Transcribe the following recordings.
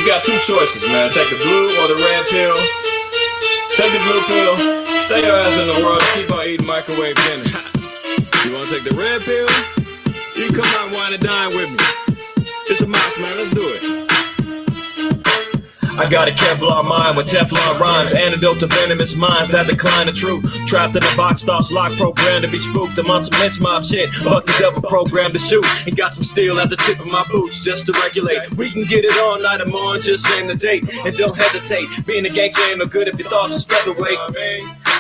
got two choices, man. Take the blue or the red pill. Take the blue pill, stay your ass in the world, and keep on eating microwave dinner. You wanna take the red pill? You can come out and wine and dine with me. It's a mouth, man, let's do it. I got a Kevlar mind with Teflon rhymes, antidote to venomous minds that decline the truth. Trapped in a box, thoughts locked, programmed to be spooked. I'm on some lynch mob shit, buck the devil programmed to shoot. And got some steel at the tip of my boots just to regulate. We can get it all night, I'm on, just name the date. And don't hesitate, being a gangster ain't no good if your thoughts is featherweight.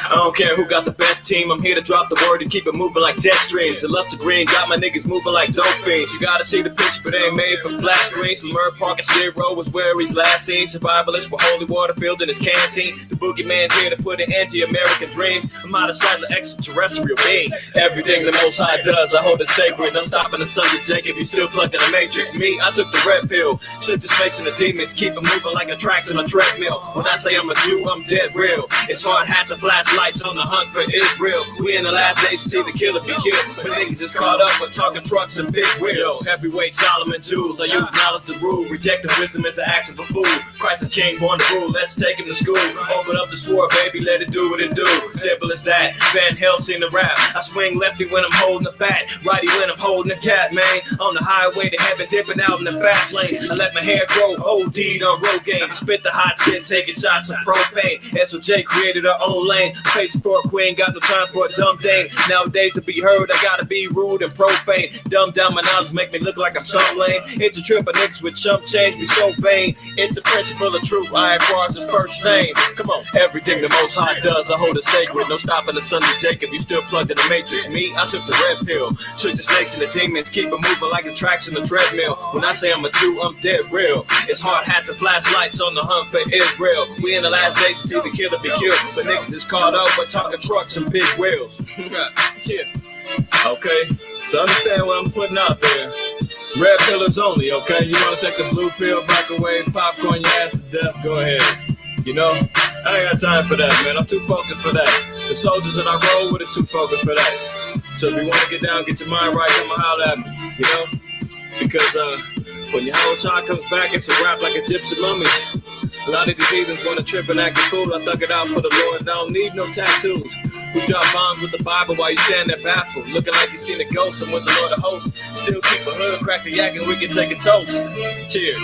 I don't care who got the best team, I'm here to drop the word and keep it moving like jet streams. And Luster Green got my niggas moving like dope fiends. You gotta see the picture, but it ain't made for flat screens. Lemur Park and Skid Row was where he's last seen. Survivalist with holy water filled in his canteen. The boogeyman's here to put an end to American dreams. I'm out of sight of extraterrestrial beings. Everything the Most High does, I hold it sacred. No stopping the sun to Jacob, you still plugged in the matrix. Me, I took the red pill. Shook the snakes and the demons, keep them moving like a tracks on a treadmill. When I say I'm a Jew, I'm dead real. It's hard hats and flashlights on the hunt for Israel. We in the last days to see the killer be killed. But niggas is caught up with talking trucks and big wheels. Heavyweight Solomon tools, I use knowledge to rule. Rejecting wisdom as an act of a fool. Christ is king, born to rule, let's take him to school. Open up the sword, baby, let it do what it do. Simple as that, Van Helsing the rap. I swing lefty when I'm holding a bat, righty when I'm holding a cat, man. On the highway to heaven, dipping out in the fast lane. I let my hair grow, OD'd on Rogaine. Spit the hot shit, taking shots of propane. SOJ created her own lane. Face for a queen, got no time for a dumb thing. Nowadays to be heard, I gotta be rude and profane. Dumb down my knowledge, make me look like I'm some lame. It's a trip of niggas with chump change, be so vain. It's a principle of truth, IQAhmath his first name. Come on, everything the Most High does, I hold it sacred. No stopping the son of Jacob, you still plugged in the matrix. Me, I took the red pill. Shook the snakes and the demons, keep them moving like the tracks in the treadmill. When I say I'm a Jew, I'm dead real. It's hard hats and flashlights on the hunt for Israel. We in the last days to see the killer be killed. But niggas is caught up with talking trucks and big wheels. Yeah. Okay, so understand what I'm putting out there. Red pillars only, okay? You wanna take the blue pill, microwave, popcorn your ass to death, go ahead. You know, I ain't got time for that, man. I'm too focused for that. The soldiers that I roll with is too focused for that. So if you wanna get down, get your mind right, come and holler at me, you know? Because when your whole shot comes back, it's a rap like a gypsy mummy. A lot of these heathens wanna trip and act a fool. I thug it out for the Lord, I don't need no tattoos. We drop bombs with the Bible while you stand there baffled. Looking like you seen a ghost, I'm with the Lord of hosts. Still keep a hood, crack a yak, and we can take a toast. Cheers.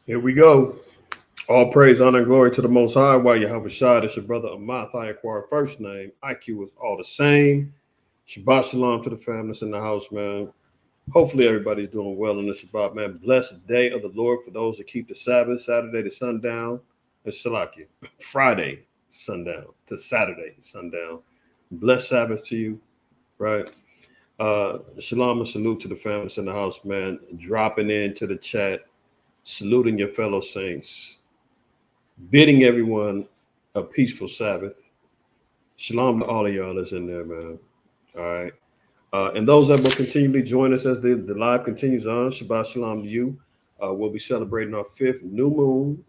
Here we go. All praise, honor, and glory to the Most High. While you have a shot, it's your brother IQAhmath. IQAhmath first name. IQ is all the same. Shabbat shalom to the families in the house, man. Hopefully everybody's doing well in the Shabbat, man. Blessed day of the Lord for those that keep the Sabbath. Saturday to sundown. It's Shalakia. Friday sundown to Saturday sundown. Blessed Sabbath to you, right? Shalom and salute to the families in the house, man. Dropping into the chat. Saluting your fellow saints, bidding everyone a peaceful Sabbath. Shalom to all of y'all that's in there, man. All right. And those that will continually join us as the live continues on, Shabbat Shalom to you. We'll be celebrating our 5th new moon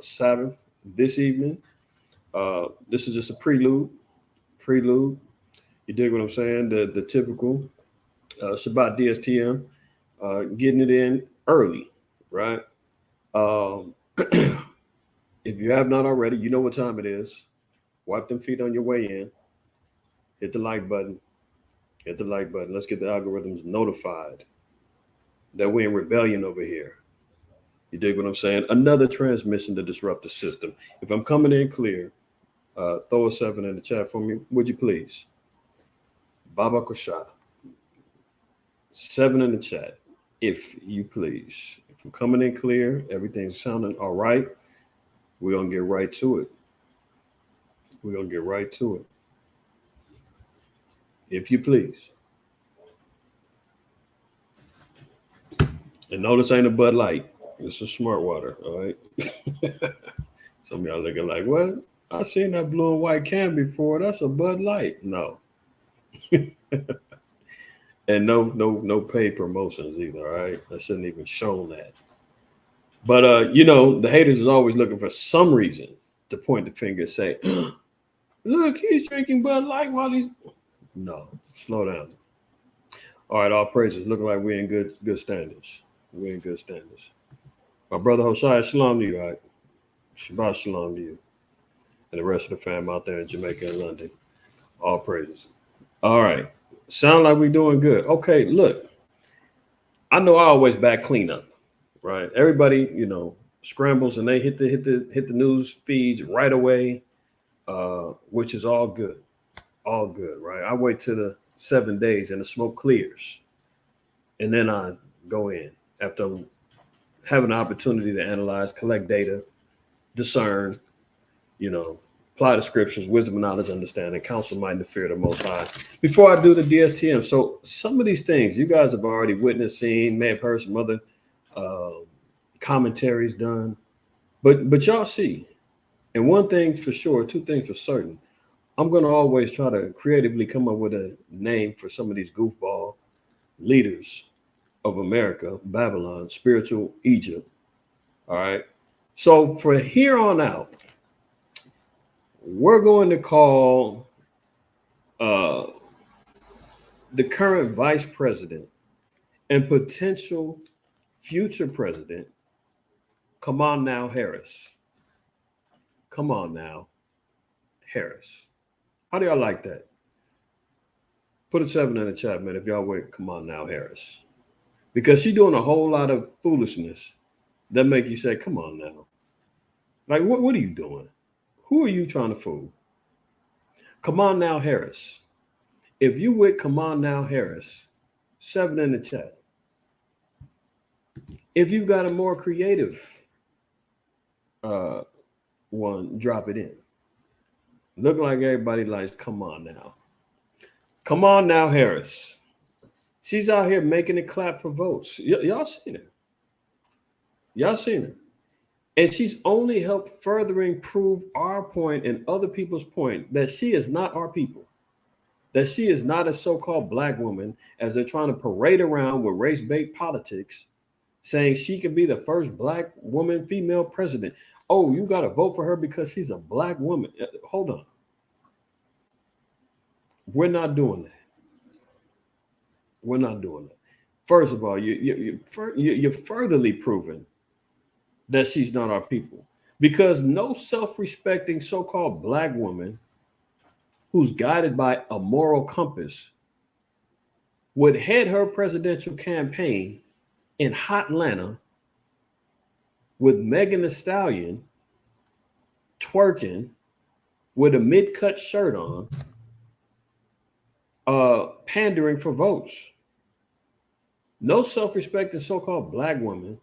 Sabbath this evening. This is just a prelude. You dig what I'm saying? The typical Shabbat DSTM, getting it in early. Right. If you have not already, you know what time it is. Wipe them feet on your way in. Hit the like button. Let's get the algorithms notified that we're in rebellion over here. You dig what I'm saying? Another transmission to disrupt the system. If I'm coming in clear, throw a 7 in the chat for me, would you please? Baba Kosha. 7 in the chat, if you please. I'm coming in clear. Everything's sounding all right. We're going to get right to it. If you please. And notice ain't a Bud Light. It's a smart water, all right? Some of y'all looking like, what? I seen that blue and white can before. That's a Bud Light. No, and no paid promotions either. All right, I shouldn't even shown that. But the haters is always looking for some reason to point the finger and say, "Look, he's drinking Bud Light while he's." No, slow down. All right, all praises. Looking like we're in good standards. We're in good standards. My brother Hosea, shalom to you. All right, Shabbat shalom to you, and the rest of the fam out there in Jamaica and London. All praises. All right, sound like we're doing good. Okay, look, I know I always back cleanup, right? Everybody, scrambles and they hit the news feeds right away, which is all good, right? I wait till the 7 days and the smoke clears, and then I go in after having the opportunity to analyze, collect data, discern, you know, apply the scriptures, wisdom, knowledge, understanding, counsel, might, and the fear of the Most High. Before I do the DSTM, so some of these things you guys have already witnessed, seen, may have heard some other commentaries done, but y'all see, and one thing for sure, two things for certain. I'm going to always try to creatively come up with a name for some of these goofball leaders of America, Babylon, spiritual Egypt. All right. So for here on out, we're going to call the current vice president and potential future president, come on now, Harris. Come on now, Harris. How do y'all like that? Put a 7 in the chat, man, if y'all wait, come on now, Harris. Because she's doing a whole lot of foolishness that make you say, come on now. Like, what are you doing? Who are you trying to fool? Come on now, Harris. If you with come on now, Harris, 7 in the chat. If you got a more creative one, drop it in. Look like everybody likes, come on now. Come on now, Harris. She's out here making it clap for votes. Y'all seen her. Y'all seen her. And she's only helped furthering prove our point and other people's point that she is not our people. That she is not a so-called black woman as they're trying to parade around with race-based politics, saying she could be the first black woman, female president. Oh, you got to vote for her because she's a black woman. Hold on. We're not doing that. We're not doing that. First of all, you're furtherly proven that she's not our people, because no self-respecting so-called black woman who's guided by a moral compass would head her presidential campaign in hot Atlanta with Megan Thee Stallion twerking with a mid-cut shirt on, pandering for votes. No self-respecting so-called black woman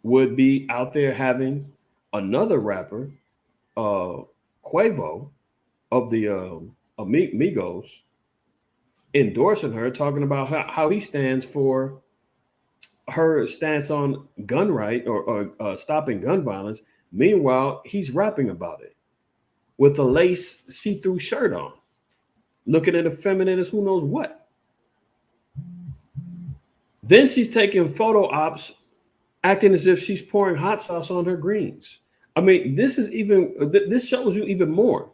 would be out there having another rapper, Quavo of the Migos, endorsing her, talking about how he stands for her stance on gun right or stopping gun violence. Meanwhile, he's rapping about it with a lace see-through shirt on, looking at a feminine as who knows what. Then she's taking photo ops, acting as if she's pouring hot sauce on her greens. I mean, this shows you even more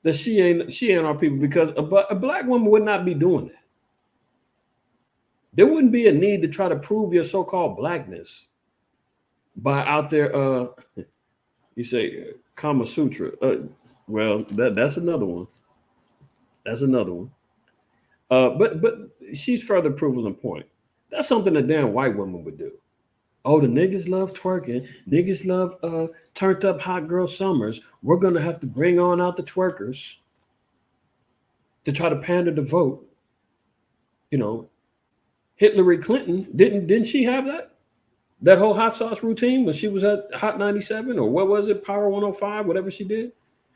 that she ain't our people, because a black woman would not be doing that. There wouldn't be a need to try to prove your so-called blackness by out there. You say Kama Sutra. Well, that's another one. That's another one. But she's further proving the point. That's something a damn white woman would do. Oh, the niggas love twerking. Niggas love turned up hot girl summers. We're gonna have to bring on out the twerkers to try to pander the vote. You know, Hillary Clinton didn't she have that whole hot sauce routine when she was at Hot 97 or what was it, Power 105, whatever she did,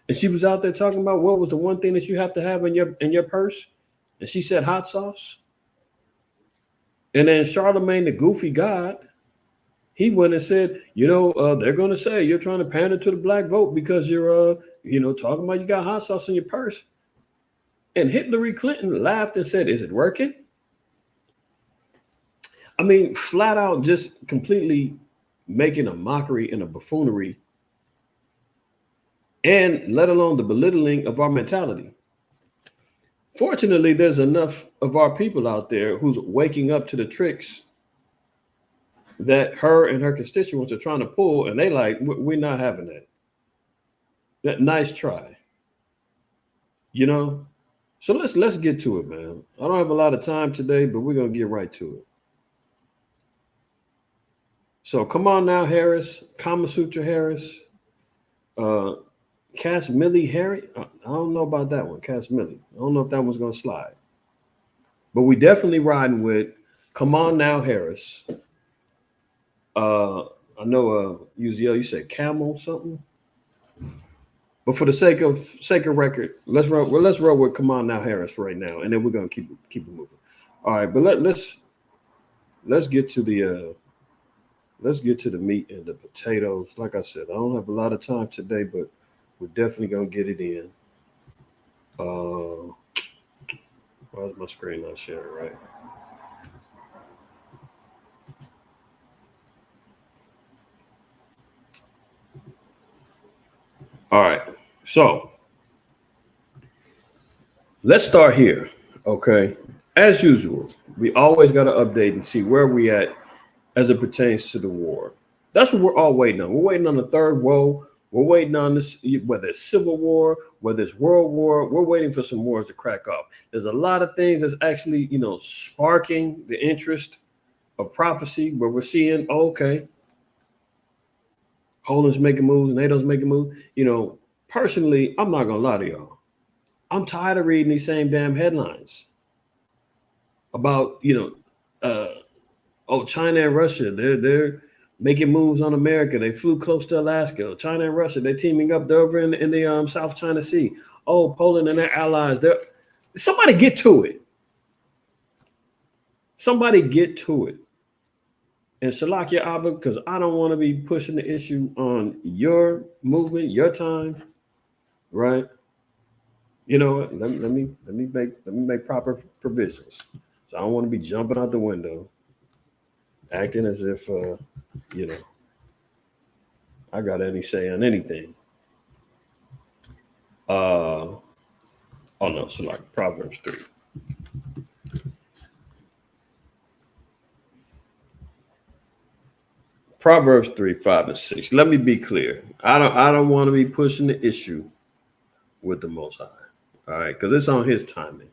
and she was out there talking about what was the one thing that you have to have in your purse, and she said hot sauce. And then Charlemagne, the goofy god, He went and said, they're going to say you're trying to pander to the black vote because you're, talking about you got hot sauce in your purse. And Hillary Clinton laughed and said, is it working? I mean, flat out just completely making a mockery and a buffoonery, and let alone the belittling of our mentality. Fortunately, there's enough of our people out there who's waking up to the tricks that her and her constituents are trying to pull, and they like, we're not having that. That nice try, So let's get to it, man. I don't have a lot of time today, but we're gonna get right to it. So come on now, Harris, Kama Sutra Harris, Cass Millie Harry. I don't know about that one, Cass Millie. I don't know if that one's gonna slide. But we definitely riding with come on now, Harris. I know UZL, you said camel something. But for the sake of record, let's roll with come on now, Harris right now, and then we're gonna keep it moving. All right, but let's get to the meat and the potatoes. Like I said, I don't have a lot of time today, but we're definitely gonna get it in. Why is my screen not sharing right? All right, so let's start here. Okay, as usual, we always got to update and see where we at as it pertains to the war. That's what we're all waiting on. We're waiting on the third woe. We're waiting on this, whether it's civil war, whether it's world war. We're waiting for some wars to crack off. There's a lot of things that's actually, sparking the interest of prophecy, where we're seeing, okay, Poland's making moves, NATO's making moves. Personally, I'm not gonna lie to y'all. I'm tired of reading these same damn headlines about, China and Russia, they're making moves on America. They flew close to Alaska. China and Russia, they're teaming up. They're over in the South China Sea. Oh, Poland and their allies. Somebody get to it. Somebody get to it. And Salakia Abba, because I don't want to be pushing the issue on your movement, your time, right? You know what? Let me make proper provisions. So I don't want to be jumping out the window, acting as if I got any say on anything. Oh no, so like Proverbs 3. Proverbs 3, 5, and 6. Let me be clear. I don't want to be pushing the issue with the Most High. All right, because it's on his timing.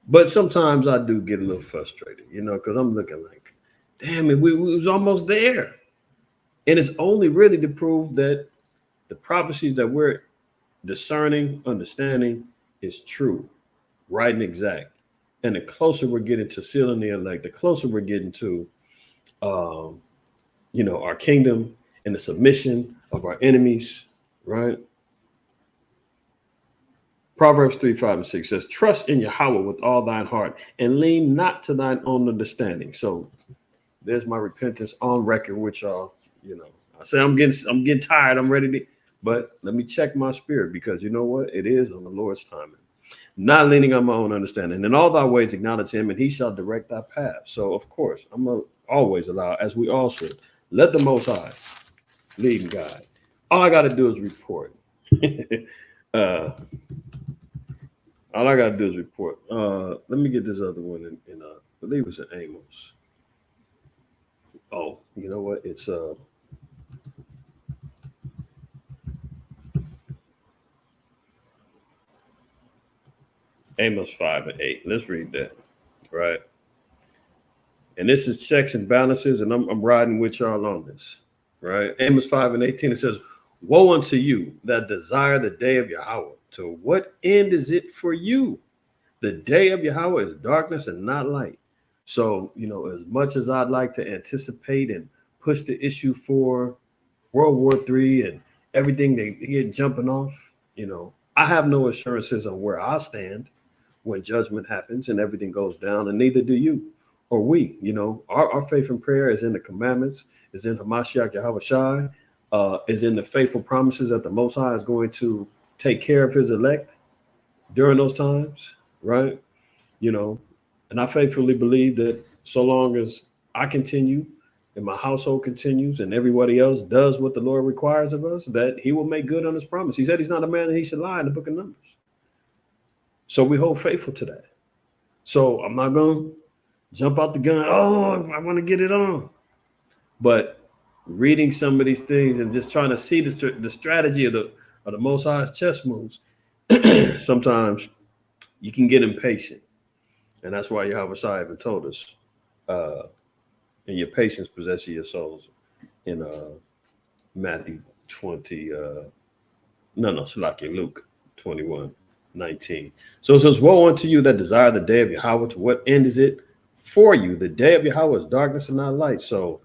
But sometimes I do get a little frustrated, because I'm looking like, damn it, we was almost there. And it's only really to prove that the prophecies that we're discerning, understanding is true, right and exact. And the closer we're getting to sealing the elect, the closer we're getting to our kingdom and the submission of our enemies, right? Proverbs 3, 5, and 6 says, trust in Yahweh with all thine heart and lean not to thine own understanding. So there's my repentance on record with y'all. I say I'm getting tired. I'm ready to, but let me check my spirit, because you know what? It is on the Lord's timing. Not leaning on my own understanding. And in all thy ways acknowledge him, and he shall direct thy path. So of course, I'm gonna always allow, as we all should, let the Most High lead and guide. All I got to do is report. All I got to do is report. Let me get this other one in I believe it's in Amos. Oh, you know what? It's Amos 5 and 8. Let's read that. Right. And this is checks and balances, and I'm riding with y'all on this. Right. Amos 5 and 18, it says, woe unto you that desire the day of Yahweh. To what end is it for you? The day of Yahweh is darkness and not light. So, as much as I'd like to anticipate and push the issue for World War III and everything they get jumping off, I have no assurances on where I stand when judgment happens and everything goes down, and neither do you. or we, our faith and prayer is in the commandments, is in Hamashiach Yahweh Shai, is in the faithful promises that the Most High is going to take care of his elect during those times, right? And I faithfully believe that so long as I continue and my household continues and everybody else does what the Lord requires of us, that he will make good on his promise. He said he's not a man that he should lie in the book of Numbers. So we hold faithful to that. So I'm not going to jump out the gun. Oh, I want to get it on. But reading some of these things and just trying to see the strategy of the Most High's chess moves, sometimes you can get impatient. And that's why Yahweh Shai even told us, and your patience possess your souls in Matthew 20, Luke 21:19. So it says, woe unto you that desire the day of Yahweh, to what end is it for you? The day of Yahweh is darkness and not light. So,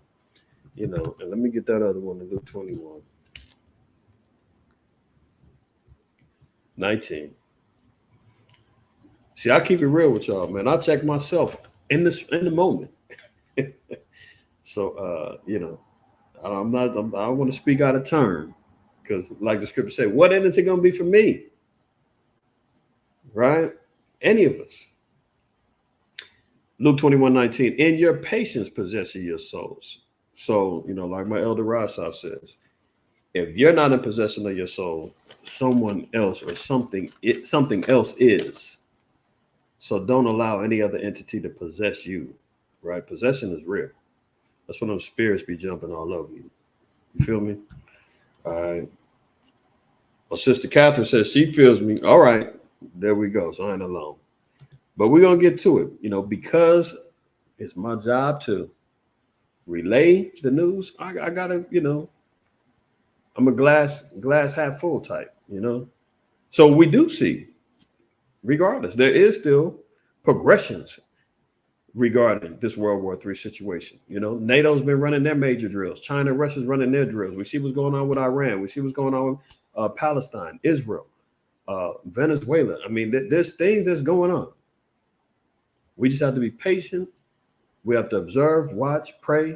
and let me get that other one in Luke 21:19. See, I keep it real with y'all, man. I check myself in the moment. So, I don't want to speak out of turn because, like the scripture said, what end is it going to be for me? Right? Any of us. Luke 21:19. In your patience possess your souls. So, like my elder Rasaf says, if you're not in possession of your soul, someone else or something else is. So don't allow any other entity to possess you. Right? Possession is real. That's when those spirits be jumping all over you. You feel me? All right. Well, Sister Catherine says she feels me. All right. There we go. So I ain't alone. But we're going to get to it, because it's my job to relay the news. I got to, I'm a glass half full type, So we do see, regardless, there is still progressions regarding this World War III situation. NATO's been running their major drills. China and Russia's running their drills. We see what's going on with Iran. We see what's going on with Palestine, Israel, Venezuela. I mean, there's things that's going on. We just have to be patient. We have to observe, watch, pray.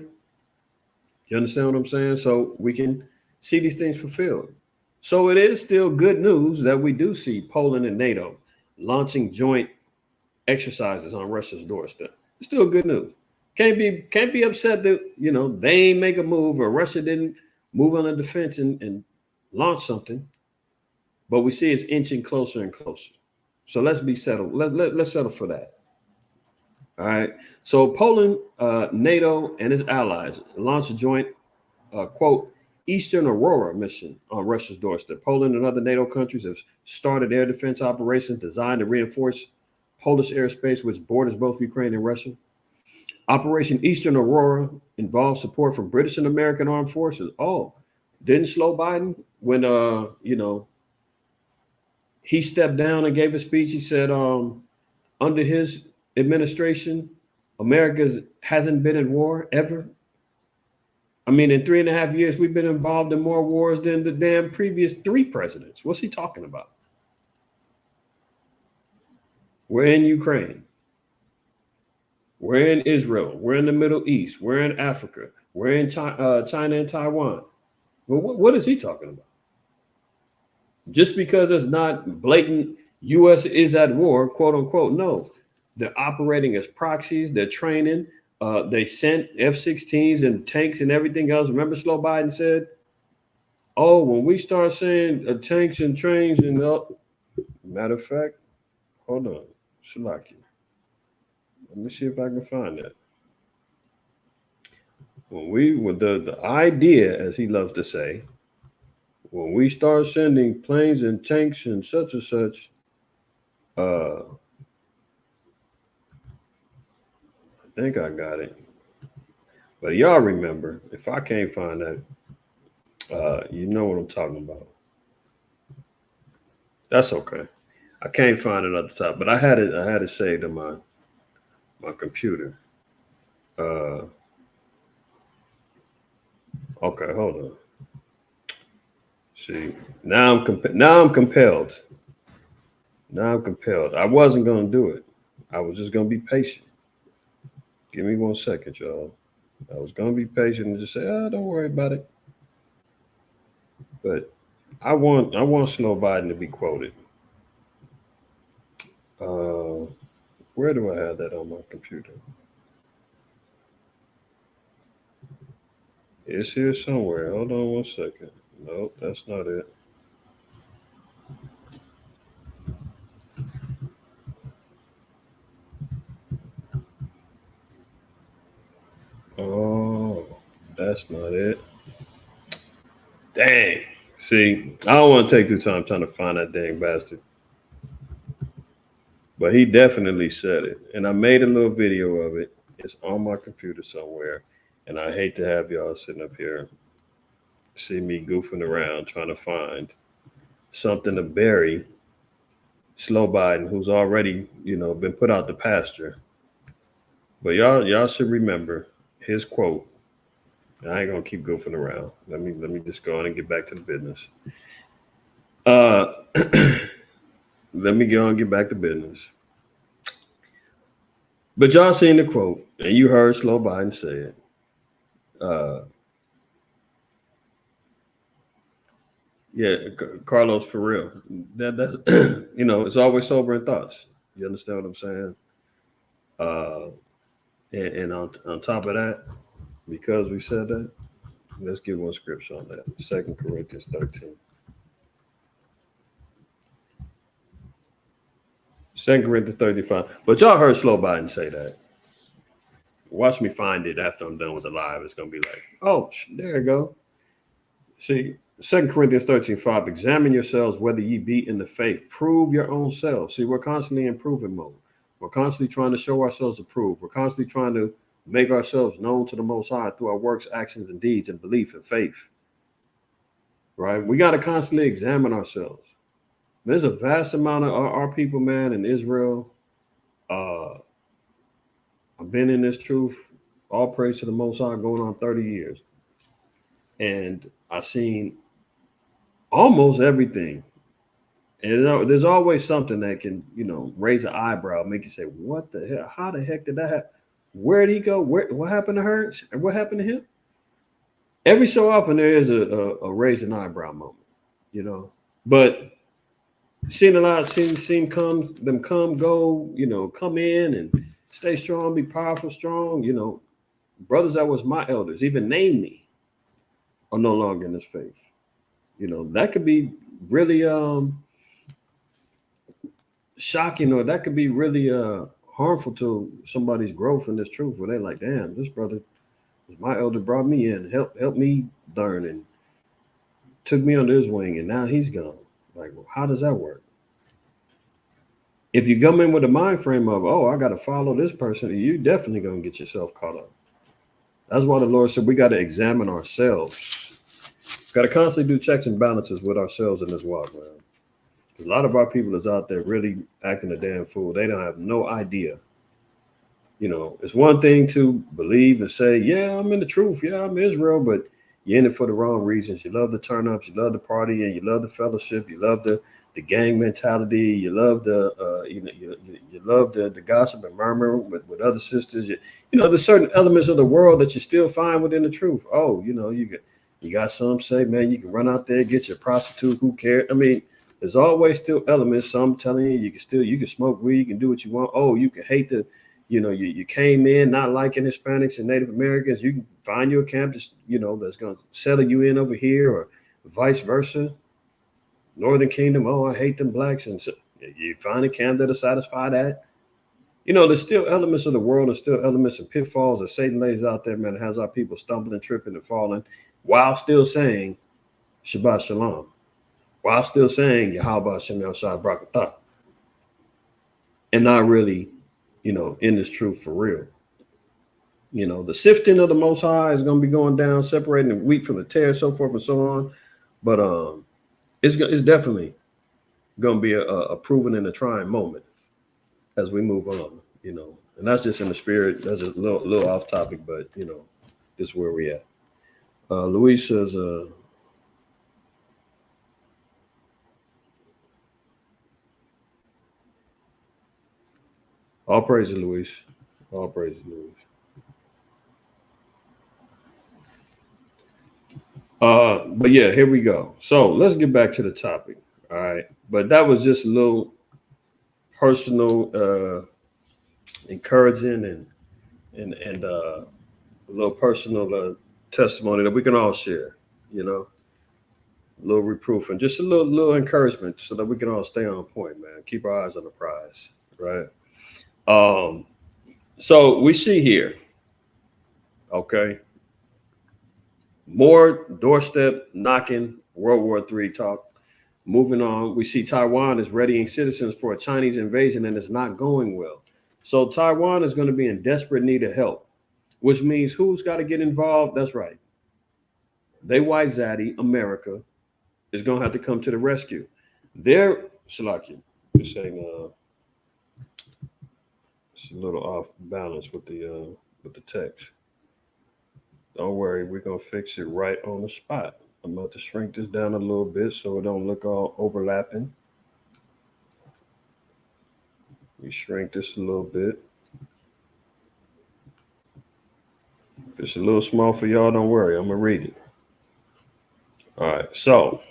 You understand what I'm saying? So we can see these things fulfilled. So it is still good news that we do see Poland and NATO launching joint exercises on Russia's doorstep. It's still good news. Can't be upset that they ain't make a move or Russia didn't move on the defense and launch something. But we see it's inching closer and closer. So let's be settled. Let's settle for that. All right. So Poland, NATO, and its allies launched a joint, quote, Eastern Aurora mission on Russia's doorstep. Poland and other NATO countries have started air defense operations designed to reinforce Polish airspace, which borders both Ukraine and Russia. Operation Eastern Aurora involves support from British and American armed forces. Oh, didn't slow Biden when, he stepped down and gave a speech. He said, under his administration, America hasn't been in war ever. I mean, in 3.5 years, we've been involved in more wars than the damn previous 3 presidents. What's he talking about? We're in Ukraine. We're in Israel. We're in the Middle East. We're in Africa. We're in China and Taiwan. Well, what is he talking about? Just because it's not blatant U.S. is at war, quote unquote, no. They're operating as proxies. They're training. They sent F-16s and tanks and everything else. Remember Slow Biden said, oh, when we start saying tanks and trains and matter of fact, hold on, Shalaki. Let me see if I can find that. With the idea, as he loves to say, when we start sending planes and tanks and such, I think I got it. But y'all remember, if I can't find that, you know what I'm talking about. That's okay. I can't find it at the top, but I had it saved on my computer. Okay, hold on. See, now I'm compelled. Now I'm compelled. I wasn't going to do it. I was just going to be patient. Give me 1 second, y'all. I was gonna be patient and just say, don't worry about it. But I want Snow Biden to be quoted. Uh, where do I have that on my computer? It's here somewhere. Hold on 1 second. Nope, that's not it. Oh, that's not it. Dang. See, I don't want to take too time trying to find that dang bastard. But he definitely said it. And I made a little video of it. It's on my computer somewhere. And I hate to have y'all sitting up here, see me goofing around trying to find something to bury Slow Biden, who's already, been put out the pasture. But y'all should remember his quote. I ain't gonna keep goofing around. Let me just go on and get back to the business. Uh let me go on and get back to business. But y'all seen the quote, and you heard Slow Biden say it. Uh yeah, Carlos, for real. That's it's always sobering thoughts. You understand what I'm saying? Uh and on top of that, because we said that, let's get one scripture on that. 2 Corinthians 13. 2 Corinthians 35. But y'all heard Slow Biden say that. Watch me find it after I'm done with the live. It's gonna be like, oh, there you go. See, 2 Corinthians 13:5. Examine yourselves whether ye be in the faith. Prove your own selves. See, we're constantly in improving mode. We're constantly trying to show ourselves approved. We're constantly trying to make ourselves known to the Most High through our works, actions, and deeds, and belief and faith. Right? We got to constantly examine ourselves. There's a vast amount of our people, man, in Israel. Uh, I've been in this truth. All praise to the Most High, going on 30 years. And I've seen almost everything. And there's always something that can, raise an eyebrow, make you say, "What the hell? How the heck did that happen? Where did he go? What happened to her? What happened to him?" Every so often, there is a raise an eyebrow moment. But seen a lot, seen come go, come in and stay strong, be powerful, strong. Brothers that was my elders, even named me, are no longer in this faith. That could be really shocking, or that could be really harmful to somebody's growth in this truth, where they're like, damn, this brother was my elder, brought me in, helped me learn, and took me under his wing, and now he's gone. Like, well, how does that work? If you come in with a mind frame of, oh, I got to follow this person, you definitely gonna get yourself caught up. That's why the Lord said we got to examine ourselves. Got to constantly do checks and balances with ourselves in this walk, man. A lot of our people is out there really acting a damn fool. They don't have no idea. It's one thing to believe and say, yeah, I'm in the truth. Yeah, I'm Israel, but you're in it for the wrong reasons. You love the turn ups, you love the party, and you love the fellowship, you love the gang mentality, you love the you love the gossip and murmur with other sisters. There's certain elements of the world that you still find within the truth. Oh, you got some say, man, you can run out there, get your prostitute, who cares? I mean, there's always still elements. Some telling you can smoke weed, you can do what you want. Oh, you can hate you came in not liking Hispanics and Native Americans. You can find you a camp that's going to settle you in over here, or vice versa. Northern Kingdom, oh, I hate them blacks, and so you find a camp that'll satisfy that. There's still elements of the world and still elements and pitfalls that Satan lays out there, man, that has our people stumbling, tripping, and falling, while still saying Shabbat Shalom, while still saying Yahweh Shem Yahshua Brakatah, and not really, in this truth for real. The sifting of the Most High is going to be going down, separating the wheat from the tare, so forth and so on. But it's definitely going to be a proven and a trying moment as we move on. And that's just in the spirit. That's a little off topic, but this is where we at. Luis says, all praise to Luis. All praise to Luis. But yeah, here we go. So let's get back to the topic. All right. But that was just a little personal encouraging and a little personal testimony that we can all share, you know, a little reproof and just a little encouragement so that we can all stay on point, man. Keep our eyes on the prize, right? Um, so we see here, okay, more doorstep knocking, World War III talk. Moving on, we see Taiwan is readying citizens for a Chinese invasion and it's not going well. So Taiwan is going to be in desperate need of help, which means who's got to get involved? That's right. They white zaddy, America, is going to have to come to the rescue. They're, Shalaki, just saying, it's a little off balance with the text. Don't worry, we're gonna fix it right on the spot. I'm about to shrink this down a little bit so it don't look all overlapping. We shrink this a little bit. If it's a little small for y'all, don't worry. I'm gonna read it. All right. So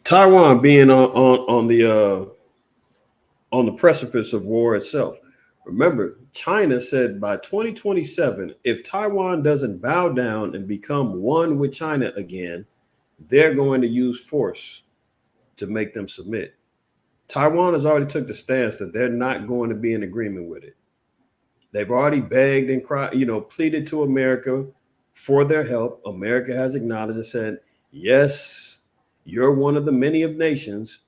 Taiwan being on the precipice of war itself. Remember, China said by 2027, if Taiwan doesn't bow down and become one with China again, they're going to use force to make them submit. Taiwan has already took the stance that they're not going to be in agreement with it. They've already begged and cried, pleaded to America for their help. America has acknowledged and said, yes, you're one of the many of nations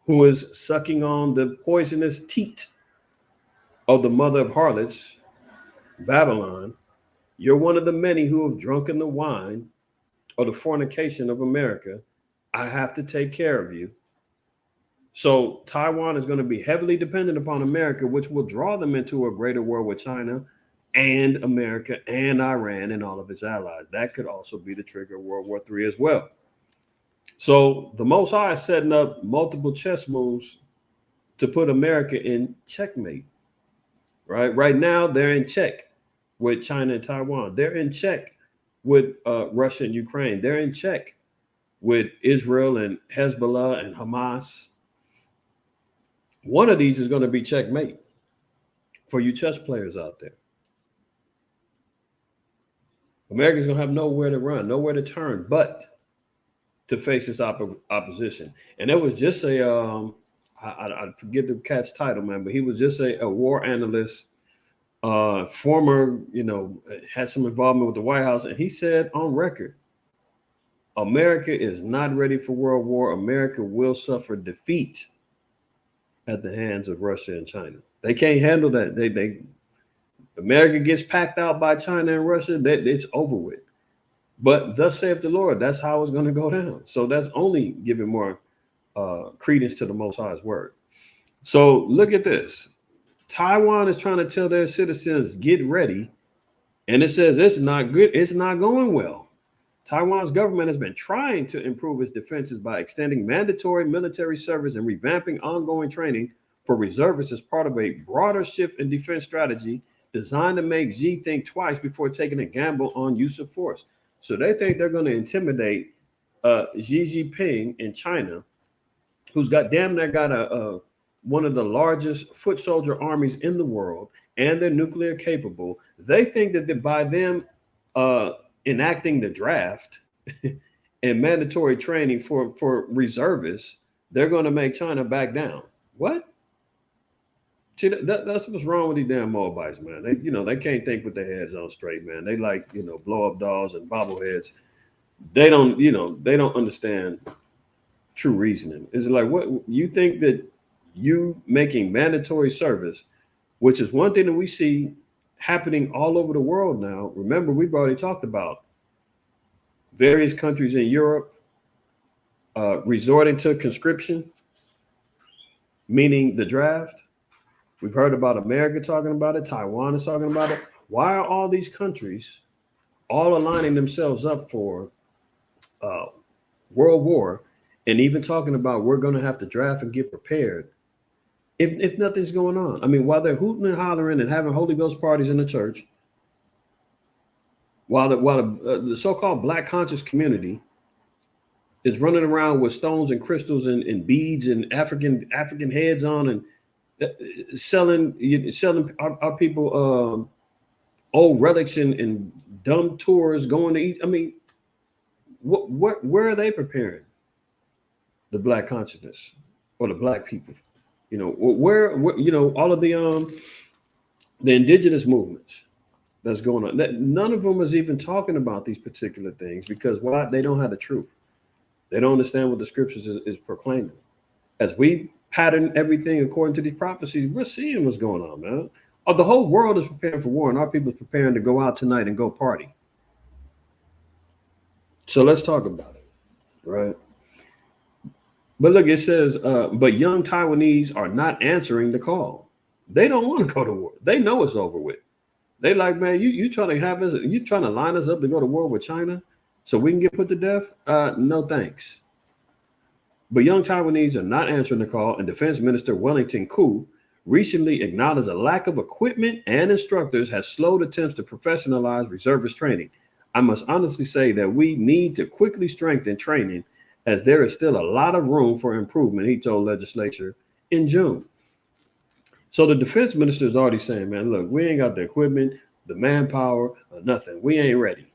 who is sucking on the poisonous teat of the mother of harlots, Babylon. You're one of the many who have drunken the wine of the fornication of America. I have to take care of you. So Taiwan is going to be heavily dependent upon America, which will draw them into a greater war with China and America and Iran and all of its allies. That could also be the trigger of World War III as well. So the Most High is setting up multiple chess moves to put America in checkmate. Right now, they're in check with China and Taiwan. They're in check with Russia and Ukraine. They're in check with Israel and Hezbollah and Hamas. One of these is going to be checkmate for you chess players out there. America's going to have nowhere to run, nowhere to turn, but to face this opposition. And it was just I forget the cat's title, man, but he was just a war analyst, former, had some involvement with the White House. And he said on record, America is not ready for World War. America will suffer defeat at the hands of Russia and China. They can't handle that. America gets packed out by China and Russia, it's over with. But thus saith the Lord, that's how it's going to go down. So that's only giving more credence to the Most High's word. So look at this. Taiwan is trying to tell their citizens, get ready. And it says it's not good. It's not going well. Taiwan's government has been trying to improve its defenses by extending mandatory military service and revamping ongoing training for reservists as part of a broader shift in defense strategy designed to make Xi think twice before taking a gamble on use of force. So they think they're going to intimidate Xi Jinping in China, who's got one of the largest foot soldier armies in the world, and they're nuclear capable. They think that by them enacting the draft and mandatory training for reservists, they're going to make China back down. What? See, that's what's wrong with these damn Moabites, man. They can't think with their heads on straight, man. They like, blow up dolls and bobbleheads. They don't understand true reasoning. Is it like, what you think that you making mandatory service, which is one thing that we see happening all over the world now. Remember, we've already talked about various countries in Europe resorting to conscription, meaning the draft. We've heard about America talking about it. Taiwan is talking about it. Why are all these countries all aligning themselves up for World War and even talking about we're going to have to draft and get prepared if nothing's going on? I mean, while they're hooting and hollering and having Holy Ghost parties in the church, While the so-called black conscious community is running around with stones and crystals and beads and African heads on and selling our people old relics and dumb tours going to eat. I mean, where are they preparing the black consciousness or the black people? You know, where you know all of the indigenous movements that's going on. None of them is even talking about these particular things because why? They don't have the truth. They don't understand what the scriptures is proclaiming. As we pattern everything according to these prophecies, we're seeing what's going on, man. Oh, the whole world is preparing for war, and our people is preparing to go out tonight and go party. So let's talk about it, right? But look, it says, but young Taiwanese are not answering the call. They don't want to go to war. They know it's over with. They like, man, you trying to have us, you trying to line us up to go to war with China so we can get put to death? No, thanks. But young Taiwanese are not answering the call, and Defense Minister Wellington Koo recently acknowledged a lack of equipment and instructors has slowed attempts to professionalize reservist training. I must honestly say that we need to quickly strengthen training as there is still a lot of room for improvement, he told legislature in June. So the defense minister is already saying, man, look, we ain't got the equipment, the manpower, or nothing. We ain't ready.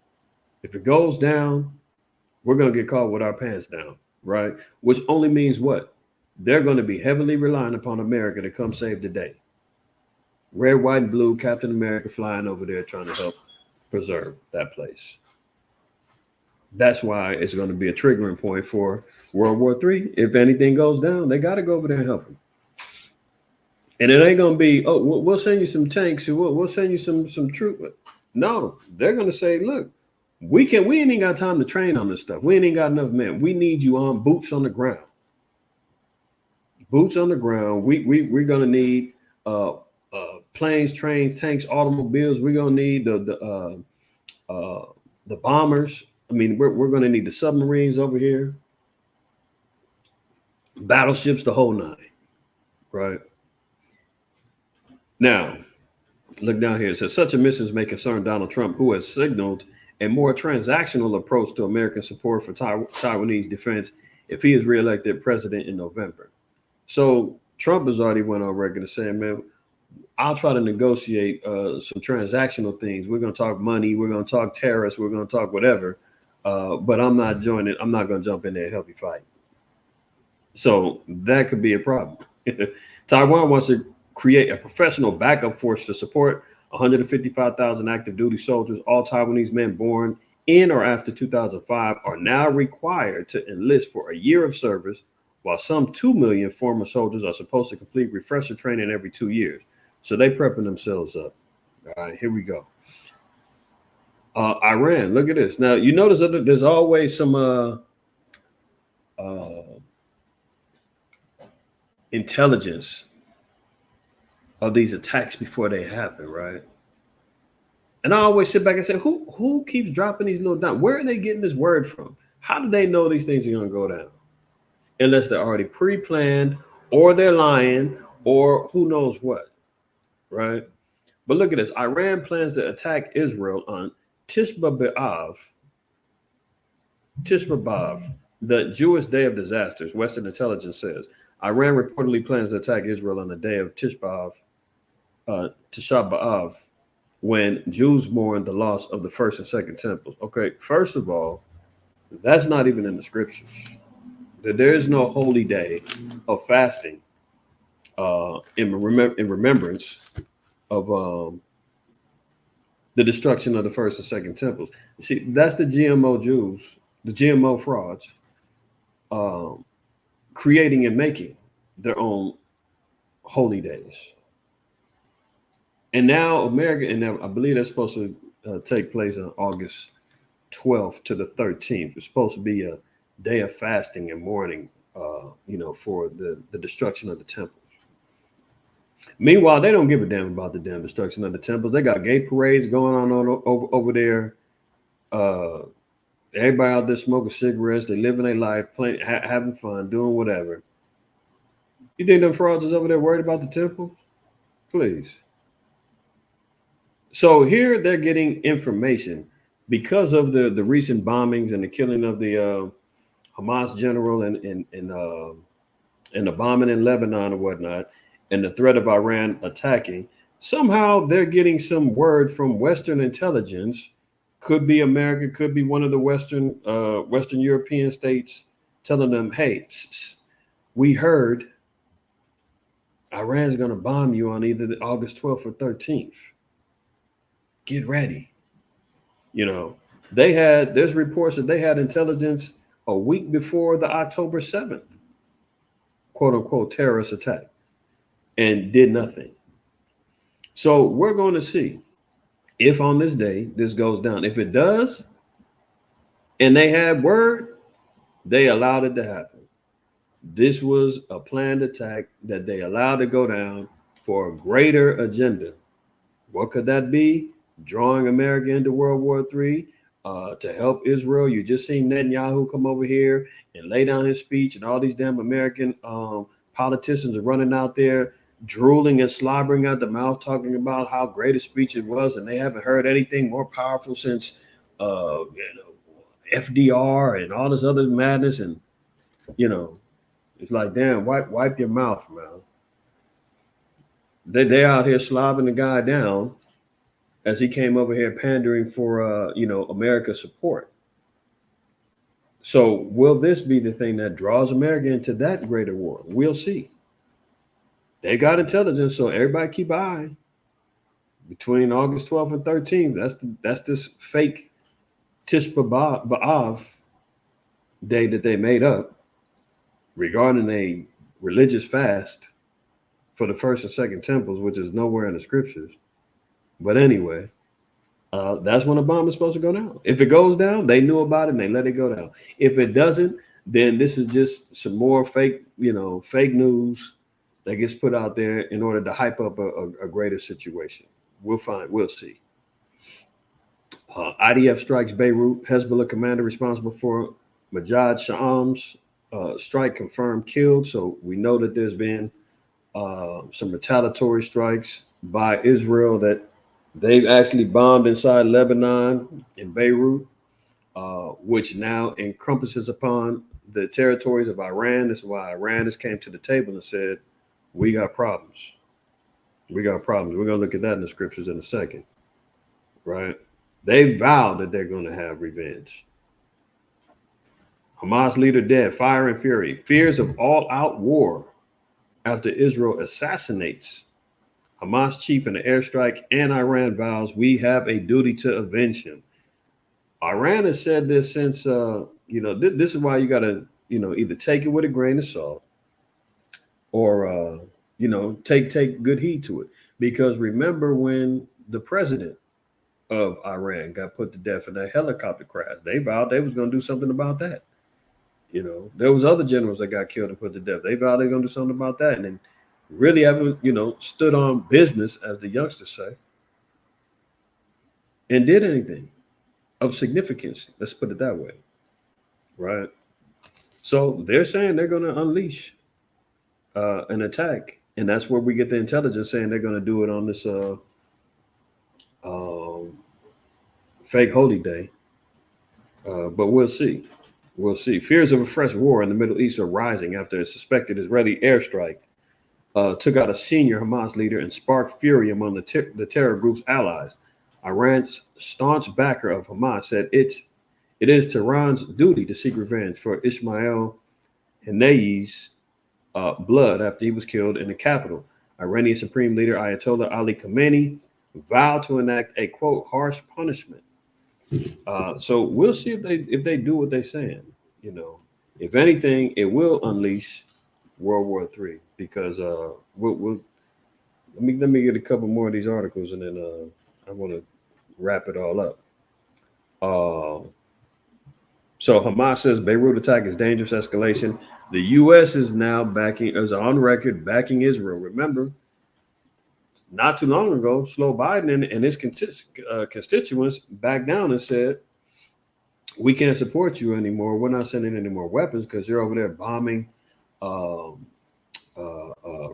If it goes down, we're going to get caught with our pants down, right? Which only means what? They're going to be heavily relying upon America to come save the day. Red, white, and blue, Captain America flying over there trying to help preserve that place. That's why it's going to be a triggering point for World War III. If anything goes down, they got to go over there and help them. And it ain't going to be, oh, we'll send you some tanks. We'll send you some troops. No, they're going to say, look, we ain't even got time to train on this stuff. We ain't even got enough men. We need you on boots on the ground. Boots on the ground. We're going to need planes, trains, tanks, automobiles. We're going to need the bombers. I mean, we're going to need the submarines over here, battleships, the whole nine, right? Now, look down here. It says such omissions may concern Donald Trump, who has signaled a more transactional approach to American support for Taiwanese defense if he is reelected president in November. So Trump has already went on record as saying, man, I'll try to negotiate some transactional things. We're going to talk money. We're going to talk tariffs. We're going to talk whatever. But I'm not joining. I'm not going to jump in there and help you fight. So that could be a problem. Taiwan wants to create a professional backup force to support 155,000 active duty soldiers. All Taiwanese men born in or after 2005 are now required to enlist for a year of service, while some 2 million former soldiers are supposed to complete refresher training every 2 years. So they prepping themselves up. All right, here we go. Iran, look at this. Now, you notice that there's always some intelligence of these attacks before they happen, right? And I always sit back and say, who keeps dropping these little down? Where are they getting this word from? How do they know these things are going to go down? Unless they're already pre-planned or they're lying or who knows what, right? But look at this. Iran plans to attack Israel on Tisha B'Av, the Jewish Day of Disasters, Western intelligence says. Iran reportedly plans to attack Israel on the day of Tisha B'Av, when Jews mourn the loss of the first and second temples. Okay, first of all, that's not even in the scriptures. There is no holy day of fasting in remembrance of the destruction of the first and second temples. See, that's the GMO Jews, the GMO frauds, creating and making their own holy days. And now America, and I believe that's supposed to take place on August 12th to the 13th. It's supposed to be a day of fasting and mourning, for the destruction of the temples. Meanwhile, they don't give a damn about the damn destruction of the temples. They got gay parades going on over there. Everybody out there smoking cigarettes. They living their life, playing, having fun, doing whatever. You think them frauds is over there worried about the temple? Please. So here they're getting information because of the recent bombings and the killing of the Hamas general and the bombing in Lebanon and whatnot, and the threat of Iran attacking, somehow they're getting some word from Western intelligence. Could be America, could be one of the Western European states, telling them, "Hey, psst, psst, we heard Iran's going to bomb you on either August 12th or 13th. Get ready." You know, there's reports that they had intelligence a week before the October 7th, quote unquote, terrorist attack and did nothing. So we're going to see if on this day this goes down. If it does, and they had word, they allowed it to happen. This was a planned attack that they allowed to go down for a greater agenda. What could that be? Drawing America into World War III to help Israel. You just seen Netanyahu come over here and lay down his speech, and all these damn American politicians are running out there drooling and slobbering out the mouth, talking about how great a speech it was, and they haven't heard anything more powerful since FDR and all this other madness. And you know, it's like, damn, wipe your mouth, man. They out here slobbing the guy down as he came over here pandering for America's support. So will this be the thing that draws America into that greater war? We'll see. They got intelligence, so everybody keep an eye. Between August 12th and 13th, that's this fake Tishba B'Av day that they made up regarding a religious fast for the first and second temples, which is nowhere in the scriptures. But anyway, that's when a bomb is supposed to go down. If it goes down, they knew about it and they let it go down. If it doesn't, then this is just some more fake news that gets put out there in order to hype up a greater situation. We'll see. IDF strikes Beirut. Hezbollah commander responsible for Majid Sha'am's strike confirmed killed. So we know that there's been some retaliatory strikes by Israel that they've actually bombed inside Lebanon and Beirut, which now encompasses upon the territories of Iran. That's why Iran has came to the table and said, we got problems. We got problems. We're going to look at that in the scriptures in a second, right? They vowed that they're going to have revenge. Hamas leader dead, fire and fury, fears of all-out war after Israel assassinates Hamas chief in the airstrike, and Iran vows we have a duty to avenge him. Iran has said this since, this is why you got to, either take it with a grain of salt or, take good heed to it. Because remember when the president of Iran got put to death in that helicopter crash, they vowed they was going to do something about that. There was other generals that got killed and put to death. They vowed they're going to do something about that. And then really haven't, stood on business, as the youngsters say, and did anything of significance. Let's put it that way. Right. So they're saying they're going to unleash an attack. And that's where we get the intelligence saying they're going to do it on this fake holy day. But we'll see. We'll see. Fears of a fresh war in the Middle East are rising after a suspected Israeli airstrike took out a senior Hamas leader and sparked fury among the terror group's allies. Iran's staunch backer of Hamas said it is Tehran's duty to seek revenge for Ismail Haniyeh's blood after he was killed in the capital. Iranian Supreme Leader Ayatollah Ali Khamenei vowed to enact a, quote, harsh punishment. So we'll see if they do what they're saying. If anything, it will unleash World War III, because we'll let me get a couple more of these articles, and then I want to wrap it all up. So Hamas says Beirut attack is dangerous escalation. The U.S. is now on record backing Israel. Remember, not too long ago, Slow Biden and his constituents backed down and said, we can't support you anymore. We're not sending any more weapons because you're over there bombing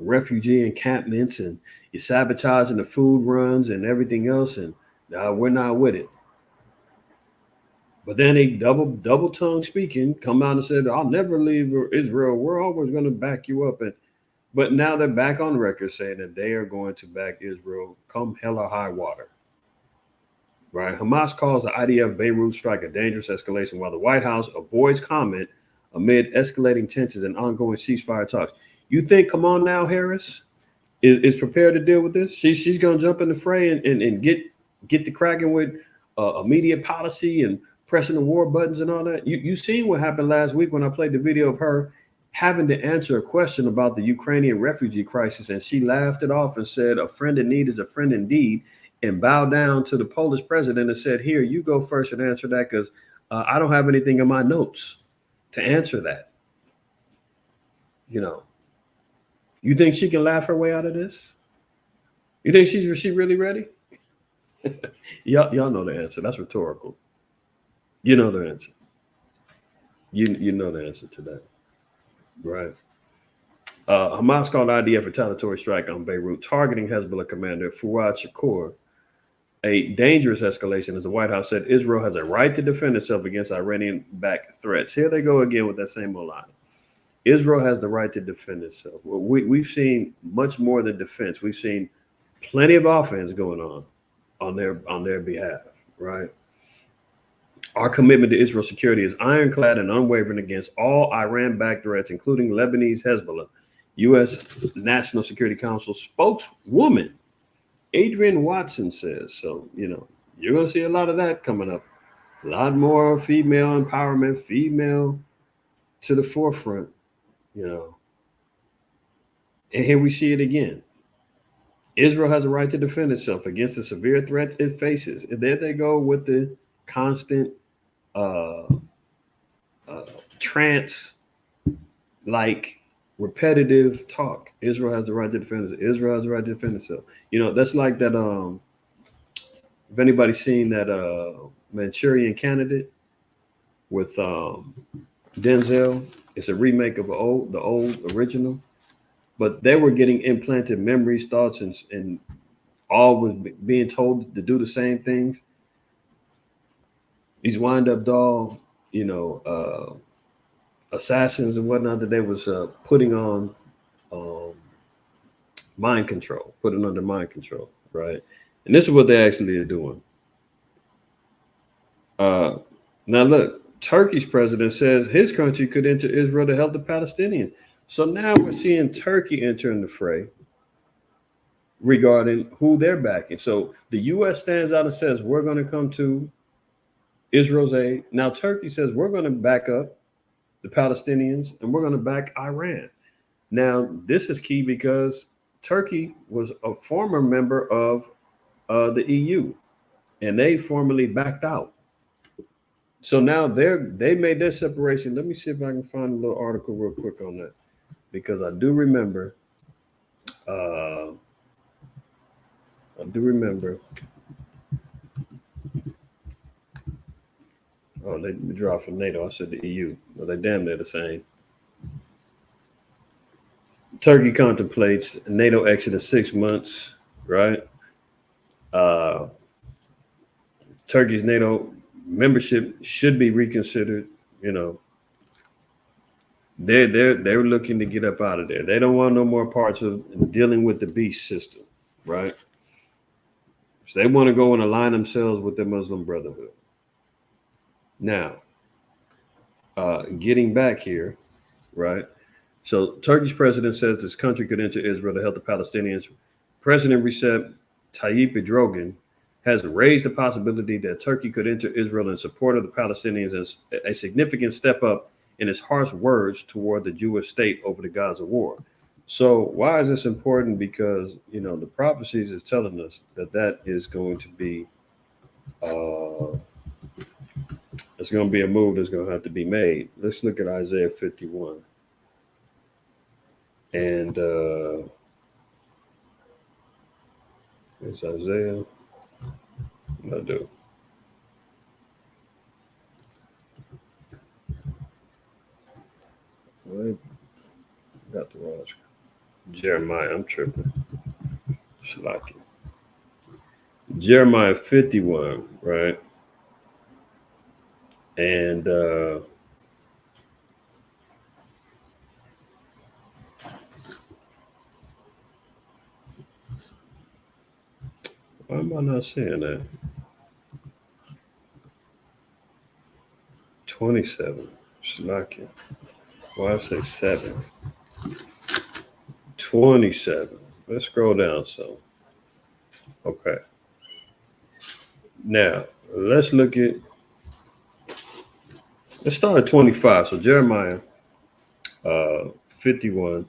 refugee encampments, and you're sabotaging the food runs and everything else, and we're not with it. But then they double tongue speaking come out and said, "I'll never leave Israel. We're always going to back you up." And but now they're back on record saying that they are going to back Israel come hell or high water. Right? Hamas calls the IDF Beirut strike a dangerous escalation, while the White House avoids comment amid escalating tensions and ongoing ceasefire talks. You think, come on now, Harris is prepared to deal with this? She's going to jump in the fray and get the cracking with immediate policy and pressing the war buttons and all that. You seen what happened last week when I played the video of her having to answer a question about the Ukrainian refugee crisis, and she laughed it off and said, "A friend in need is a friend indeed," and bowed down to the Polish president and said, "Here, you go first and answer that, because I don't have anything in my notes to answer that." You know, you think she can laugh her way out of this? You think she really ready? y'all know the answer. That's rhetorical. You know the answer. You know the answer to that, right? Hamas called IDF retaliatory strike on Beirut, targeting Hezbollah commander Fuad Shakur a dangerous escalation, as the White House said Israel has a right to defend itself against Iranian-backed threats. Here they go again with that same old line. Israel has the right to defend itself. Well, we've seen much more than defense. We've seen plenty of offense going on their behalf, right? Our commitment to Israel's security is ironclad and unwavering against all Iran-backed threats, including Lebanese Hezbollah. U.S. National Security Council spokeswoman Adrian Watson says. So, you're going to see a lot of that coming up. A lot more female empowerment, female to the forefront, And here we see it again. Israel has a right to defend itself against the severe threat it faces. And there they go with the constant trance-like repetitive talk. Israel has the right to defend itself. Israel has the right to defend itself. That's like that. If anybody's seen that Manchurian Candidate with Denzel, it's a remake of the old original, but they were getting implanted memories, thoughts, and all was being told to do the same things. These wind-up doll, assassins and whatnot that they was putting on mind control, putting under mind control, right? And this is what they actually are doing. Now look, Turkey's president says his country could enter Israel to help the Palestinians. So now we're seeing Turkey entering the fray regarding who they're backing. So the U.S. stands out and says, we're going to come to Israel's aid. Now Turkey says, we're going to back up the Palestinians and we're going to back Iran. Now, this is key because Turkey was a former member of the EU, and they formally backed out. So now they made their separation. Let me see if I can find a little article real quick on that, because I do remember. Oh, they dropped from NATO. I said the EU. Well, they damn near the same. Turkey contemplates NATO exit in 6 months, right? Turkey's NATO membership should be reconsidered. They're looking to get up out of there. They don't want no more parts of dealing with the beast system, right? So they want to go and align themselves with the Muslim Brotherhood. Now, getting back here, right? So Turkey's president says this country could enter Israel to help the Palestinians. President Recep Tayyip Erdogan has raised the possibility that Turkey could enter Israel in support of the Palestinians as a significant step up in his harsh words toward the Jewish state over the Gaza war. So why is this important? Because, the prophecies is telling us that is going to be, it's going to be a move that's going to have to be made. Let's look at Isaiah 51. And it's Isaiah. I do. I got the wrong Jeremiah. I'm tripping. Shalaki. Jeremiah 51, right? And why am I not seeing that? 27. Slacking. Why I say 7? 27. Let's scroll down some. Okay. Now, let's look at, let's start at 25. So Jeremiah 51.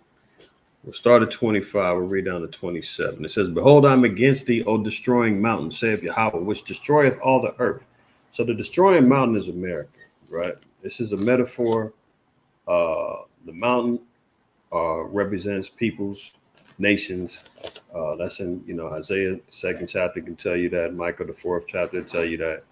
We'll start at 25. We'll read down to 27. It says, Behold, I'm against thee, O destroying mountain, saith Yahweh, which destroyeth all the earth. So the destroying mountain is America, right? This is a metaphor. The mountain represents peoples, nations. That's in Isaiah the 2nd chapter can tell you that. Micah the 4th chapter tell you that.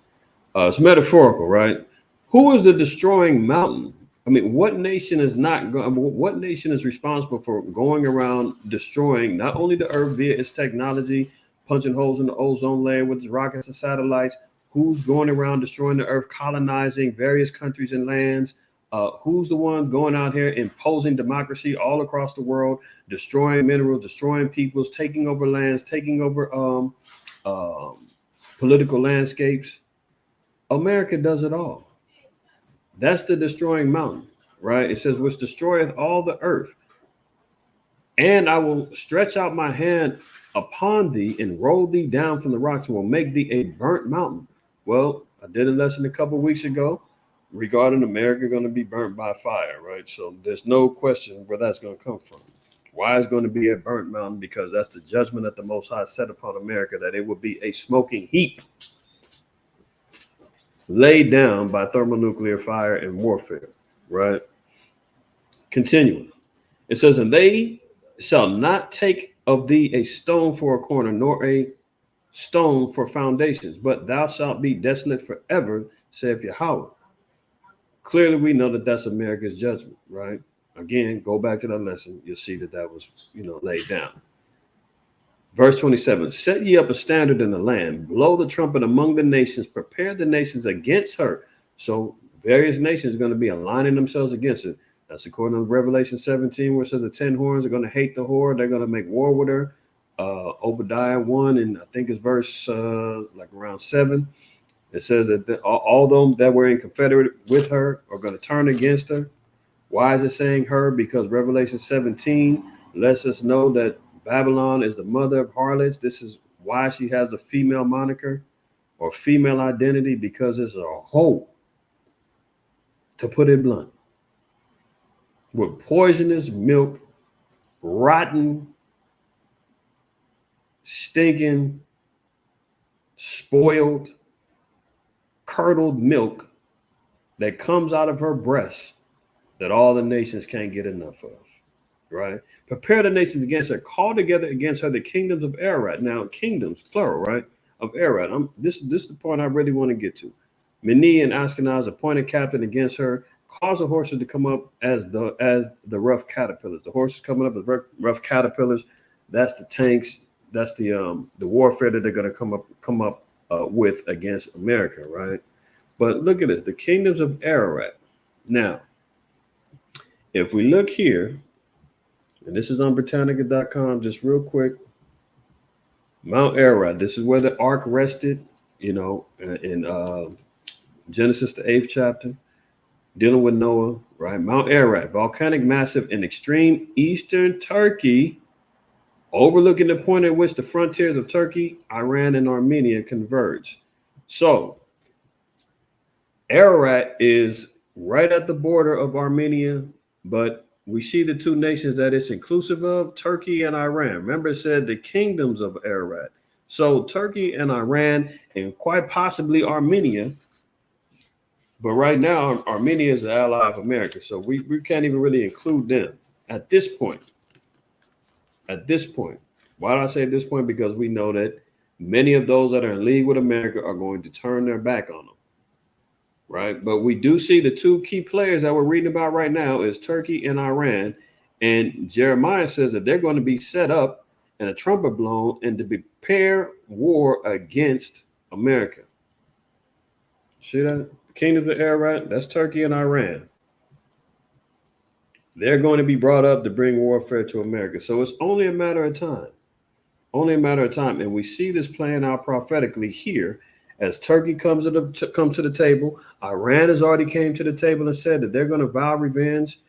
It's metaphorical, right? Who is the destroying mountain? I mean, what nation is not going? What nation is responsible for going around destroying not only the earth via its technology, punching holes in the ozone layer with its rockets and satellites? Who's going around destroying the earth, colonizing various countries and lands? Who's the one going out here imposing democracy all across the world, destroying minerals, destroying peoples, taking over lands, taking over political landscapes? America does it all. That's the destroying mountain, right? It says, which destroyeth all the earth. And I will stretch out my hand upon thee and roll thee down from the rocks and will make thee a burnt mountain. Well, I did a lesson a couple of weeks ago regarding America going to be burnt by fire, right? So there's no question where that's going to come from. Why is going to be a burnt mountain? Because that's the judgment that the Most High set upon America, that it will be a smoking heap laid down by thermonuclear fire and warfare, right? Continuing. It says, and they shall not take of thee a stone for a corner, nor a stone for foundations, but thou shalt be desolate forever, saith Yahweh. Clearly, we know that that's America's judgment, right? Again, go back to that lesson. You'll see that that was, laid down. Verse 27, set ye up a standard in the land, blow the trumpet among the nations, prepare the nations against her. So various nations are going to be aligning themselves against her. That's according to Revelation 17, where it says the 10 horns are going to hate the whore. They're going to make war with her. Obadiah 1, and I think it's verse like around 7. It says that all them that were in confederate with her are going to turn against her. Why is it saying her? Because Revelation 17 lets us know that Babylon is the mother of harlots. This is why she has a female moniker or female identity, because it's a hoe, to put it blunt, with poisonous milk, rotten, stinking, spoiled, curdled milk that comes out of her breast that all the nations can't get enough of. Right? Prepare the nations against her. Call together against her the kingdoms of Ararat. Now, kingdoms, plural, right? Of Ararat. This is the point I really want to get to. Mini and Ashkenaz appointed captain against her. Cause the horses to come up as the rough caterpillars. The horses coming up as rough caterpillars. That's the tanks. That's the warfare that they're going to come up with against America, right? But look at this. The kingdoms of Ararat. Now, if we look here, and this is on Britannica.com, just real quick. Mount Ararat. This is where the ark rested, in Genesis, the 8th chapter, dealing with Noah, right? Mount Ararat, volcanic massive in extreme eastern Turkey, overlooking the point at which the frontiers of Turkey, Iran, and Armenia converge. So, Ararat is right at the border of Armenia, but we see the two nations that it's inclusive of, Turkey and Iran. Remember, it said the kingdoms of Ararat. So Turkey and Iran, and quite possibly Armenia. But right now, Armenia is an ally of America. So we can't even really include them at this point. At this point. Why do I say at this point? Because we know that many of those that are in league with America are going to turn their back on them. Right. But we do see the two key players that we're reading about right now is Turkey and Iran. And Jeremiah says that they're going to be set up and a trumpet blown and to prepare war against America. See that? Kingdom of Ararat, that's Turkey and Iran. They're going to be brought up to bring warfare to America. So it's only a matter of time. Only a matter of time. And we see this playing out prophetically here as Turkey comes to the table. Iran has already came to the table and said that they're going to vow revenge.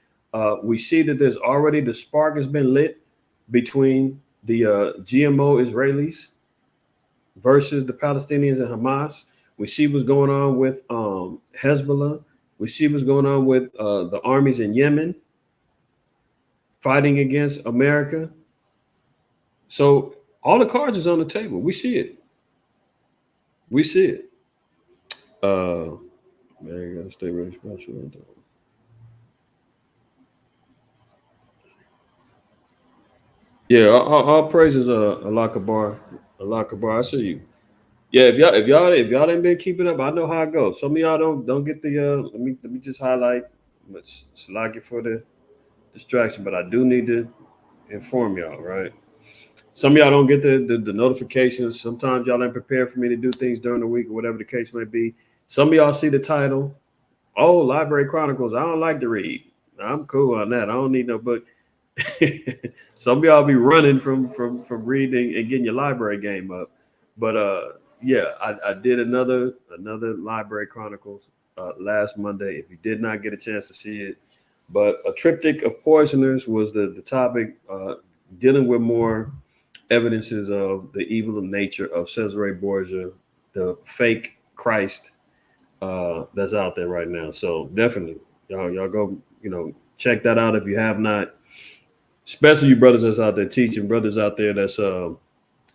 We see that there's already the spark has been lit between the GMO Israelis versus the Palestinians and Hamas. We see what's going on with Hezbollah. We see what's going on with the armies in Yemen fighting against America. So all the cards is on the table. We see it. We see it. Man, you gotta stay really special. Yeah, all praises, Allah Kabar. Allah Kabar. I see you. Yeah, if y'all ain't been keeping up, I know how it goes. Some of y'all don't get the let me just highlight. Slack it for the distraction, but I do need to inform y'all, right? Some of y'all don't get the notifications. Sometimes y'all ain't prepared for me to do things during the week or whatever the case may be. Some of y'all see the title, oh, Library Chronicles. I don't like to read. I'm cool on that. I don't need no book. Some of y'all be running from reading and getting your library game up. But yeah, I did another Library Chronicles last Monday. If you did not get a chance to see it, but a triptych of poisoners was the topic, dealing with more evidences of the evil nature of Cesare Borgia, the fake Christ that's out there right now. So definitely, y'all go, check that out if you have not. Especially you brothers that's out there teaching, brothers out there that's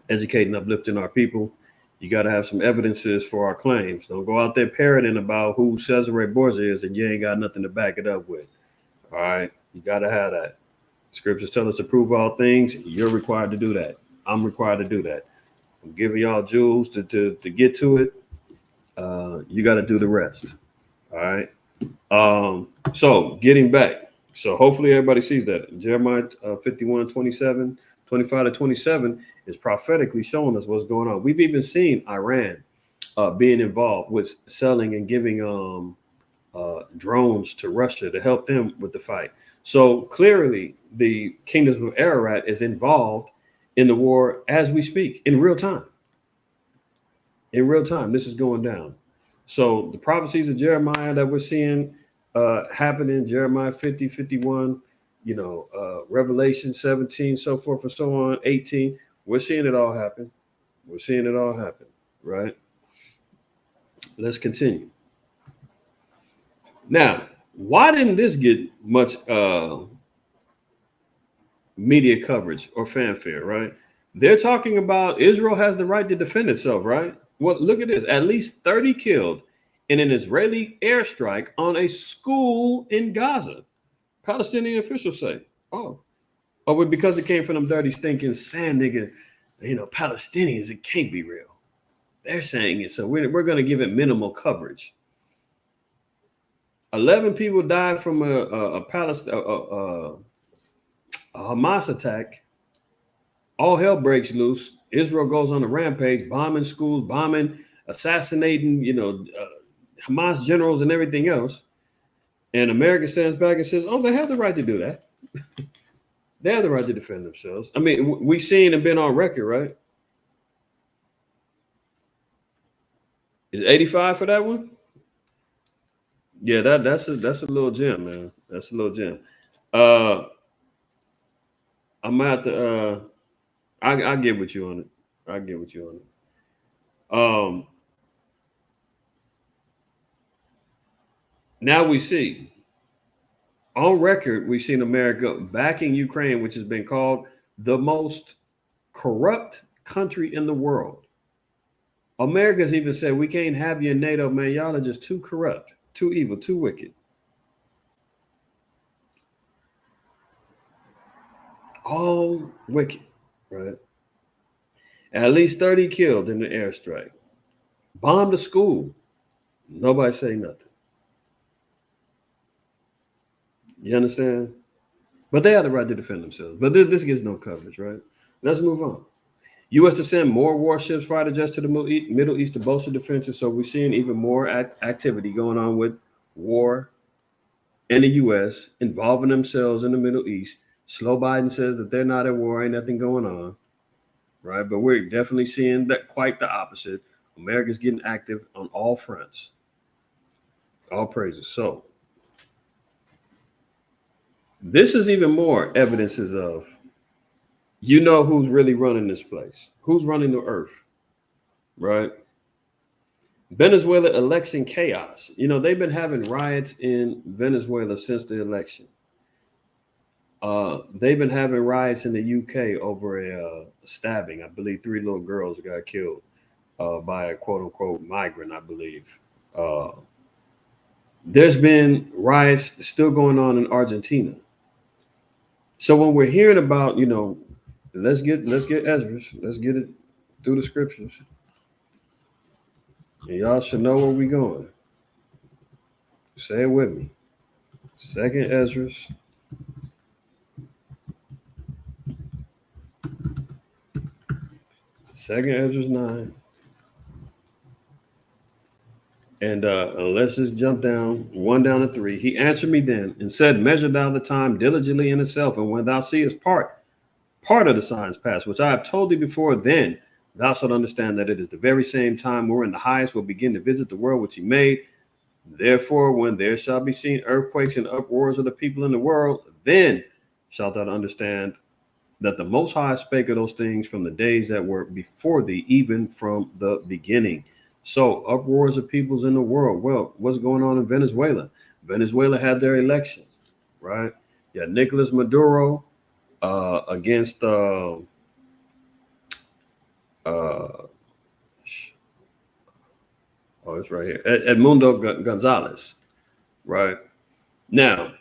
educating, uplifting our people. You got to have some evidences for our claims. Don't go out there parroting about who Cesare Borgia is and you ain't got nothing to back it up with. All right, you got to have that. Scriptures tell us to prove all things. You're required to do that. I'm required to do that. I'm giving y'all jewels to get to it. You got to do the rest. All right. So getting back. So hopefully everybody sees that. Jeremiah 51, 25 to 27 is prophetically showing us what's going on. We've even seen Iran being involved with selling and giving drones to Russia to help them with the fight. So clearly the Kingdom of Ararat is involved in the war as we speak, in real time. In real time, this is going down. So the prophecies of Jeremiah that we're seeing happen in Jeremiah 50, 51, Revelation 17, so forth and so on, 18, we're seeing it all happen. We're seeing it all happen, right? Let's continue. Now, why didn't this get much media coverage or fanfare, right? They're talking about Israel has the right to defend itself, right? Well, look at this. At least 30 killed in an Israeli airstrike on a school in Gaza. Palestinian officials say, because it came from them dirty, stinking sand nigga, Palestinians, it can't be real. They're saying it, so we're going to give it minimal coverage. 11 people died from a Hamas attack. All hell breaks loose. Israel goes on a rampage, bombing schools, assassinating, Hamas generals and everything else. And America stands back and says, they have the right to do that. They have the right to defend themselves. I mean, we've seen and been on record, right? Is 85 for that one? Yeah, that's a little gem, man. That's a little gem. I'm out to I get with you on it. I get with you on it. Now we see on record, we've seen America backing Ukraine, which has been called the most corrupt country in the world. America's even said, we can't have you in NATO, man. Y'all are just too corrupt, too evil, too wicked. All wicked, right? At least 30 killed in the airstrike. Bombed a school. Nobody say nothing. You understand? But they have the right to defend themselves. But this gets no coverage, right? Let's move on. U.S. to send more warships, fighter jets to the Middle East to bolster defenses. So we're seeing even more activity going on with war in the U.S. involving themselves in the Middle East. Slow Biden says that they're not at war, ain't nothing going on, right? But we're definitely seeing that quite the opposite. America's getting active on all fronts. All praises. So this is even more evidences of, you know, who's really running this place, who's running the earth, right? Venezuela election chaos. You know, they've been having riots in Venezuela since the election. They've been having riots in the UK over a stabbing. I believe 3 little girls got killed by a quote unquote migrant, I believe. There's been riots still going on in Argentina. So when we're hearing about, you know, let's get Ezra, let's get it through the scriptures. And y'all should know where we're going. Say it with me. Second Ezra. Second Ezra 9. And let's just jump down, 1 down to 3. He answered me then and said, measure thou the time diligently in itself, and when thou seest part of the signs past, which I have told thee before, then thou shalt understand that it is the very same time wherein the highest will begin to visit the world which he made. Therefore, when there shall be seen earthquakes and uproars of the people in the world, then shalt thou understand that the Most High spake of those things from the days that were before thee, even from the beginning. So uproars of peoples in the world. Well, what's going on in Venezuela? Venezuela had their election, right? Yeah, Nicolas Maduro against oh, it's right here, Edmundo Gonzalez, right? Now,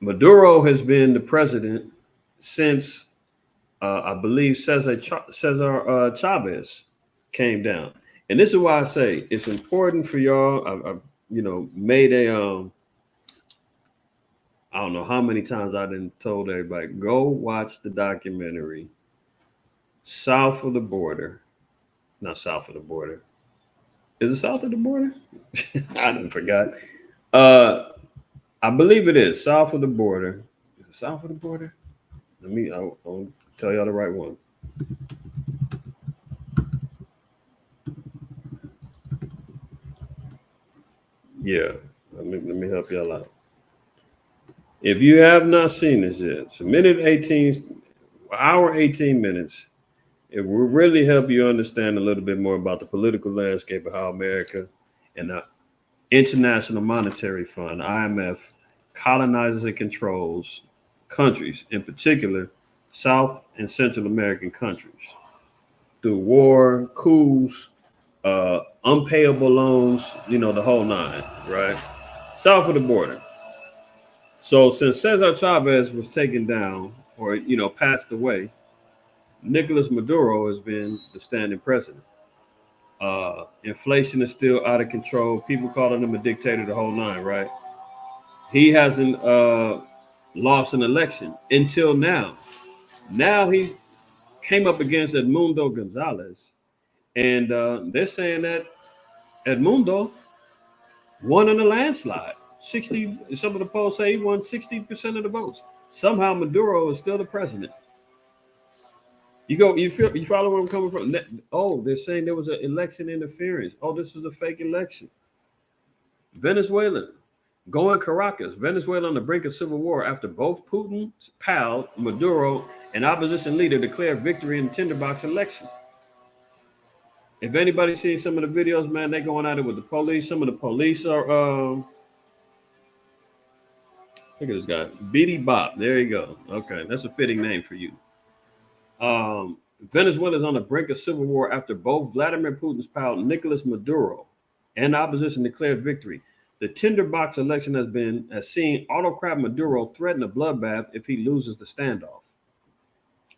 Maduro has been the president since I believe Cesar Chavez came down. And this is why I say it's important for y'all. I've you know, made a I don't know how many times I done told everybody, go watch the documentary South of the Border. Not South of the Border. Is it South of the Border? I done forgot. I believe it is South of the Border. Is it South of the Border? I'll tell y'all the right one. Yeah, let me help y'all out. If you have not seen this yet, it's hour 18 minutes. It will really help you understand a little bit more about the political landscape of how America and the International Monetary Fund, IMF, colonizes and controls countries, in particular, South and Central American countries, through war, coups, unpayable loans, you know, the whole nine, right? South of the border. So since Cesar Chavez was taken down or, you know, passed away, Nicolas Maduro has been the standing president. Inflation is still out of control. People calling him a dictator, the whole nine, right? He hasn't lost an election until now. Now he came up against Edmundo Gonzalez, and they're saying that Edmundo won in a landslide. 60. Some of the polls say he won 60% of the votes. Somehow Maduro is still the president. You follow where I'm coming from? Oh, they're saying there was an election interference. Oh, this is a fake election. Venezuela, going Caracas. Venezuela on the brink of civil war after both Putin's pal, Maduro, and opposition leader declared victory in the tinderbox election. If anybody's seen some of the videos, man, they going at it with the police. Some of the police are, look at this guy, Beatty Bop. There you go. Okay, that's a fitting name for you. Venezuela is on the brink of civil war after both Vladimir Putin's pal Nicolas Maduro and opposition declared victory. The tinderbox election has seen autocrat Maduro threaten a bloodbath if he loses the standoff.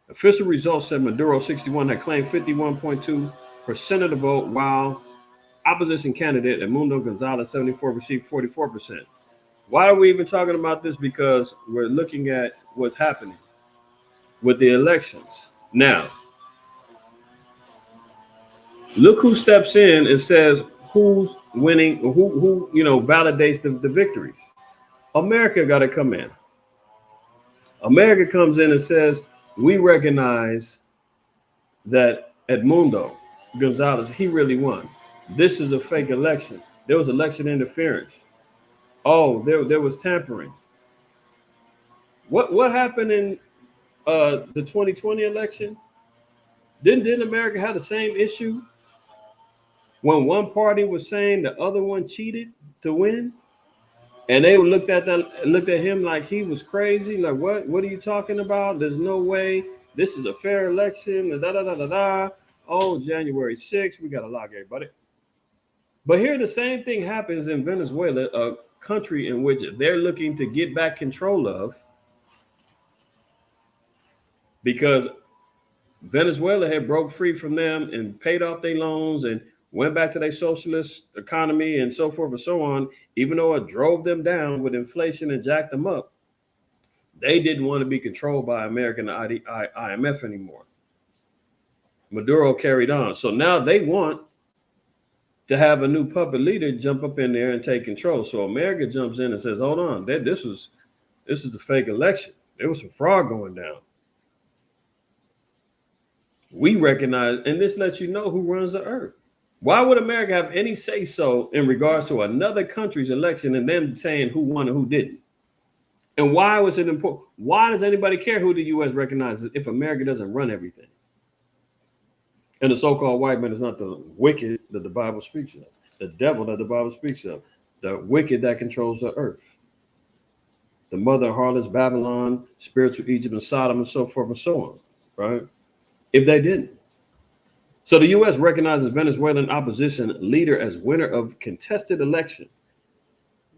Official results said Maduro 61 had claimed 51.2% of the vote, while opposition candidate Edmundo Gonzalez 74 received 44%. Why are we even talking about this? Because we're looking at what's happening with the elections. Now, Look who steps in and says who's winning, or who validates the victories. America got to come in. America comes in and says, we recognize that Edmundo Gonzalez, he really won. This is a fake election. There was election interference. Oh, there was tampering. What happened in the 2020 election? Didn't America have the same issue when one party was saying the other one cheated to win? And they looked at him like he was crazy. Like, what are you talking about? There's no way. This is a fair election. Da da da da da. Oh, January 6th, we gotta lock everybody. But here the same thing happens in Venezuela, a country in which they're looking to get back control of, because Venezuela had broke free from them and paid off their loans and went back to their socialist economy and so forth and so on. Even though it drove them down with inflation and jacked them up, they didn't want to be controlled by American IMF anymore. Maduro carried on. So now they want to have a new puppet leader jump up in there and take control. So America jumps in and says, hold on, this is a fake election. There was some fraud going down. We recognize, and this lets you know who runs the earth. Why would America have any say so in regards to another country's election and them saying who won and who didn't? And why was it important? Why does anybody care who the U.S. recognizes if America doesn't run everything? And the so-called white man is not the wicked that the Bible speaks of, the devil that the Bible speaks of, the wicked that controls the earth, the mother of harlots, Babylon, spiritual Egypt, and Sodom, and so forth and so on, right? If they didn't. So the U.S. recognizes Venezuelan opposition leader as winner of contested election.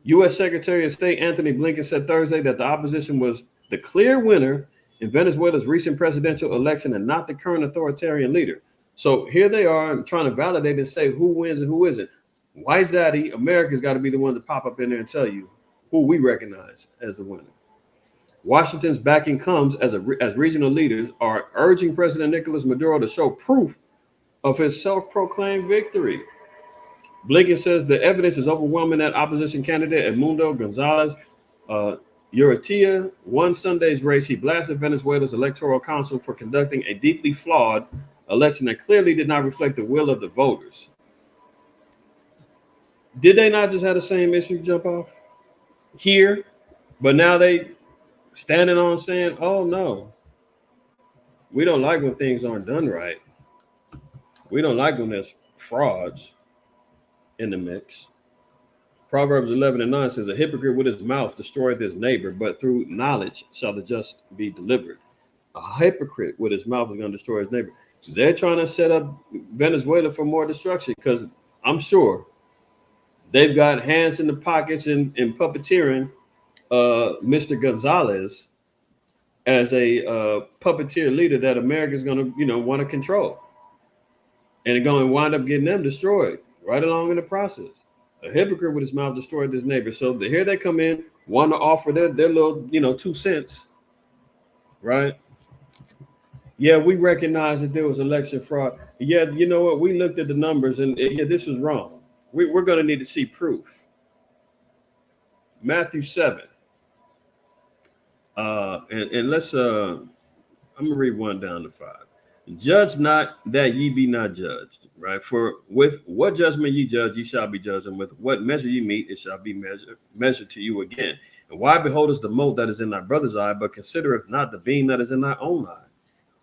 U.S. Secretary of State Anthony Blinken said Thursday that the opposition was the clear winner in Venezuela's recent presidential election and not the current authoritarian leader. So here they are trying to validate and say who wins and who isn't. Why is that? America's got to be the one to pop up in there and tell you who we recognize as the winner. Washington's backing comes as regional leaders are urging President Nicolas Maduro to show proof of his self-proclaimed victory. Blinken says the evidence is overwhelming that opposition candidate Edmundo Gonzalez Urrutia won Sunday's race. He blasted Venezuela's electoral council for conducting a deeply flawed election that clearly did not reflect the will of the voters. Did they not just have the same issue jump off here? But now they standing on saying, oh no, we don't like when things aren't done right. We don't like when there's frauds in the mix. Proverbs 11:9 says, a hypocrite with his mouth destroyeth his neighbor, but through knowledge shall the just be delivered. A hypocrite with his mouth is going to destroy his neighbor. They're trying to set up Venezuela for more destruction because I'm sure they've got hands in the pockets in puppeteering Mr. Gonzalez as a puppeteer leader that America's going to, want to control. And they're going to wind up getting them destroyed right along in the process. A hypocrite with his mouth destroyed his neighbor. So here they come in, want to offer their little, 2 cents, right? Yeah, we recognize that there was election fraud. Yeah, you know what? We looked at the numbers and yeah, this was wrong. We're going to need to see proof. Matthew 7. And let's, I'm going to read 1 down to 5. Judge not that ye be not judged, right? For with what judgment ye judge, ye shall be judged, and with what measure ye meet, it shall be measured to you again. And why beholdest the mote that is in thy brother's eye, but considereth not the beam that is in thy own eye?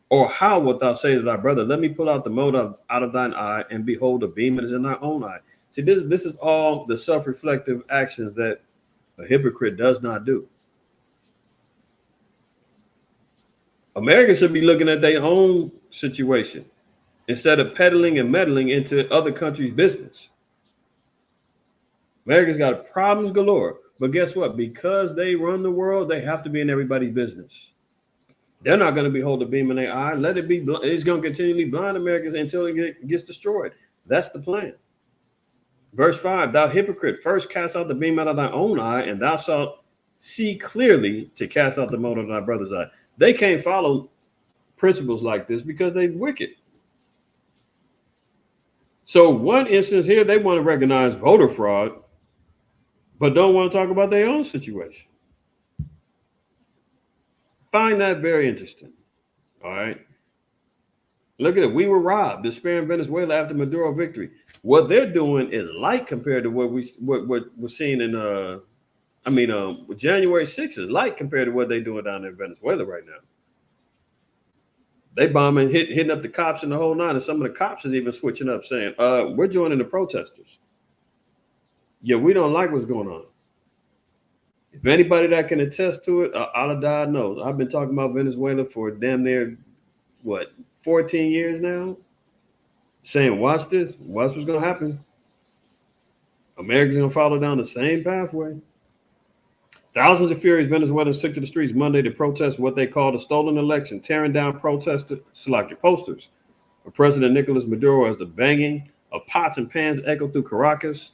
Or how wilt thou say to thy brother, let me pull out the mote out of thine eye, and behold, the beam that is in thy own eye? See, this is all the self-reflective actions that a hypocrite does not do. America should be looking at their own situation instead of peddling and meddling into other countries' business. America's got problems galore, but guess what? Because they run the world, they have to be in everybody's business. They're not going to behold the beam in their eye. Let it be. It's going to continually blind Americans until it gets destroyed. That's the plan. Verse 5, thou hypocrite, first cast out the beam out of thy own eye, and thou shalt see clearly to cast out the mote of thy brother's eye. They can't follow principles like this because they're wicked. So one instance here, they want to recognize voter fraud, but don't want to talk about their own situation. Find that very interesting. All right. Look at it. We were robbed. Despair in Venezuela after Maduro victory. What they're doing is light compared to what we're seeing in January 6th is light compared to what they're doing down in Venezuela right now. They bombing, hitting up the cops and the whole nine, and some of the cops is even switching up, saying, "We're joining the protesters. Yeah, we don't like what's going on." If anybody that can attest to it, Allah knows. I've been talking about Venezuela for damn near 14 years now, saying, "Watch this. Watch what's gonna happen. America's gonna follow down the same pathway." Thousands of furious Venezuelans took to the streets Monday to protest what they called a stolen election, tearing down posters of President Nicolas Maduro as the banging of pots and pans echoed through Caracas.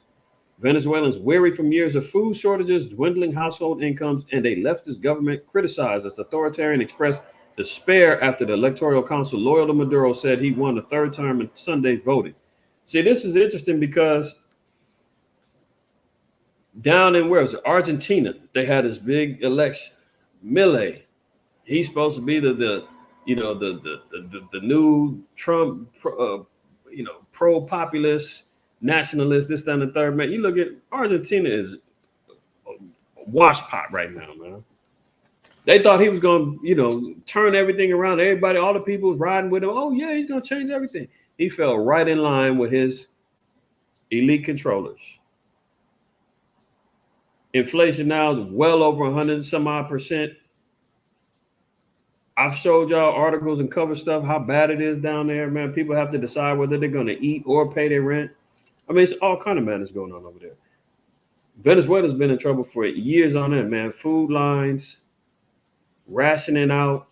Venezuelans weary from years of food shortages, dwindling household incomes, and a leftist government criticized as authoritarian expressed despair after the Electoral Council loyal to Maduro said he won the third term in Sunday's voting. See, this is interesting because down in where was it? Argentina, they had this big election. Milei, he's supposed to be the new Trump, pro-populist, nationalist, this, that, and the third. Man, you look at Argentina is a wash pot right now, man. They thought he was going to, turn everything around. Everybody, all the people was riding with him. Oh, yeah, he's going to change everything. He fell right in line with his elite controllers. Inflation now is well over 100 some odd percent. I've showed y'all articles and cover stuff, how bad it is down there, man. People have to decide whether they're going to eat or pay their rent. I mean, it's all kind of madness going on over there. Venezuela's been in trouble for years on end, man. Food lines, rationing out,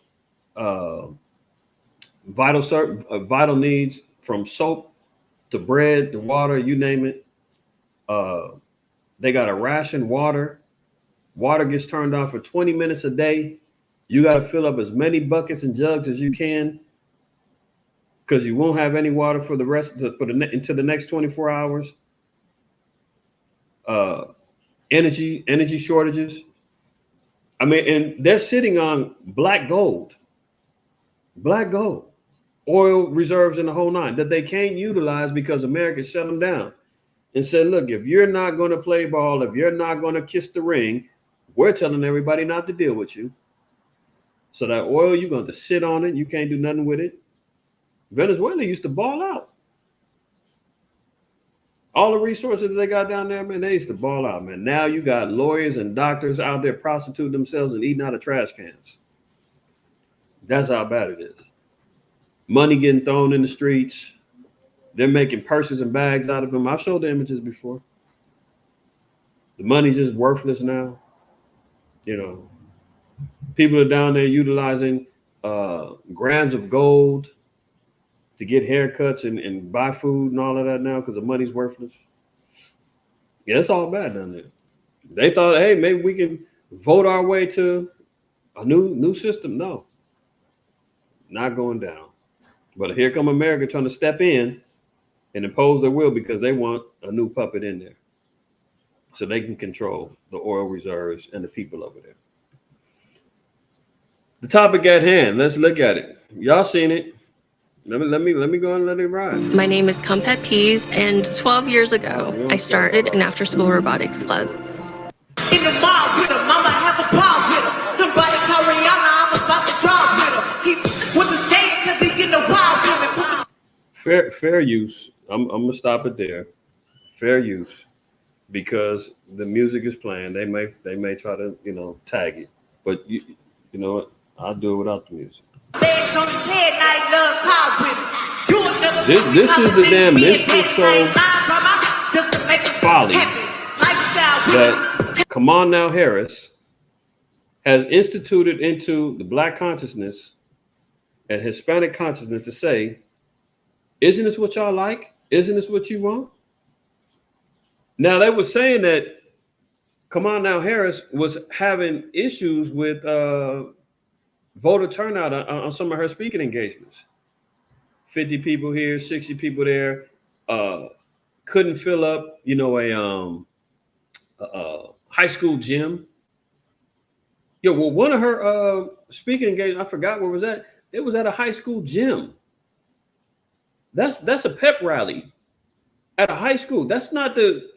vital needs from soap to bread to water, you name it. They got to ration water. Water gets turned on for 20 minutes a day. You got to fill up as many buckets and jugs as you can because you won't have any water for the rest into the next 24 hours. Energy shortages. I mean, and they're sitting on black gold, oil reserves in the whole nine that they can't utilize because America shut them down and said, look, if you're not going to play ball, if you're not going to kiss the ring, we're telling everybody not to deal with you. So that oil, you're going to sit on it. You can't do nothing with it. Venezuela used to ball out. All the resources that they got down there, man, they used to ball out, man. Now you got lawyers and doctors out there prostituting themselves and eating out of trash cans. That's how bad it is. Money getting thrown in the streets. They're making purses and bags out of them. I've showed the images before. The money's just worthless now. People are down there utilizing grams of gold to get haircuts and buy food and all of that now because the money's worthless. Yeah, it's all bad down there. They thought, hey, maybe we can vote our way to a new system. No, not going down. But here come America trying to step in and impose their will because they want a new puppet in there so they can control the oil reserves and the people over there. The topic at hand, let's look at it. Y'all seen it. Let me go and let it ride. My name is Compet Peas, and 12 years ago, I started an after-school robotics club. In the wild with him, I'ma have a problem with him. Somebody call Rihanna, I'm about to drive with him. He with the state, cause he in the wild with him. Fair use. I'm gonna stop it there. Fair use, because the music is playing. They may try to tag it, but you know what? I'll do it without the music. This is the damn minstrel show folly that Kamala Harris has instituted into the Black consciousness and Hispanic consciousness to say, isn't this what y'all like? Isn't this what you want? Now, they were saying that Kamala Harris was having issues with voter turnout on some of her speaking engagements. 50 people here, 60 people there. couldn't fill up, a high school gym. Yo, well, one of her speaking engagements, I forgot where it was at. It was at a high school gym. That's a pep rally at a high school. That's not the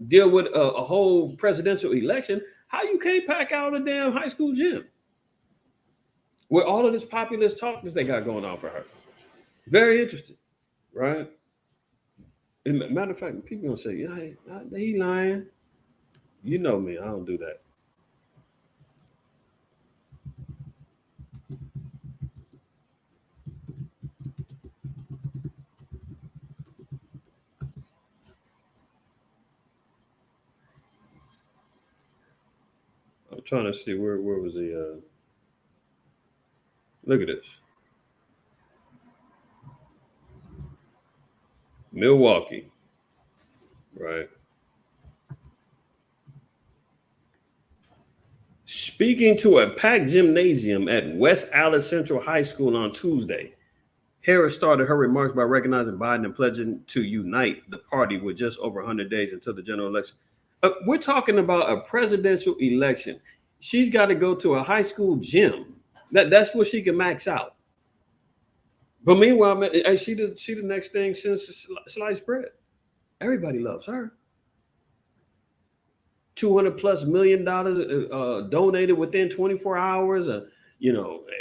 deal with a whole presidential election. How you can't pack out a damn high school gym with all of this populist talk that they got going on for her? Very interesting, right? And matter of fact, people gonna say, "Yeah, he lying." You know me, I don't do that. I'm trying to see where was he. Look at this. Milwaukee, right? Speaking to a packed gymnasium at West Allis Central High School on Tuesday, Harris started her remarks by recognizing Biden and pledging to unite the party with just over 100 days until the general election. We're talking about a presidential election. She's got to go to a high school gym. That's where she can max out. But meanwhile, she the next thing since sliced bread. Everybody loves her. $200+ million donated within 24 hours.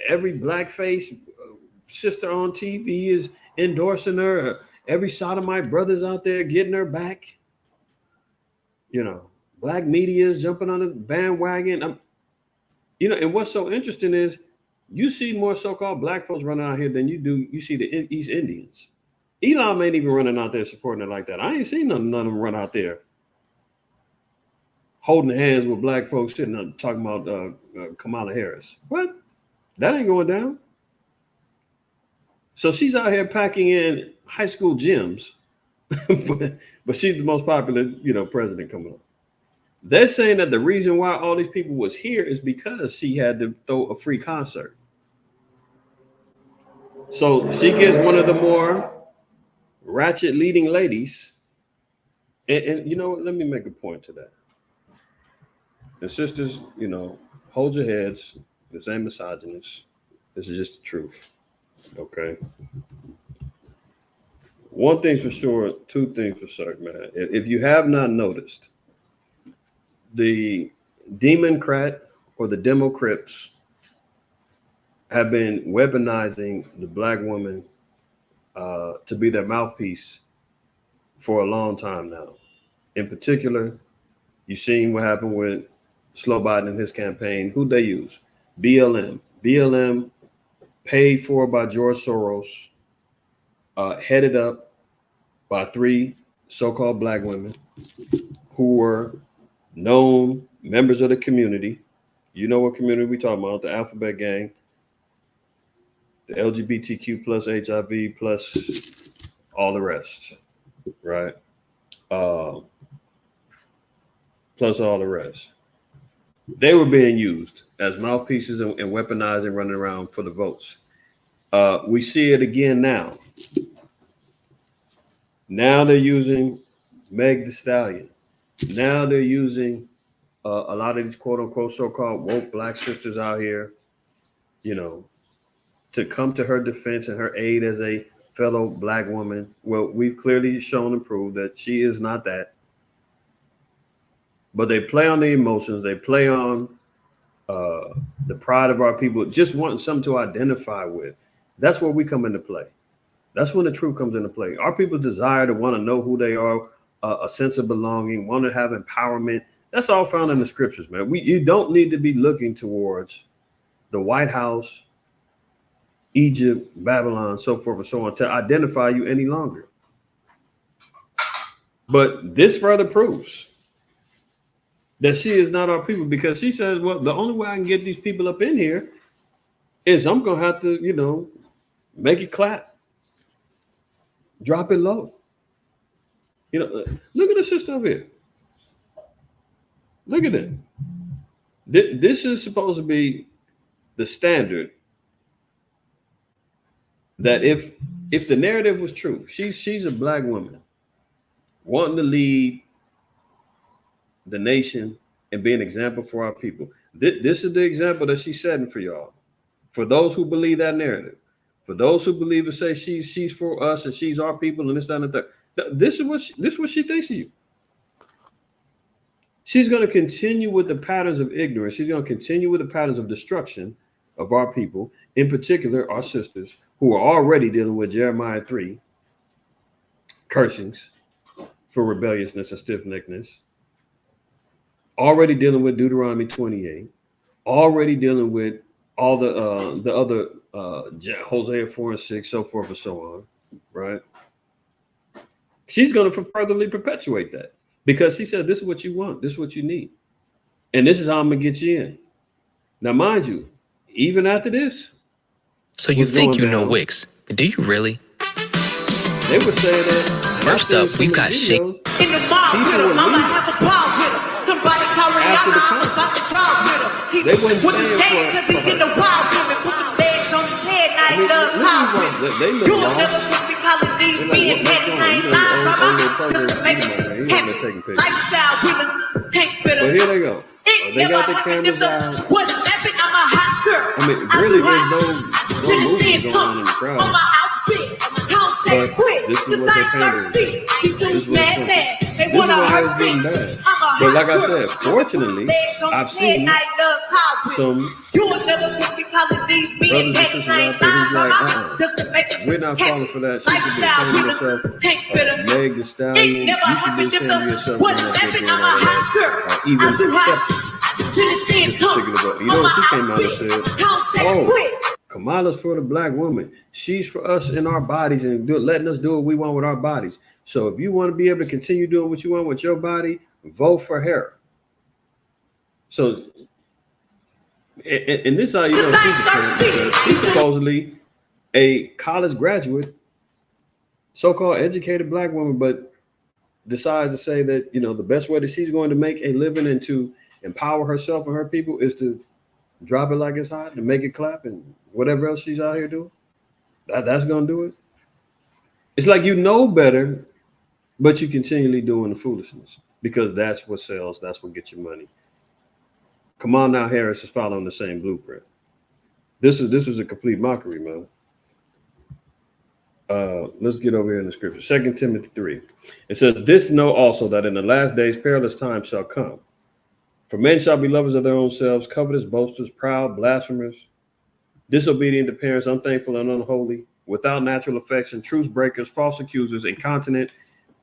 Every blackface sister on TV is endorsing her. Every sodomite brother's out there getting her back. Black media is jumping on the bandwagon. And what's so interesting is you see more so-called black folks running out here than you see the East Indians. Elon ain't even running out there supporting it like that. I ain't seen none of them run out there holding hands with black folks sitting up talking about Kamala Harris. What? That ain't going down. So she's out here packing in high school gyms, but she's the most popular, president coming up. They're saying that the reason why all these people was here is because she had to throw a free concert. So she gets one of the more ratchet leading ladies. And you know what? Let me make a point to that. And sisters, hold your heads. This ain't misogynist. This is just the truth. Okay. One thing's for sure, two things for certain, man. If you have not noticed, the Democrat or the Democrats have been weaponizing the black woman to be their mouthpiece for a long time now. In particular, you've seen what happened with Slow Biden and his campaign. Who'd they use? BLM. BLM, paid for by George Soros, headed up by 3 so-called black women who were known members of the community. You know what community we talking about? The Alphabet Gang, the LGBTQ plus HIV plus all the rest, right? Plus all the rest. They were being used as mouthpieces and weaponized and running around for the votes. We see it again now. Now they're using Meg Thee Stallion. Now they're using a lot of these quote unquote so-called woke black sisters out here, to come to her defense and her aid as a fellow black woman. Well, we've clearly shown and proved that she is not that. But they play on the emotions. They play on the pride of our people, just wanting something to identify with. That's where we come into play. That's when the truth comes into play. Our people's desire to want to know who they are, a sense of belonging, want to have empowerment. That's all found in the scriptures, man. You don't need to be looking towards the White House, Egypt, Babylon, so forth and so on to identify you any longer. But this further proves that she is not our people, because she says, well, the only way I can get these people up in here is I'm going to have to, make it clap, drop it low. Look at the sister over here. Look at it. This is supposed to be the standard that if if the narrative was true, she's a black woman wanting to lead the nation and be an example for our people. This is the example that she's setting for y'all. For those who believe that narrative, for those who believe and say she's for us and she's our people and this, that, and the third. This is what she thinks of you. She's going to continue with the patterns of ignorance. She's going to continue with the patterns of destruction of our people, in particular our sisters who are already dealing with Jeremiah 3 cursings for rebelliousness and stiff-neckedness, already dealing with Deuteronomy 28, already dealing with all the other Hosea 4 and 6, so forth and so on, right? She's going to furtherly perpetuate that because she said, this is what you want, this is what you need, and this is how I'm going to get you in. Now, mind you, even after this, so you think you know Wix, but do you really? They would say that. First up, we've got Shake. In the mob with him, I'ma have a problem with him. Somebody call Rihanna, I'm about to drive with him. He They wouldn't with say his it name, for- cause he's in the wild with him. Put the bags on his head, now he loves high with him. They look You will lost. never catch me calling these They're being like, petty. I ain't lying, brother. Just to make it happy. Lifestyle with him, tank with But him. here they go. They got the cameras out. What's epic? I'm a hot girl. I mean, really, there's no movie going on in the crowd. On my outfit, don't say But quit. this is Cause what I they're ain't pandering. thirsty. These This is dudes what mad it's bad. They This is wanna what hurt has me. been bad. I'm a But like I hot said, girl. fortunately, I've seen some You will never catch me calling these being brothers and petty. sisters I out ain't there lying, who's like, brother. Just to make it we're not falling for that. She should be Lifestyle saying to with yourself, them, tank with them. Meg the Stallion, Ain't never you should be happened saying to yourself, what's you're not epic? doing I'm a all hot that. girl. Or even I'm too hot. accepting Till the sin this comes. particular book. You know what she came out and said? Don't say Oh, quit. Kamala's for the black woman. She's for us in our bodies and letting us do what we want with our bodies. So if you want to be able to continue doing what you want with your body, vote for her. So, and this is how you know she's a parent, because she's supposedly a college graduate, so-called educated black woman, but decides to say that, you know, the best way that she's going to make a living and to empower herself and her people is to drop it like it's hot and make it clap and whatever else she's out here doing. That's going to do it. It's like you know better, but you continually doing the foolishness because that's what sells. That's what gets you money. Kamala Harris is following the same blueprint. This is a complete mockery, man. Let's get over here in the scripture. 2 Timothy 3. It says, this know also that in the last days perilous times shall come. For men shall be lovers of their own selves, covetous, boasters, proud, blasphemers, disobedient to parents, unthankful and unholy, without natural affection, truce breakers, false accusers, incontinent,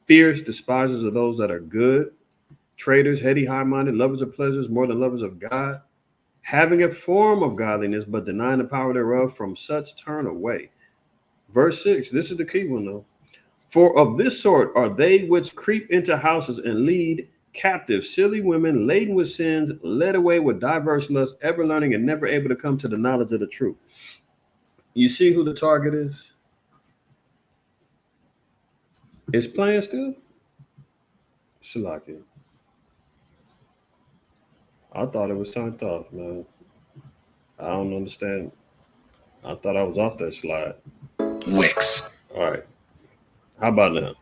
fierce, despisers of those that are good, traitors, heady, high-minded, lovers of pleasures more than lovers of God, having a form of godliness, but denying the power thereof, from such turn away. Verse 6, this is the key one though. For of this sort are they which creep into houses and lead captive silly women laden with sins, led away with diverse lusts, ever learning and never able to come to the knowledge of the truth. You see who the target is? It's playing still? Shalaki. I thought it was turned off, man. I don't understand. I thought I was off that slide. Wix. All right. How about now?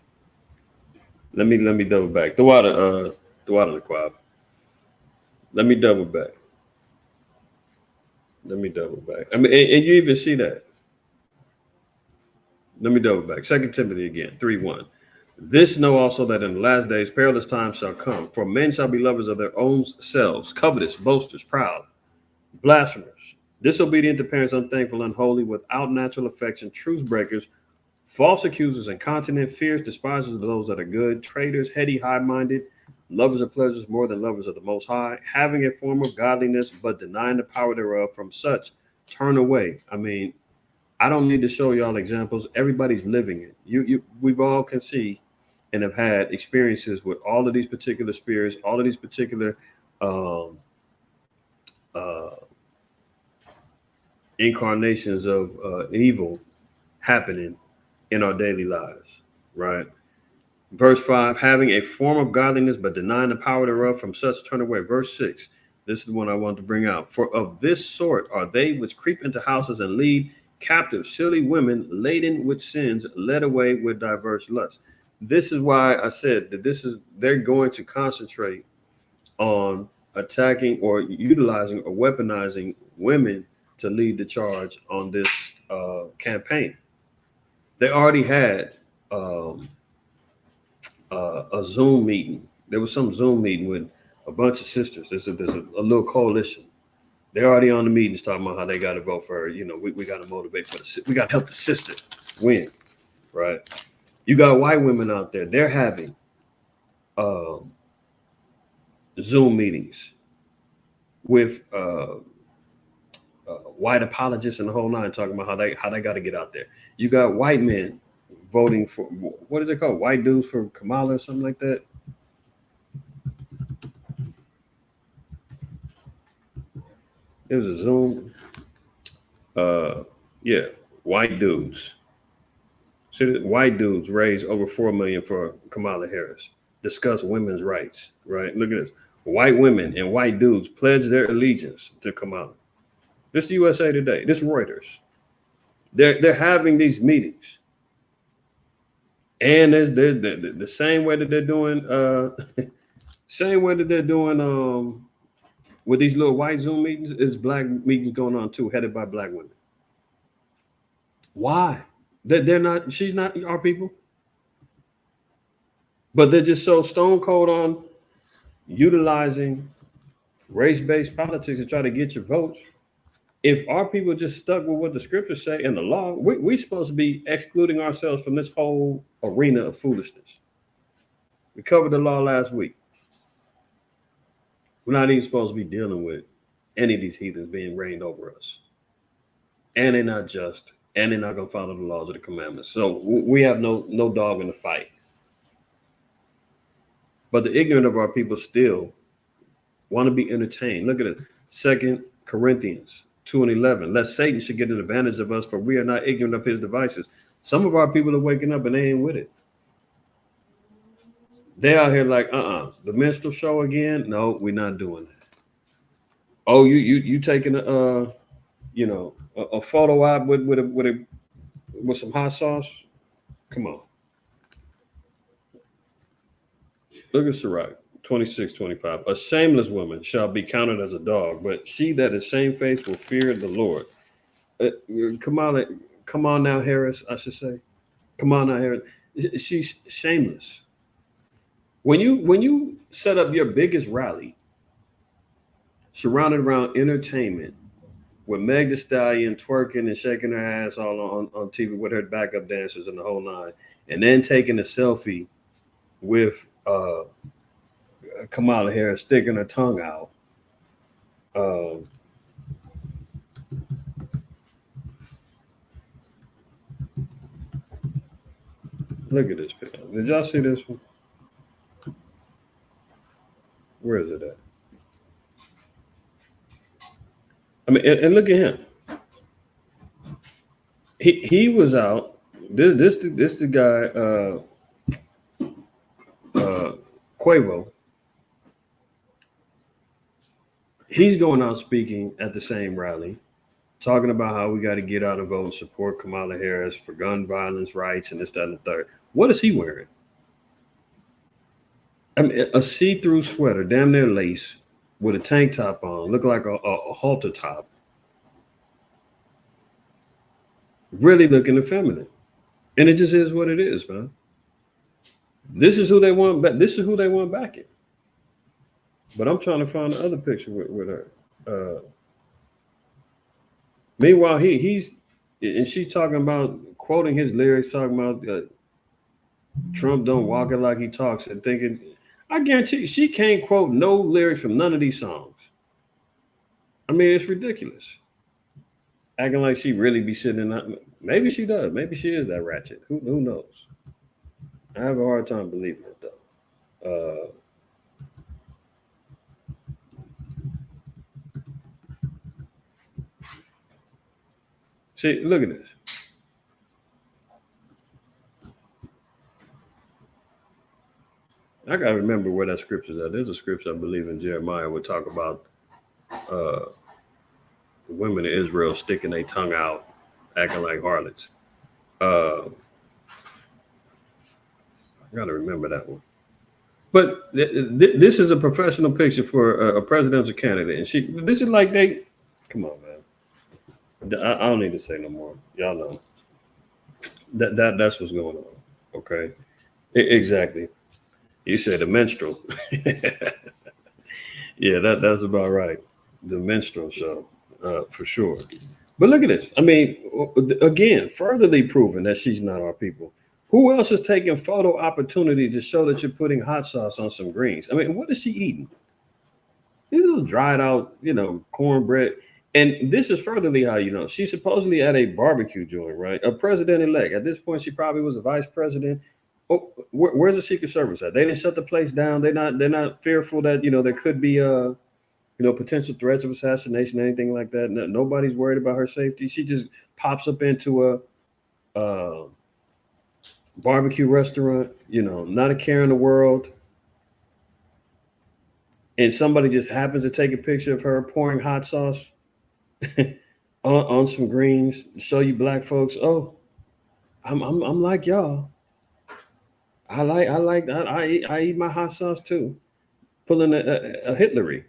Let me double back. Throw out the quad. Let me double back. I mean, and you even see that. Let me double back. 2 Timothy again, 3:1. This know also that in the last days perilous times shall come. For men shall be lovers of their own selves, covetous, boasters, proud, blasphemers, disobedient to parents, unthankful, unholy, without natural affection, truce breakers, false accusers, incontinent, fierce, despisers of those that are good, traitors, heady, high-minded, lovers of pleasures more than lovers of the Most High, having a form of godliness, but denying the power thereof, from such turn away. I mean, I don't need to show y'all examples. Everybody's living it. We've all can see and have had experiences with all of these particular spirits, all of these particular incarnations of evil happening in our daily lives, right? Verse 5, having a form of godliness, but denying the power thereof, from such turn away. Verse 6, this is the one I want to bring out. For of this sort are they which creep into houses and lead captive silly women laden with sins, led away with diverse lusts. This is why I said that they're going to concentrate on attacking or utilizing or weaponizing women to lead the charge on this campaign. They already had a Zoom meeting. There was some Zoom meeting with a bunch of sisters. There's a little coalition. They're already on the meetings talking about how they got to vote for her. You know, we got to motivate for we got to help the sister win, right? You got white women out there. They're having Zoom meetings with white apologists and the whole nine, talking about how they got to get out there. You got white men voting for, what is it called? White dudes for Kamala or something like that. It was a Zoom. Yeah, white dudes. See, white dudes raised over $4 million for Kamala Harris. Discuss women's rights. Right? Look at this. White women and white dudes pledge their allegiance to Kamala. This is USA Today. This is Reuters. They're having these meetings, and there's the same way that they're doing. Same way that they're doing with these little white Zoom meetings is black meetings going on too, headed by black women. Why? They're not. She's not our people, but they're just so stone cold on utilizing race-based politics to try to get your votes. If our people just stuck with what the scriptures say and the law, we're supposed to be excluding ourselves from this whole arena of foolishness. We covered the law last week. We're not even supposed to be dealing with any of these heathens being reigned over us. And they're not just, and they're not going to follow the laws of the commandments. So we have no dog in the fight. But the ignorant of our people still want to be entertained. Look at it. 2 Corinthians 2:11. Lest Satan should get an advantage of us, for we are not ignorant of his devices. Some of our people are waking up and they ain't with it. They out here like, the minstrel show again? No, we're not doing that. Oh, you taking a photo op with some hot sauce? Come on. Look at Sirach 26:25. A shameless woman shall be counted as a dog, but she that is shamefaced will fear the Lord. Come on now, Harris, I should say. Come on now, Harris. She's shameless. When you set up your biggest rally surrounded around entertainment with Meg Thee Stallion twerking and shaking her ass all on TV with her backup dancers and the whole nine, and then taking a selfie with Kamala Harris sticking her tongue out. Look at this picture. Did y'all see this one? Where is it at? I mean, and look at him. He was out. This the guy Quavo. He's going out speaking at the same rally, talking about how we got to get out and vote and support Kamala Harris for gun violence rights and this, that, and the third. What is he wearing? I mean, a see-through sweater, damn near lace, with a tank top on, look like a halter top. Really looking effeminate. And it just is what it is, man. This is who they want back. This is who they want backing. But I'm trying to find the other picture with her. Meanwhile, he's and she's talking about quoting his lyrics, talking about Trump don't walk it like he talks, and thinking, I guarantee you, she can't quote no lyrics from none of these songs. I mean, it's ridiculous. Acting like she really be sitting in that. Maybe she does. Maybe she is that ratchet. Who knows? I have a hard time believing it, though. See, look at this. I got to remember where that scripture is at. There's a scripture, I believe, in Jeremiah would talk about the women of Israel sticking their tongue out acting like harlots. I gotta remember that one. But this is a professional picture for a presidential candidate, and this is like they. Come on, man. I don't need to say no more. Y'all know that's what's going on. Okay, exactly. You said the minstrel. Yeah, that's about right. The minstrel show, for sure. But look at this. I mean, again, furtherly proven that she's not our people. Who else is taking photo opportunity to show that you're putting hot sauce on some greens? I mean, what is she eating? These little dried out, cornbread. And this is furtherly how you know she's supposedly at a barbecue joint, right? A president elect. At this point, she probably was a vice president. Oh, where's the Secret Service at? They didn't shut the place down. They're not fearful that there could be potential threats of assassination, anything like that. No, nobody's worried about her safety. She just pops up into a barbecue restaurant, not a care in the world. And somebody just happens to take a picture of her pouring hot sauce on some greens to show you black folks. Oh, I'm like y'all. I eat my hot sauce too. Pulling a Hitlery,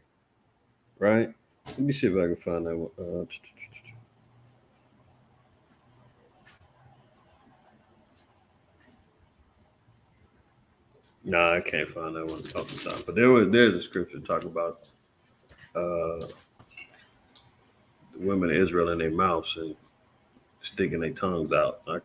right? Let me see if I can find that one. Nah, I can't find that one off the top. But there's a scripture talking about the women of Israel in their mouths and sticking their tongues out. I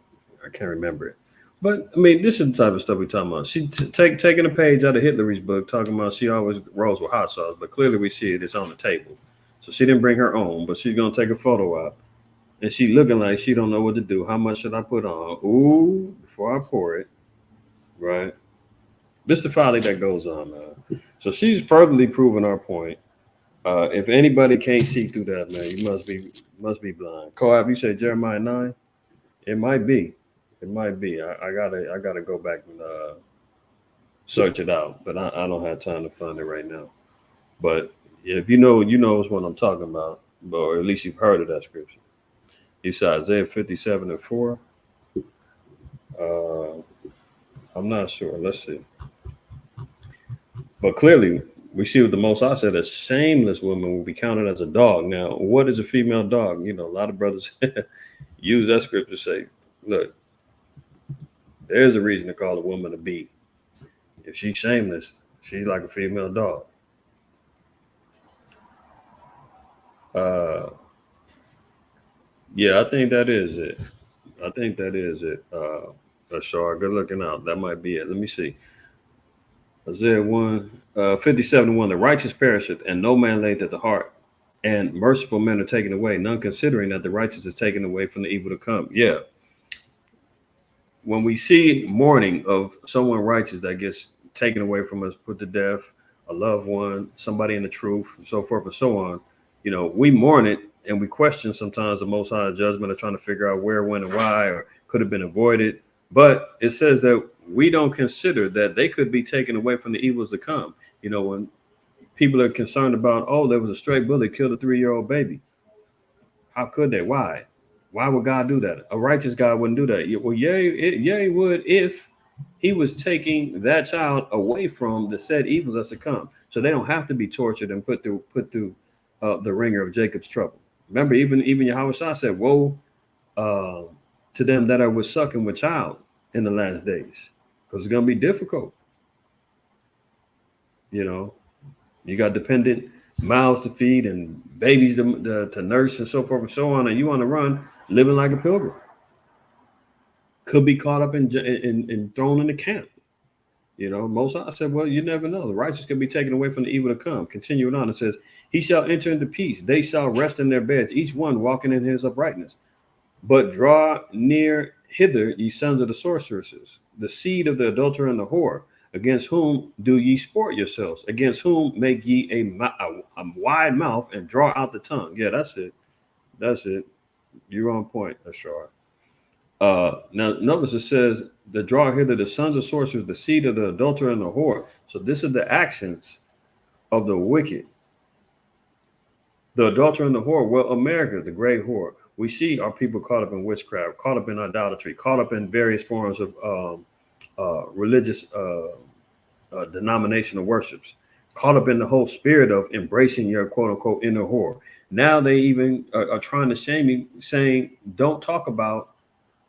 can't remember it. But I mean, this is the type of stuff we're talking about. She taking a page out of Hitler's book, talking about she always rolls with hot sauce, but clearly we see it's on the table. So she didn't bring her own, but she's gonna take a photo out, and she looking like she don't know what to do. How much should I put on? Ooh, before I pour it, right? This is the folly that goes on. So she's furtherly proving our point. If anybody can't see through that, man, you must be blind. Coab, you said Jeremiah 9? It might be. It might be. I gotta go back and search it out, but I don't have time to find it right now. But if you know what I'm talking about, or at least you've heard of that scripture. You saw Isaiah 57:4. I'm not sure. Let's see. But clearly, we see what the Most High said: a shameless woman will be counted as a dog. Now, what is a female dog? A lot of brothers use that scripture to say, look, there's a reason to call a woman a bee. If she's shameless, she's like a female dog. Yeah, I think that is it. Ashar, good looking out. That might be it. Let me see. Isaiah 57:1. The righteous perisheth, and no man laid at the heart. And merciful men are taken away, none considering that the righteous is taken away from the evil to come. Yeah. When we see mourning of someone righteous that gets taken away from us, put to death, a loved one, somebody in the truth, and so forth and so on, we mourn it and we question sometimes the Most High judgment of trying to figure out where, when, and why, or could have been avoided. But it says that we don't consider that they could be taken away from the evils to come. When people are concerned about, oh, there was a stray bullet killed a 3-year-old baby. How could they? Why? Why would God do that? A righteous God wouldn't do that. Well, he would if he was taking that child away from the said evils that's to come. So they don't have to be tortured and put through the ringer of Jacob's trouble. Remember, even Yahweh said, woe to them that are with sucking with child in the last days, because it's going to be difficult. You got dependent mouths to feed and babies to nurse and so forth and so on, and you on the run, living like a pilgrim. Could be caught up and thrown in the camp. Most I said, well, you never know. The righteous can be taken away from the evil to come. Continuing on, it says, he shall enter into peace. They shall rest in their beds, each one walking in his uprightness. But draw near hither, ye sons of the sorceresses, the seed of the adulterer and the whore. Against whom do ye sport yourselves? Against whom make ye a wide mouth and draw out the tongue? Yeah, that's it. You're on point, Ashar. Now, notice it says, the draw hither the sons of sorcerers, the seed of the adulterer and the whore. So this is the actions of the wicked. The adulterer and the whore, well, America, the great whore. we see our people caught up in witchcraft, caught up in idolatry, caught up in various forms of religious denominational worships, caught up in the whole spirit of embracing your quote unquote inner whore. Now they even are trying to shame me, saying, don't talk about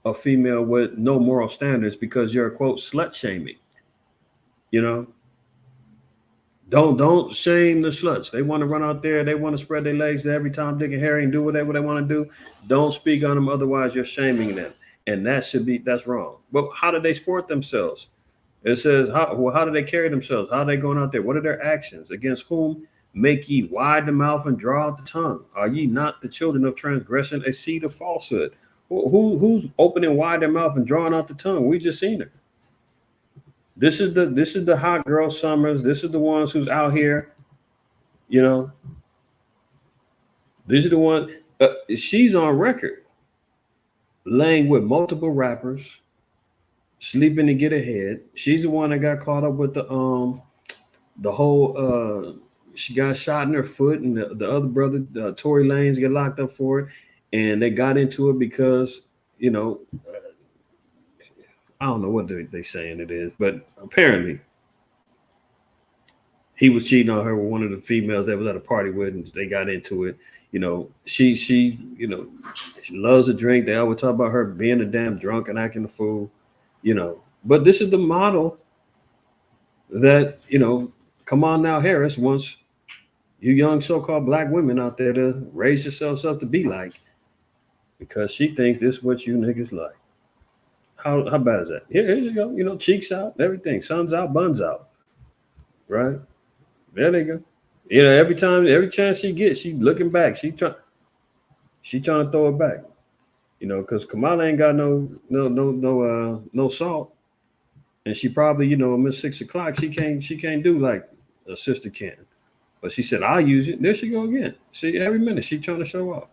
a female with no moral standards because you're quote slut shaming. You know, don't shame the sluts. They want to run out there, they want to spread their legs every time Dick and Harry and do whatever they want to do. Don't speak on them, otherwise you're shaming them. And that's wrong. But how do they sport themselves? It says, how do they carry themselves? How are they going out there? What are their actions? Against whom make ye wide the mouth and draw out the tongue? Are ye not the children of transgression, a seed of falsehood? Who's opening wide their mouth and drawing out the tongue? We just seen it. This is the hot girl summers. This is the ones who's out here, you know. These are the ones. She's on record laying with multiple rappers, sleeping to get ahead. She's the one that got caught up with the whole. She got shot in her foot, and the other brother, Tory Lanez, get locked up for it, and they got into it because you know. I don't know what they saying it is, but apparently he was cheating on her with one of the females that was at a party with, and they got into it. You know, she you know, she loves to drink. They always talk about her being a damn drunk and acting a fool, you know. But this is the model that, you know, Kamala Harris wants you young so-called black women out there to raise yourselves up to be like, because she thinks this is what you niggas like. How bad is that? Here you go. You know, cheeks out, everything. Sun's out, buns out. Right? There they go. You know, every chance she gets, she looking back. She trying to throw it back. You know, because Kamala ain't got no salt. And she probably, you know, Miss 6 o'clock, she can't do like a sister can. But she said, I'll use it. There she go again. See, every minute she trying to show off.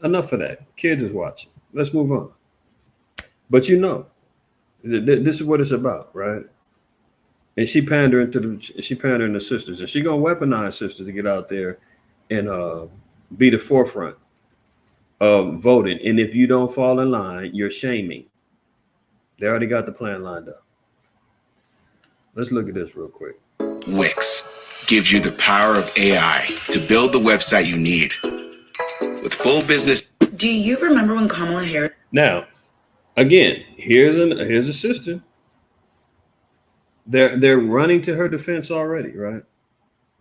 Enough of that. Kids is watching. Let's move on. But you know, this is what it's about, right? And she pandering to sisters, and she gonna weaponize sisters to get out there and be the forefront of voting. And if you don't fall in line, you're shaming. They already got the plan lined up. Let's look at this real quick. Wix gives you the power of AI to build the website you need with full business. Do you remember when Kamala Harris? Now, again, here's a sister. They're running to her defense already, right?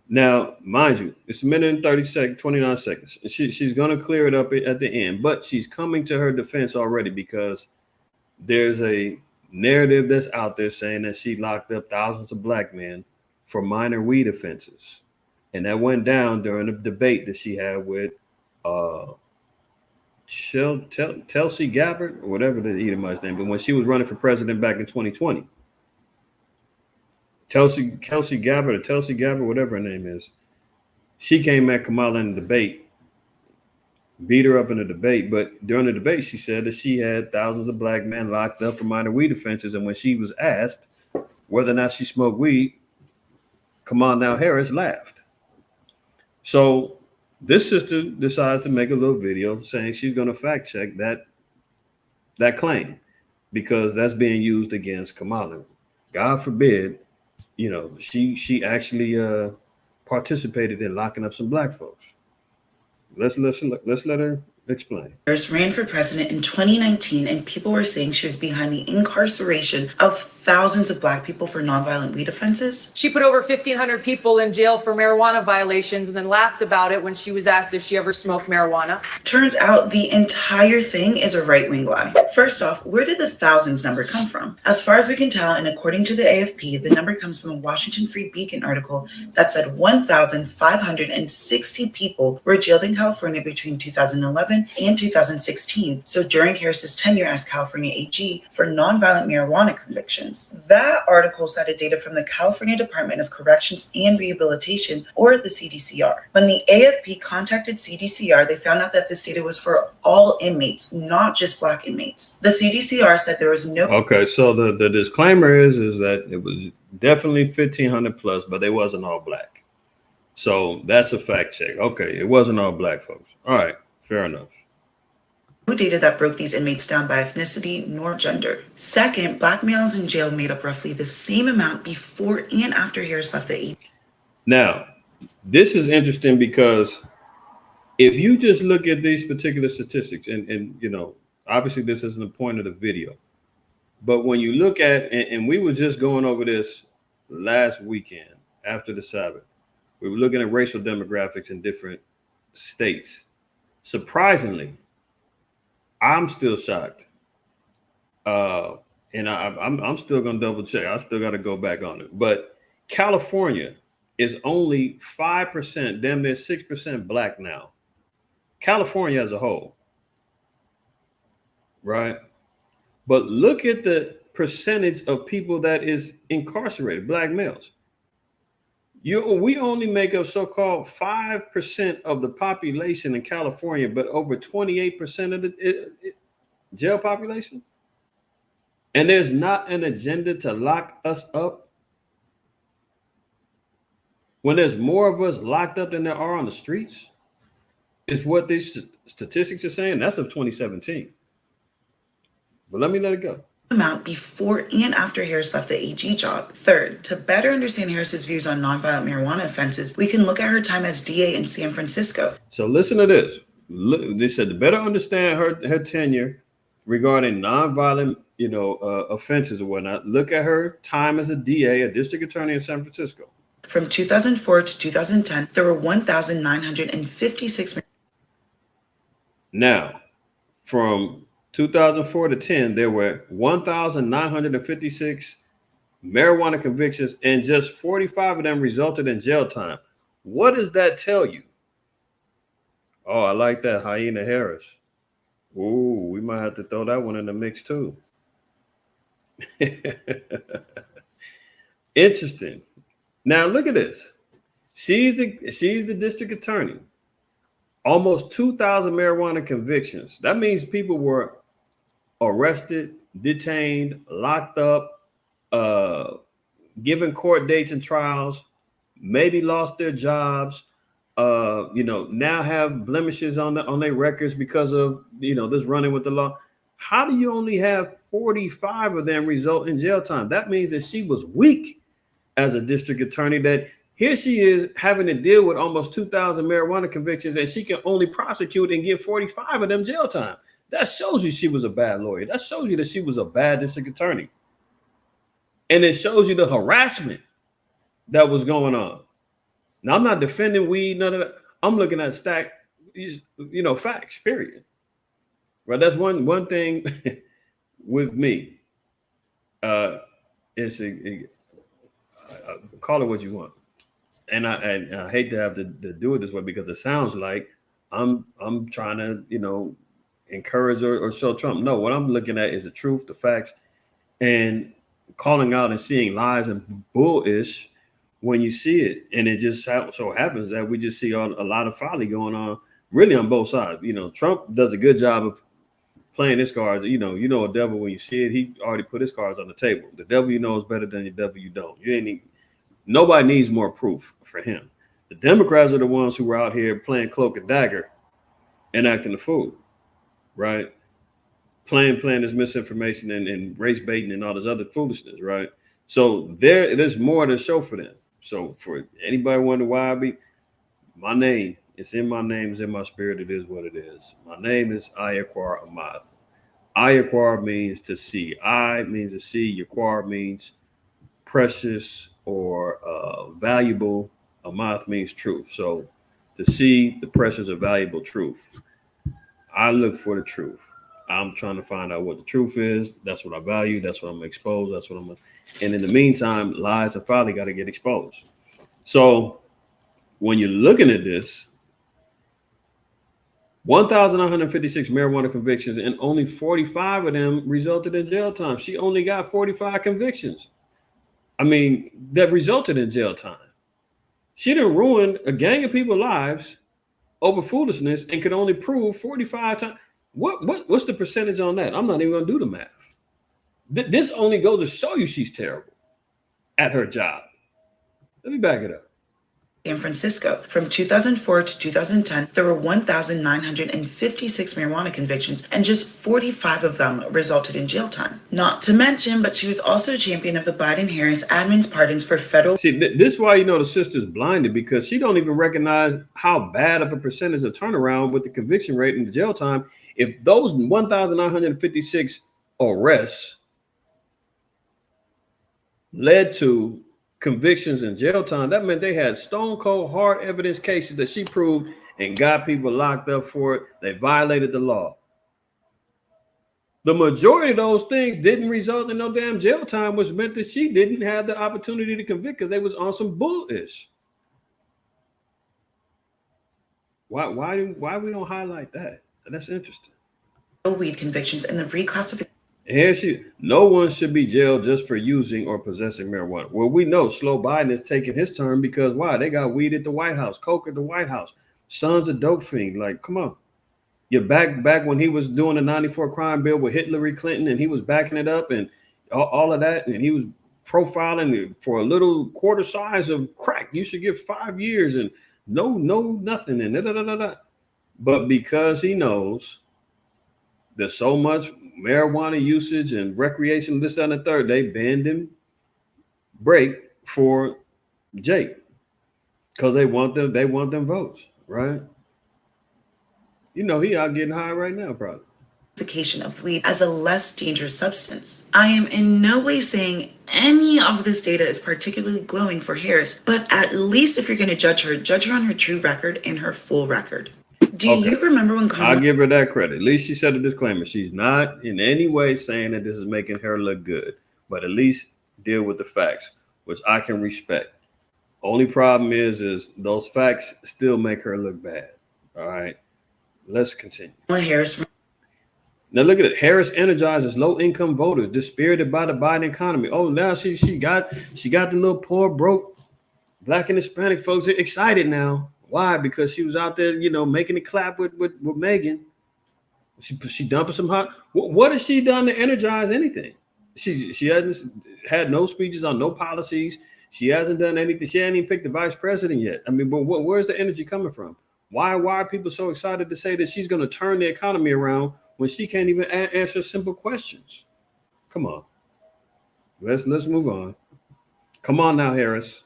Now, mind you, it's a minute and 29 seconds. She's going to clear it up at the end, but she's coming to her defense already because there's a narrative that's out there saying that she locked up thousands of black men for minor weed offenses. And that went down during a debate that she had with Tulsi Gabbard, or whatever the Edomite's name, but when she was running for president back in 2020. Tulsi Gabbard, whatever her name is, she came at Kamala in the debate, beat her up in the debate. But during the debate, she said that she had thousands of black men locked up for minor weed offenses. And when she was asked whether or not she smoked weed, Kamala Harris laughed. So this sister decides to make a little video saying she's going to fact check that claim because that's being used against Kamala. God forbid, you know, she actually participated in locking up some black folks. Let's let her explain. Ran for president in 2019, and people were saying she was behind the incarceration of thousands of black people for nonviolent weed offenses. She put over 1,500 people in jail for marijuana violations and then laughed about it when she was asked if she ever smoked marijuana. Turns out the entire thing is a right-wing lie. First off, where did the thousands number come from? As far as we can tell, and according to the AFP, the number comes from a Washington Free Beacon article that said 1,560 people were jailed in California between 2011 and 2016. So during Harris's tenure as California AG for nonviolent marijuana convictions. That article cited data from the California Department of Corrections and Rehabilitation, or the CDCR. When the AFP contacted CDCR, they found out that this data was for all inmates, not just black inmates. The CDCR said there was no... Okay, so the disclaimer is that it was definitely 1,500 plus, but they wasn't all black. So that's a fact check. Okay, it wasn't all black folks. All right, fair enough. No data that broke these inmates down by ethnicity nor gender. Second, Black males in jail made up roughly the same amount before and after Harris left the AG. Now, this is interesting because if you just look at these particular statistics, and you know, obviously this isn't the point of the video, but when you look at, and we were just going over this last weekend after the Sabbath, we were looking at racial demographics in different states. Surprisingly, I'm still shocked. And I'm still gonna double check. I still got to go back on it. But California is only 5%, damn near 6% Black now. California as a whole, right? But look at the percentage of people that is incarcerated, Black males. We only make up so-called 5% of the population in California, but over 28% of the jail population. And there's not an agenda to lock us up. When there's more of us locked up than there are on the streets, is what these statistics are saying. That's of 2017. But let it go. Amount before and after Harris left the AG job. Third, to better understand Harris's views on nonviolent marijuana offenses, we can look at her time as DA in San Francisco. So listen to this. They said to better understand her tenure regarding nonviolent, offenses or whatnot, look at her time as a DA, a district attorney in San Francisco. From 2004 to 2010, there were 1,956. Now, from 2004 to 10, there were 1,956 marijuana convictions, and just 45 of them resulted in jail time. What does that tell you? Oh, I like that, Hyena Harris. Ooh, we might have to throw that one in the mix too. Interesting. Now look at this. She's the district attorney. Almost 2,000 marijuana convictions. That means people were arrested, detained, locked up, given court dates and trials, maybe lost their jobs, now have blemishes on their records because of, this running with the law. How do you only have 45 of them result in jail time? That means that she was weak as a district attorney, that here she is having to deal with almost 2,000 marijuana convictions, and she can only prosecute and give 45 of them jail time. That shows you she was a bad lawyer. That shows you that she was a bad district attorney. And it shows you the harassment that was going on. Now, I'm not defending weed, none of that. I'm looking at facts, period. Right? That's one thing with me. Call it what you want. And I hate to have to do it this way because it sounds like I'm trying to, encourage or show Trump. No, what I'm looking at is the truth, the facts, and calling out and seeing lies and bullish when you see it. And it just so happens that we just see a lot of folly going on really on both sides. Trump does a good job of playing his cards. A devil when you see it. He already put his cards on the table. The devil you know is better than the devil you don't. Nobody needs more proof for him. The Democrats are the ones who were out here playing cloak and dagger and acting a fool, right? Playing this misinformation and race baiting and all this other foolishness, right? So there's more to show for them. So for anybody wonder why my name, it's in my name, it's in my spirit, it is what it is. My name is IQAhmath. IQAh means to see. I means to see. Yaquar means precious or valuable. Ahmath means truth. So to see the precious or valuable truth, I look for the truth. I'm trying to find out what the truth is. That's what I value. That's what I'm exposed. And in the meantime, lies and folly got to get exposed. So when you're looking at this, 1,956 marijuana convictions and only 45 of them resulted in jail time. She only got 45 convictions. That resulted in jail time. She done ruined a gang of people's lives over foolishness and could only prove 45 times. What's the percentage on that? I'm not even going to do the math. This only goes to show you she's terrible at her job. Let me back it up. San Francisco. From 2004 to 2010, there were 1,956 marijuana convictions, and just 45 of them resulted in jail time. Not to mention, but she was also a champion of the Biden-Harris admin's pardons for federal. See, this is why you know the sister's blinded, because she don't even recognize how bad of a percentage of turnaround with the conviction rate and the jail time. If those 1,956 arrests led to convictions and jail time, that meant they had stone cold hard evidence cases that she proved and got people locked up for it. They violated the law. The majority of those things didn't result in no damn jail time, which meant that she didn't have the opportunity to convict because they was on some bullish. Why we don't highlight that? That's interesting. Weed convictions and the reclassification. Here no one should be jailed just for using or possessing marijuana. Well, we know Slow Biden is taking his turn because why? They got weed at the White House, coke at the White House, sons of dope fiend. Like, come on. You're back when he was doing the 94 crime bill with Hillary Clinton and he was backing it up and all of that. And he was profiling for a little quarter size of crack. You should get 5 years and no, nothing. And But because he knows there's so much marijuana usage and recreation, this, that, and the third, they bend and break for Jake because they want them votes, right? You know, he out getting high right now, probably. Of weed as a less dangerous substance. I am in no way saying any of this data is particularly glowing for Harris, but at least if you're going to judge her on her true record and her full record. Do you remember when Kamala— I'll give her that credit. At least she said a disclaimer. She's not in any way saying that this is making her look good, but at least deal with the facts, which I can respect. Only problem is those facts still make her look bad. All right, let's continue. Harris. Now look at it. Harris energizes low-income voters, dispirited by the Biden economy. Oh, now she got the little poor, broke Black and Hispanic folks excited now. Why? Because she was out there, you know, making it clap with Megan. She dumping some hot. What has she done to energize anything? She hasn't had no speeches on no policies. She hasn't done anything. She hasn't even picked the vice president yet. I mean, but where's the energy coming from? Why are people so excited to say that she's going to turn the economy around when she can't even answer simple questions? Come on. Let's move on. Come on now, Harris.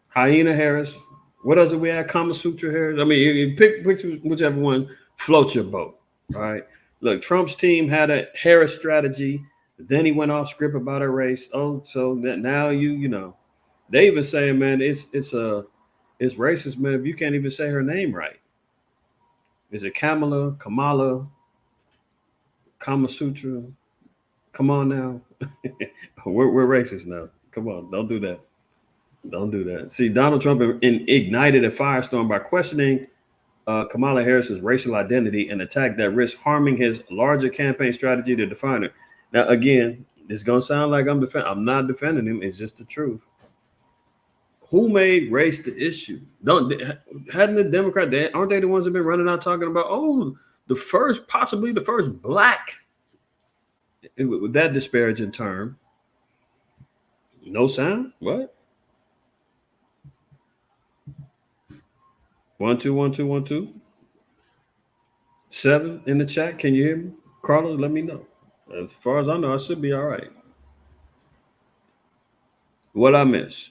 Hyena Harris. What else do we have? Kama Sutra Harris. I mean, you pick whichever one floats your boat. All right. Look, Trump's team had a Harris strategy. Then he went off script about her race. Oh, so that now you know, they even saying, man, it's racist, man, if you can't even say her name right. Is it Kamala, Kama Sutra? Come on now. we're racist now. Come on, don't do that. Don't do that. See, Donald Trump ignited a firestorm by questioning Kamala Harris's racial identity, and attack that risks harming his larger campaign strategy to define her. Now, again, it's going to sound like I'm not defending him. It's just the truth. Who made race the issue? Hadn't the Democrat, aren't they the ones that have been running out talking about, possibly the first Black, with that disparaging term? No sound? What? 1 2 1 2 1 2. 7 in the chat. Can you hear me? Carlos, let me know. As far as I know, I should be all right. What I miss?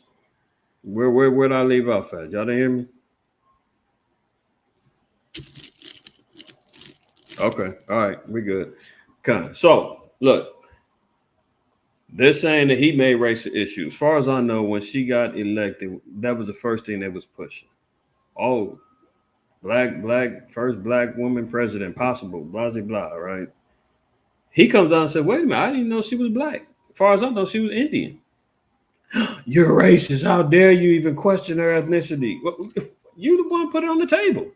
Where'd I leave off at? Y'all didn't hear me? Okay. All right. We good. Okay. So look, they're saying that he made racial issues. As far as I know, when she got elected, that was the first thing they was pushing. Oh, first Black woman president possible, blah, blah, blah, right? He comes down and said, wait a minute, I didn't know she was Black. As far as I know, she was Indian. You're racist. How dare you even question her ethnicity? You the one put it on the table.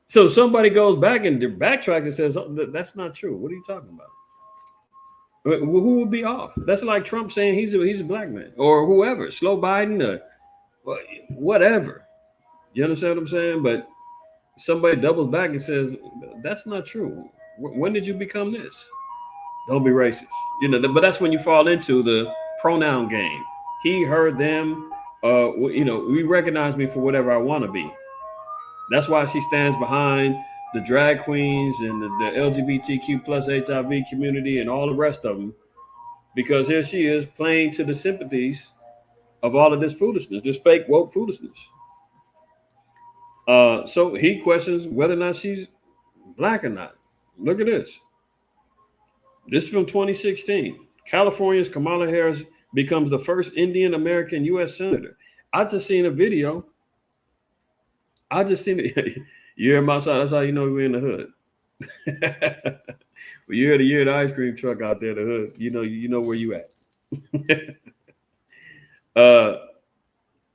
So somebody goes back and backtracks and says, oh, that's not true. What are you talking about? Who would be off? That's like Trump saying he's a Black man, or whoever, Slow Biden, whatever. You understand what I'm saying? But somebody doubles back and says, that's not true. When did you become this? Don't be racist. You know, but that's when you fall into the pronoun game. He, her, them, we recognize me for whatever I want to be. That's why she stands behind the drag queens and the LGBTQ plus HIV community and all the rest of them, because here she is playing to the sympathies of all of this foolishness, this fake woke foolishness. So he questions whether or not she's black or not. Look at this. This is from 2016. California's Kamala Harris becomes the first Indian American U.S. senator. I just seen a video. I just seen it. You hear him outside. That's how you know we're in the hood. When you hear the ice cream truck out there in the hood, you know where you at. But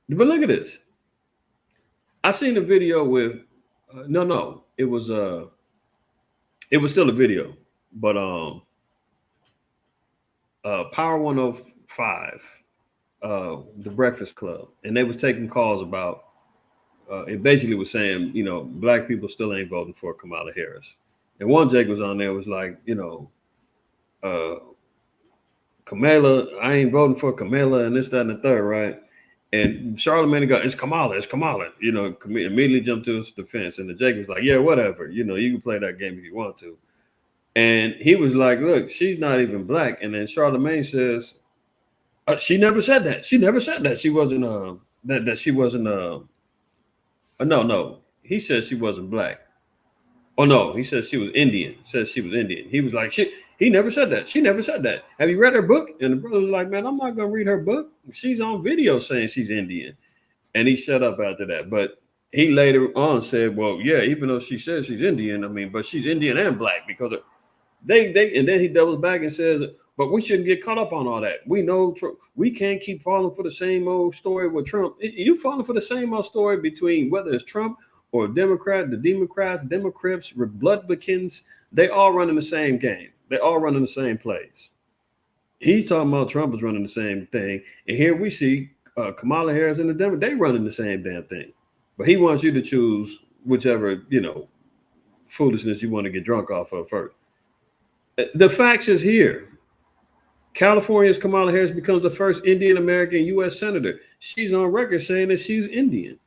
look at this. I seen a video with it was still a video, but Power 105, the Breakfast Club, and they was taking calls about it basically was saying, black people still ain't voting for Kamala Harris. And one Jake was on there was like, Kamala, I ain't voting for Kamala and this, that, and the third, right? And Charlamagne got, it's Kamala. Immediately jumped to his defense. And the Jake was like, yeah, whatever. You can play that game if you want to. And he was like, look, she's not even black. And then Charlamagne says, she never said that. She never said that. She wasn't, that she wasn't, no. He said she wasn't black. Oh, no, he said she was Indian. Says she was Indian. He was like, he never said that. She never said that. Have you read her book? And the brother was like, man, I'm not going to read her book. She's on video saying she's Indian. And he shut up after that. But he later on said, well, yeah, even though she says she's Indian, but she's Indian and black because and then he doubles back and says, but we shouldn't get caught up on all that. We know we can't keep falling for the same old story with Trump. You falling for the same old story between whether it's Trump or Democrats, Democrats, Republicans, they all running the same game. They all running the same plays. He's talking about Trump is running the same thing. And here we see Kamala Harris and the Democrats, they running the same damn thing. But he wants you to choose whichever, foolishness you want to get drunk off of first. The facts is here. California's Kamala Harris becomes the first Indian American U.S. senator. She's on record saying that she's Indian.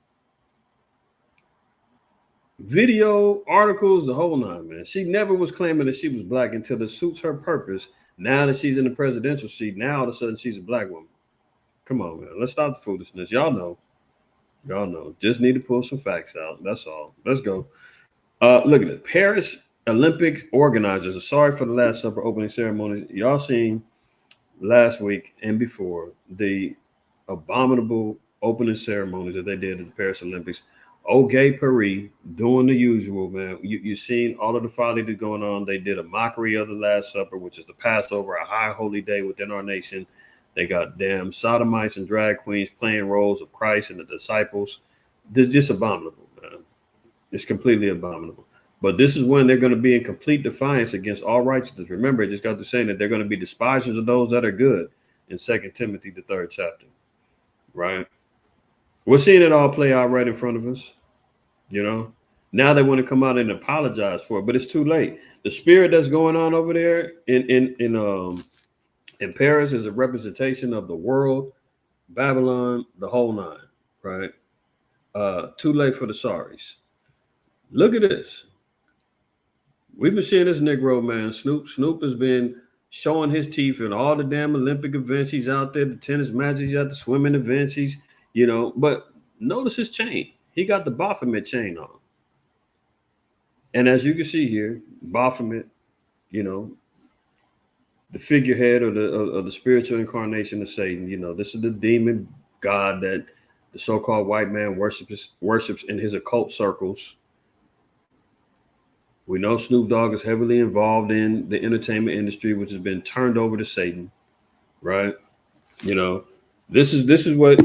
Video, articles, the whole nine, man. She never was claiming that she was black until it suits her purpose. Now that she's in the presidential seat, now all of a sudden she's a black woman. Come on, man. Let's stop the foolishness. Y'all know. Just need to pull some facts out. That's all. Let's go. Look at it. Paris Olympic organizers are sorry for the Last Supper opening ceremony. Y'all seen last week and before the abominable opening ceremonies that they did at the Paris Olympics. Okay, Paris doing the usual, man. You seen all of the folly that's going on. They did a mockery of the Last Supper, which is the Passover, a high holy day within our nation. They got damn sodomites and drag queens playing roles of Christ and the disciples. This is just abominable, man. It's completely abominable. But this is when they're going to be in complete defiance against all righteousness. Remember, I just got to saying that they're going to be despisers of those that are good in 2 Timothy, the 3rd chapter, right? We're seeing it all play out right in front of us. Now they want to come out and apologize for it, but it's too late. The spirit that's going on over there in Paris is a representation of the world, Babylon, the whole nine, right? Too late for the sorries. Look at this. We've been seeing this Negro, man. Snoop has been showing his teeth in all the damn Olympic events. He's out there, the tennis matches, he's at the swimming events. But notice his chain. He got the Baphomet chain on. And as you can see here, Baphomet, the figurehead of the spiritual incarnation of Satan. This is the demon god that the so-called white man worships in his occult circles. We know Snoop Dogg is heavily involved in the entertainment industry, which has been turned over to Satan, right? This is what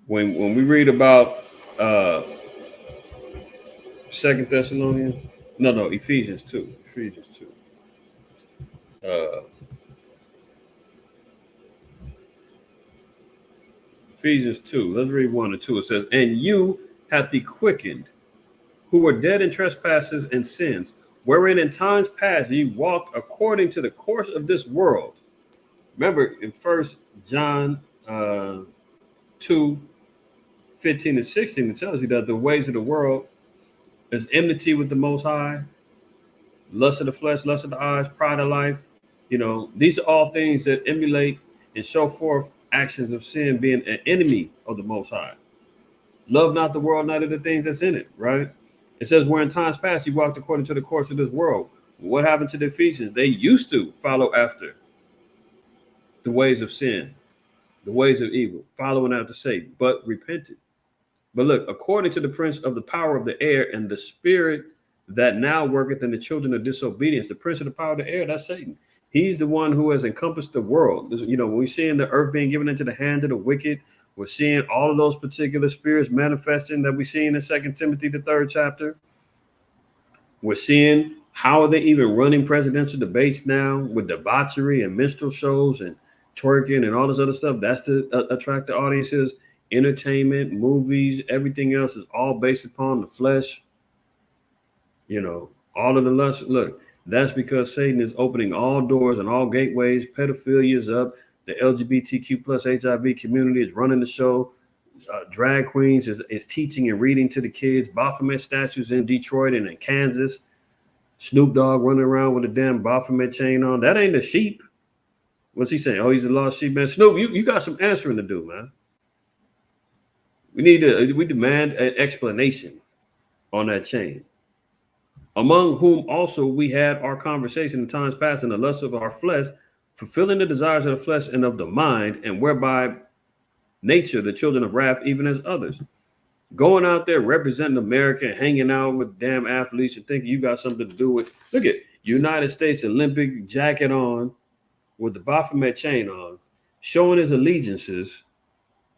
when we read about Ephesians 2. Ephesians 2. Let's read 1 and 2. It says, and you hath he quickened, who were dead in trespasses and sins, wherein in times past ye walked according to the course of this world. Remember in 1 John 2:15 and 16, it tells you that the ways of the world is enmity with the Most High, lust of the flesh, lust of the eyes, pride of life. These are all things that emulate and show forth actions of sin, being an enemy of the Most High. Love not the world, neither the things that's in it, right? It says, where in times past he walked according to the course of this world. What happened to the Ephesians? They used to follow after the ways of sin, the ways of evil, following after Satan, but repented. But look, according to the prince of the power of the air and the spirit that now worketh in the children of disobedience, the prince of the power of the air, that's Satan. He's the one who has encompassed the world. When we're seeing the earth being given into the hand of the wicked, we're seeing all of those particular spirits manifesting that we see in 2 Timothy, the 3rd chapter. We're seeing how are they even running presidential debates now with debauchery and minstrel shows and twerking and all this other stuff. That's to attract the audiences. Entertainment, movies, everything else is all based upon the flesh. All of the lust. Look, that's because Satan is opening all doors and all gateways. Pedophilia is up. The LGBTQ plus HIV community is running the show. Drag queens is teaching and reading to the kids. Baphomet statues in Detroit and in Kansas. Snoop Dogg running around with a damn Baphomet chain on. That ain't a sheep. What's he saying? Oh, he's a lost sheep, man. Snoop, you got some answering to do, man. We demand an explanation on that chain. Among whom also we had our conversation in times past in the lust of our flesh, fulfilling the desires of the flesh and of the mind, and whereby nature, the children of wrath, even as others. Going out there representing America and hanging out with damn athletes and thinking you got something to do with. Look at United States Olympic jacket on with the Baphomet chain on, showing his allegiances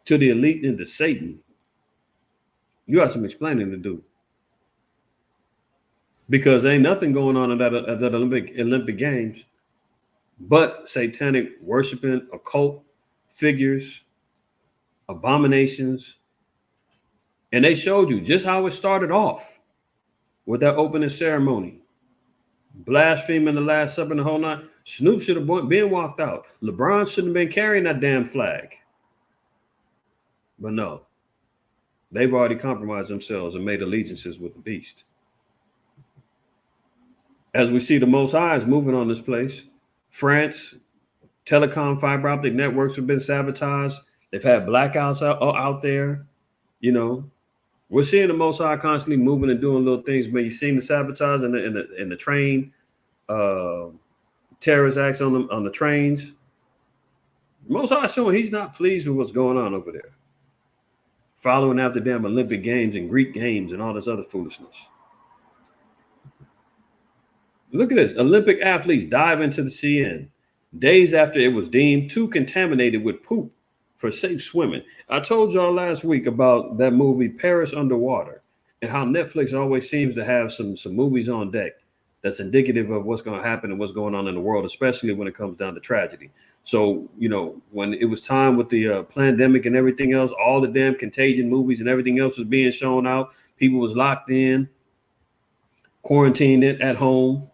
to the elite and to Satan. You got some explaining to do. Because ain't nothing going on in that Olympic Games but satanic worshiping, occult figures, abominations. And they showed you just how it started off with that opening ceremony. Blaspheming the Last Supper and the whole night. Snoop should have been walked out. LeBron shouldn't have been carrying that damn flag. But no, they've already compromised themselves and made allegiances with the beast. As we see the Most High is moving on this place, France, telecom fiber optic networks have been sabotaged. They've had blackouts out there. We're seeing the Most High constantly moving and doing little things. But you've seen the sabotage in the train, terrorist acts on the trains. The Most High showing he's not pleased with what's going on over there. Following after damn Olympic Games and Greek Games and all this other foolishness. Look at this. Olympic athletes dive into the CN days after it was deemed too contaminated with poop for safe swimming. I told y'all last week about that movie Paris Underwater and how Netflix always seems to have some movies on deck that's indicative of what's going to happen and what's going on in the world, especially when it comes down to tragedy. So, when it was time with the pandemic and everything else, all the damn Contagion movies and everything else was being shown out. People was locked in, quarantined at home.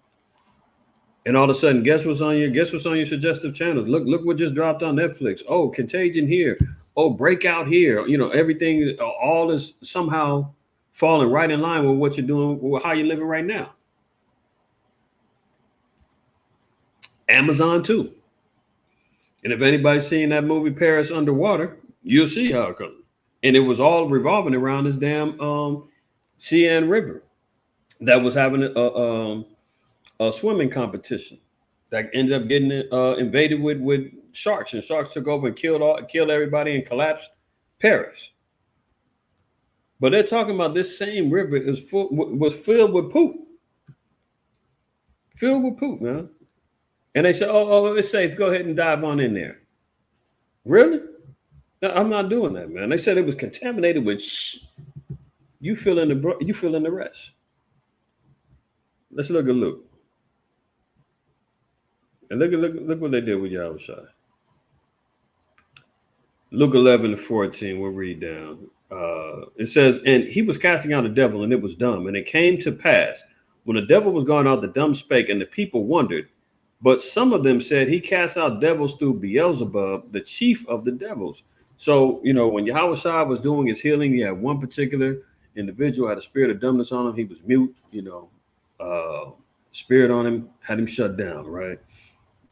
And all of a sudden, guess what's on your suggestive channels? Look what just dropped on Netflix. Oh, Contagion here. Oh, Breakout here. Everything, all is somehow falling right in line with what you're doing, with how you're living right now. Amazon too. And if anybody's seen that movie Paris Underwater, you'll see how it comes. And it was all revolving around this damn CN River that was having a swimming competition that ended up getting invaded with sharks, and sharks took over and killed everybody and collapsed Paris. But they're talking about this same river was filled with poop. Filled with poop, man. And they said, oh, it's safe. Go ahead and dive on in there. Really? No, I'm not doing that, man. They said it was contaminated with you fill in the rest. Let's look at Luke. And look what they did with Yahushua. Luke 11:14, we'll read down. It says, and he was casting out a devil, and it was dumb. And it came to pass, when the devil was gone out, the dumb spake, and the people wondered. But some of them said, he cast out devils through Beelzebub, the chief of the devils. So, you know, when Yahweh Shah was doing his healing, he had one particular individual had a spirit of dumbness on him. He was mute, you know, spirit on him, had him shut down, right?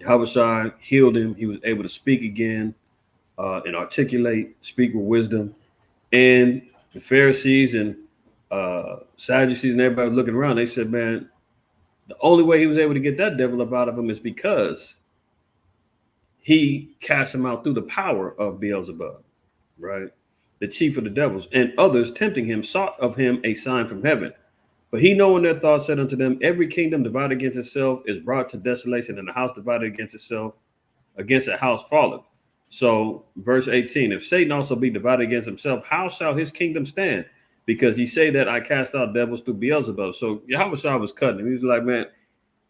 Yahweh Shah healed him. He was able to speak again and articulate, speak with wisdom. And the Pharisees and Sadducees and everybody looking around, they said, man, the only way he was able to get that devil up out of him is because he cast him out through the power of Beelzebub, right? The chief of the devils, and others tempting him sought of him a sign from heaven. But he, knowing their thoughts, said unto them, every kingdom divided against itself is brought to desolation, and a house divided against itself, against a house falleth. So verse 18, if Satan also be divided against himself, how shall his kingdom stand? Because ye say that I cast out devils through Beelzebub. So Yahweh Shah was cutting him. He was like, man,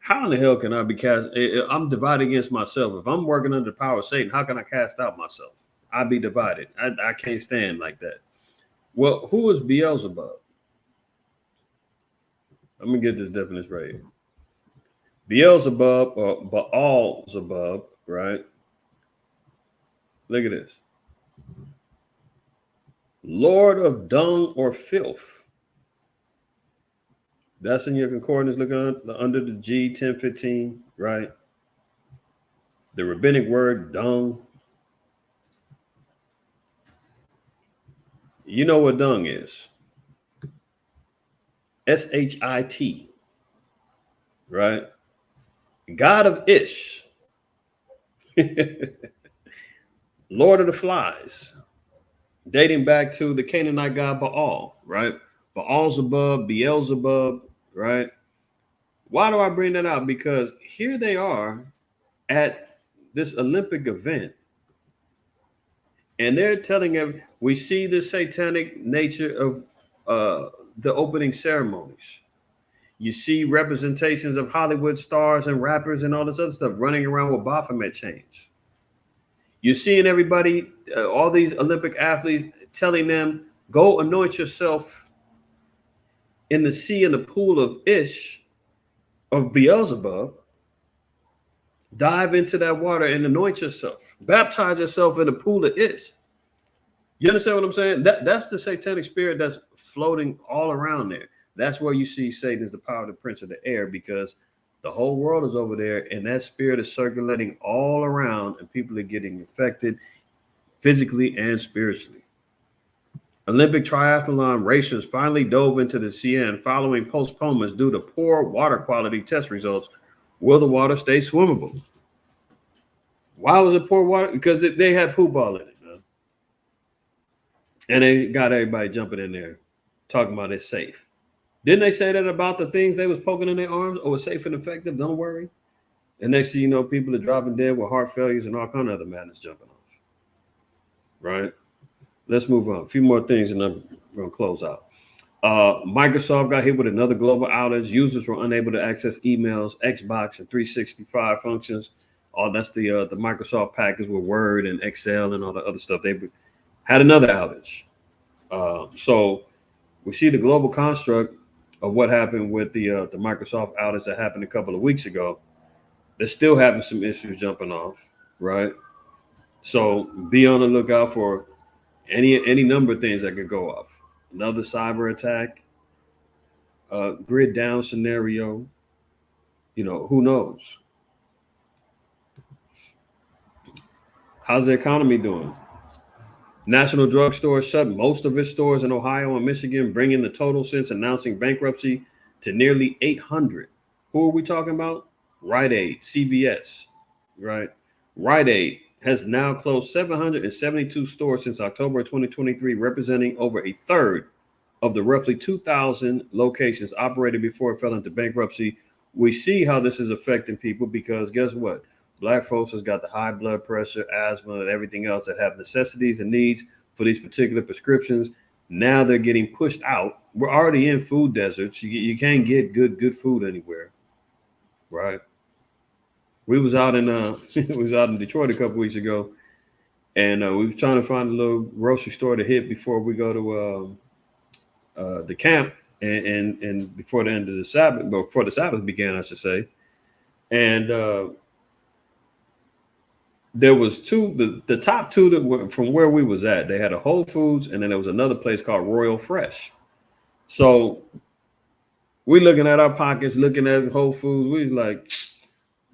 how in the hell can I be cast? I'm divided against myself. If I'm working under the power of Satan, how can I cast out myself? I be divided. I can't stand like that. Well, who is Beelzebub? Let me get this definition right here. Beelzebub or Baal-zebub, right? Look at this. Lord of dung or filth. That's in your concordance. Look under the G 1015, right? The rabbinic word dung. You know what dung is? S-H-I-T, right? God of Ish. Lord of the flies. Dating back to the Canaanite god Baal, right? Baal-zebub, Beelzebub, right? Why do I bring that up? Because here they are at this Olympic event, and they're telling them, we see the satanic nature of the opening ceremonies. You see representations of Hollywood stars and rappers and all this other stuff running around with Baphomet chains. You're seeing everybody, all these Olympic athletes telling them, go anoint yourself in the sea in the pool of Ish, of Beelzebub. Dive into that water and anoint yourself. Baptize yourself in the pool of Ish. You understand what I'm saying? That's the satanic spirit that's floating all around there. That's where you see Satan is the power of the prince of the air, because the whole world is over there, and that spirit is circulating all around, and people are getting infected physically and spiritually. Olympic triathlon racers finally dove into the CN following postponements due to poor water quality test results. Will the water stay swimmable? Why was it poor water? Because they had poop all in it, man. And they got everybody jumping in there talking about it's safe. Didn't they say that about the things they was poking in their arms? Oh, it's safe and effective, don't worry. And next thing you know, people are dropping dead with heart failures and all kind of other madness jumping off. Right? Let's move on. A few more things and I'm going to close out. Microsoft got hit with another global outage. Users were unable to access emails, Xbox, and 365 functions. All that's the Microsoft package with Word and Excel and all the other stuff. They had another outage. So we see the global construct of what happened with the Microsoft outage that happened a couple of weeks ago. They're still having some issues jumping off, right? So be on the lookout for any number of things that could go off. Another cyber attack, grid down scenario. You know, who knows? How's the economy doing? National Drug Store shut most of its stores in Ohio and Michigan, bringing the total since announcing bankruptcy to nearly 800. Who are we talking about? Rite Aid, CVS, right? Rite Aid has now closed 772 stores since October 2023, representing over a third of the roughly 2,000 locations operated before it fell into bankruptcy. We see how this is affecting people because guess what? Black folks has got the high blood pressure, asthma, and everything else that have necessities and needs for these particular prescriptions. Now they're getting pushed out. We're already in food deserts. You can't get good food anywhere, right? We was out in Detroit a couple weeks ago, and we were trying to find a little grocery store to hit before we go to the camp and before the end of the Sabbath, before the Sabbath began, I should say. And there was the top two that were from where we was at. They had a Whole Foods, and then there was another place called Royal Fresh. So we looking at our pockets, looking at Whole Foods. We was like,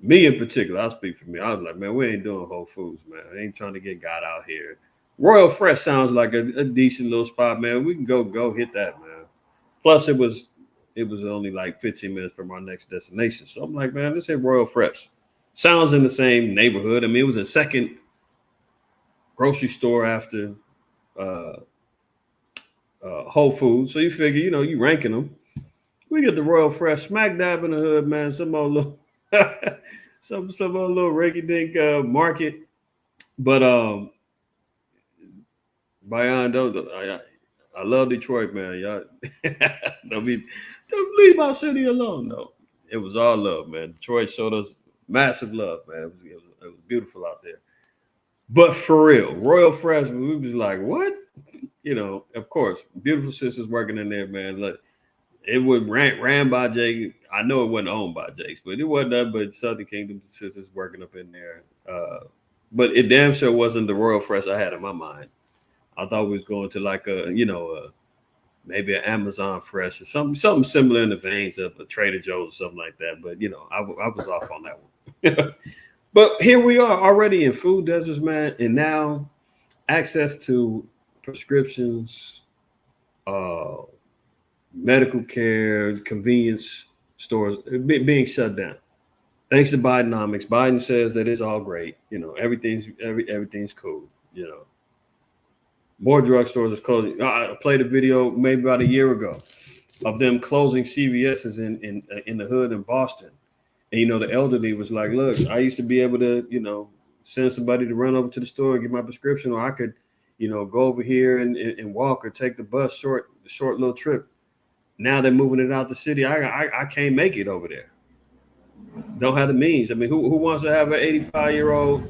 me in particular, I'll speak for me. I was like, man, we ain't doing Whole Foods, man. I ain't trying to get got out here. Royal Fresh sounds like a decent little spot, man. We can go hit that, man. Plus, it was only like 15 minutes from our next destination. So I'm like, man, let's hit Royal Fresh. Sounds in the same neighborhood. I mean, it was a second grocery store after Whole Foods. So you figure, you ranking them. We get the Royal Fresh smack dab in the hood, man. Some old little, some old little rinky-dink market. But Bayan, I love Detroit, man. Y'all don't leave our city alone. No, it was all love, man. Detroit showed us massive love, man. It was beautiful out there. But for real, Royal Fresh, we was like, what? Of course, beautiful sisters working in there, man. Look, it was ran by Jake. I know it wasn't owned by Jake's, but it wasn't that. But Southern Kingdom sisters working up in there. But it damn sure wasn't the Royal Fresh I had in my mind. I thought we was going to like maybe an Amazon Fresh or something similar in the veins of a Trader Joe's or something like that. But I was off on that one. But here we are already in food deserts, man, and now access to prescriptions, medical care, convenience stores being shut down. Thanks to Bidenomics. Biden says that it's all great. Everything's cool. More drugstores is closing. I played a video maybe about a year ago of them closing CVS's in the hood in Boston. And the elderly was like, look, I used to be able to, send somebody to run over to the store and get my prescription, or I could, go over here and walk or take the bus short little trip. Now they're moving it out the city. I can't make it over there. Don't have the means. I mean, who wants to have an 85-year-old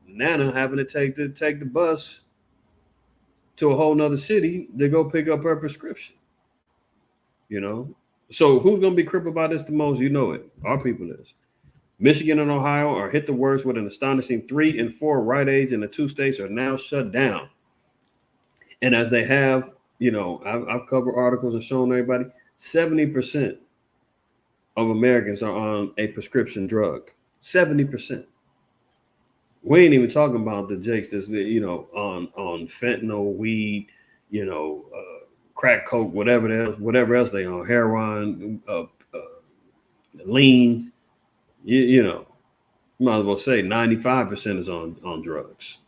Nana having to take the bus to a whole nother city to go pick up her prescription? So who's going to be crippled by this the most? It. Our people is. Michigan and Ohio are hit the worst with an astonishing 3 and 4 Rite Aids in the 2 states are now shut down. And as they have, I've covered articles and shown everybody, 70% of Americans are on a prescription drug. 70%. We ain't even talking about the jakes that's on fentanyl, weed, crack coke, whatever else they on, heroin, lean. You might as well say 95% is on drugs.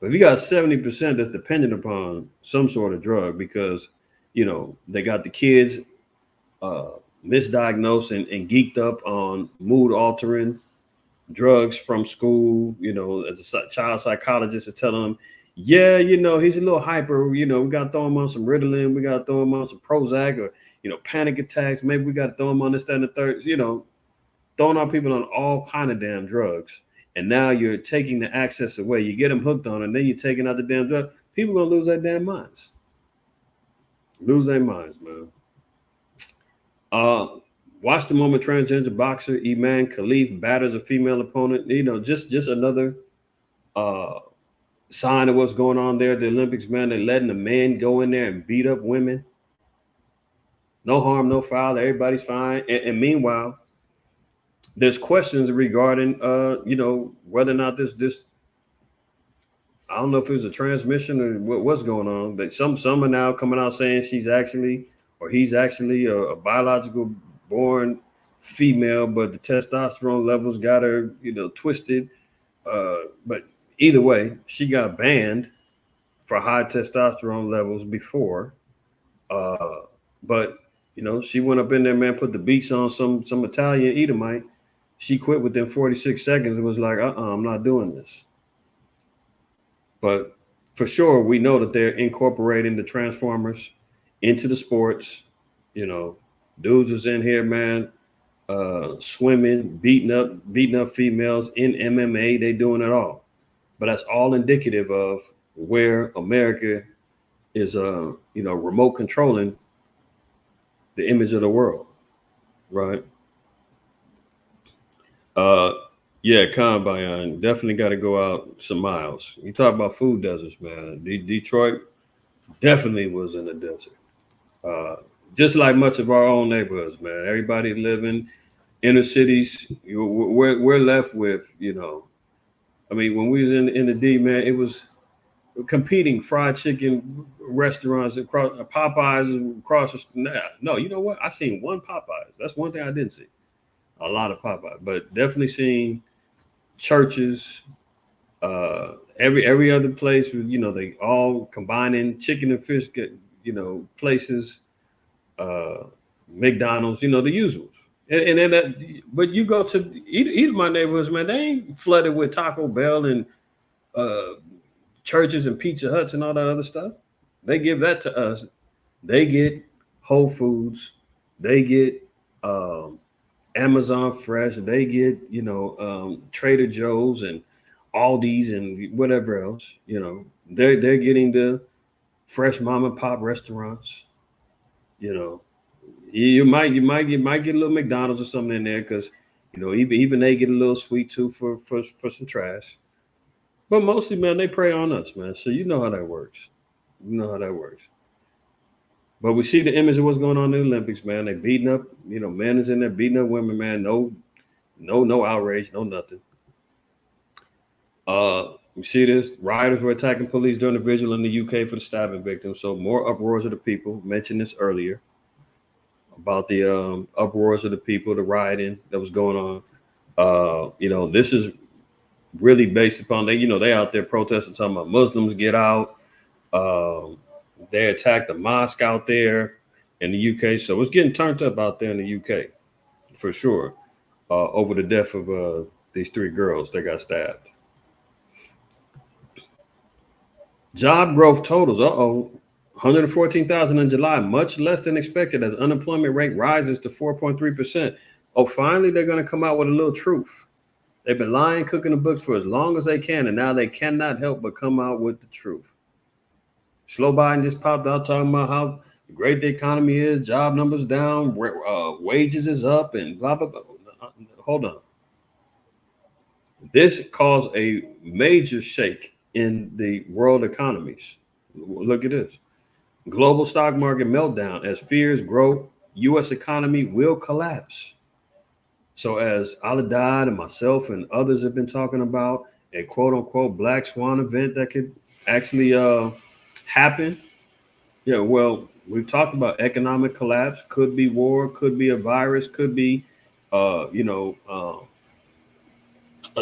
But if you got 70% that's dependent upon some sort of drug because they got the kids misdiagnosed and geeked up on mood altering drugs from school, as a child psychologist is telling them, yeah, he's a little hyper, we got to throw him on some Ritalin, we got to throw him on some Prozac or, panic attacks. Maybe we got to throw him on this, that, and the third, throwing our people on all kind of damn drugs. And now you're taking the access away. You get them hooked on it, and then you're taking out the damn drug. People going to lose their damn minds. Lose their minds, man. Watch the moment transgender boxer Iman Khalif batters a female opponent. Just another sign of what's going on there at the Olympics, man. They're letting the men go in there and beat up women. No harm, no foul. Everybody's fine. And meanwhile, there's questions regarding, whether or not this. I don't know if it was a transmission or what's going on. That some are now coming out saying he's actually a biological born female, but the testosterone levels got her, twisted. But either way, she got banned for high testosterone levels before. But she went up in there, man, put the beats on some Italian Edomite. She quit within 46 seconds and was like, I'm not doing this. But for sure, we know that they're incorporating the Transformers into the sports. Dudes is in here, man, swimming, beating up females in MMA. They doing it all. But that's all indicative of where America is, remote controlling the image of the world, right? Uh, yeah, Combine definitely got to go out some miles. You talk about food deserts, man. Detroit definitely was in a desert. Uh, just like much of our own neighborhoods, man. Everybody living inner cities. We're left with, I mean, when we was in the D, man, it was competing fried chicken restaurants across Popeyes across the no, you know what? I seen one Popeyes. That's one thing I didn't see. A lot of Popeyes, but definitely seen churches, every other place. They all combining chicken and fish, places, uh, McDonald's, the usuals. And then but you go to either my neighborhoods, man, they ain't flooded with Taco Bell and uh, churches and Pizza Huts and all that other stuff. They give that to us. They get Whole Foods. They get Amazon Fresh. They get Trader Joe's and Aldi's and whatever else. They're getting the fresh mom and pop restaurants. You know, you might get a little McDonald's or something in there because even they get a little sweet tooth for some trash. But mostly, man, they prey on us, man. So you know how that works. You know how that works. But we see the image of what's going on in the Olympics, man. They beating up, men is in there beating up women, man. No outrage, no nothing. You see this? Rioters were attacking police during the vigil in the UK for the stabbing victim. So more uproars of the people. Mentioned this earlier about the uproars of the people, the rioting that was going on. This is really based upon they out there protesting, talking about Muslims get out. Um, they attacked the mosque out there in the UK, so it's getting turned up out there in the UK for sure. Over the death of these three girls that got stabbed. Job growth totals. 114,000 in July, much less than expected as unemployment rate rises to 4.3%. Oh, finally they're going to come out with a little truth. They've been lying, cooking the books for as long as they can, and now they cannot help but come out with the truth. Slow Biden just popped out talking about how great the economy is, job numbers down, wages is up, and blah, blah, blah. Hold on. This caused a major shake in the world economies. Look at this. Global stock market meltdown as fears grow, U.S. economy will collapse. So as Aladad and myself and others have been talking about a quote unquote black swan event that could actually happen. Yeah, well, we've talked about economic collapse, could be war, could be a virus, could be a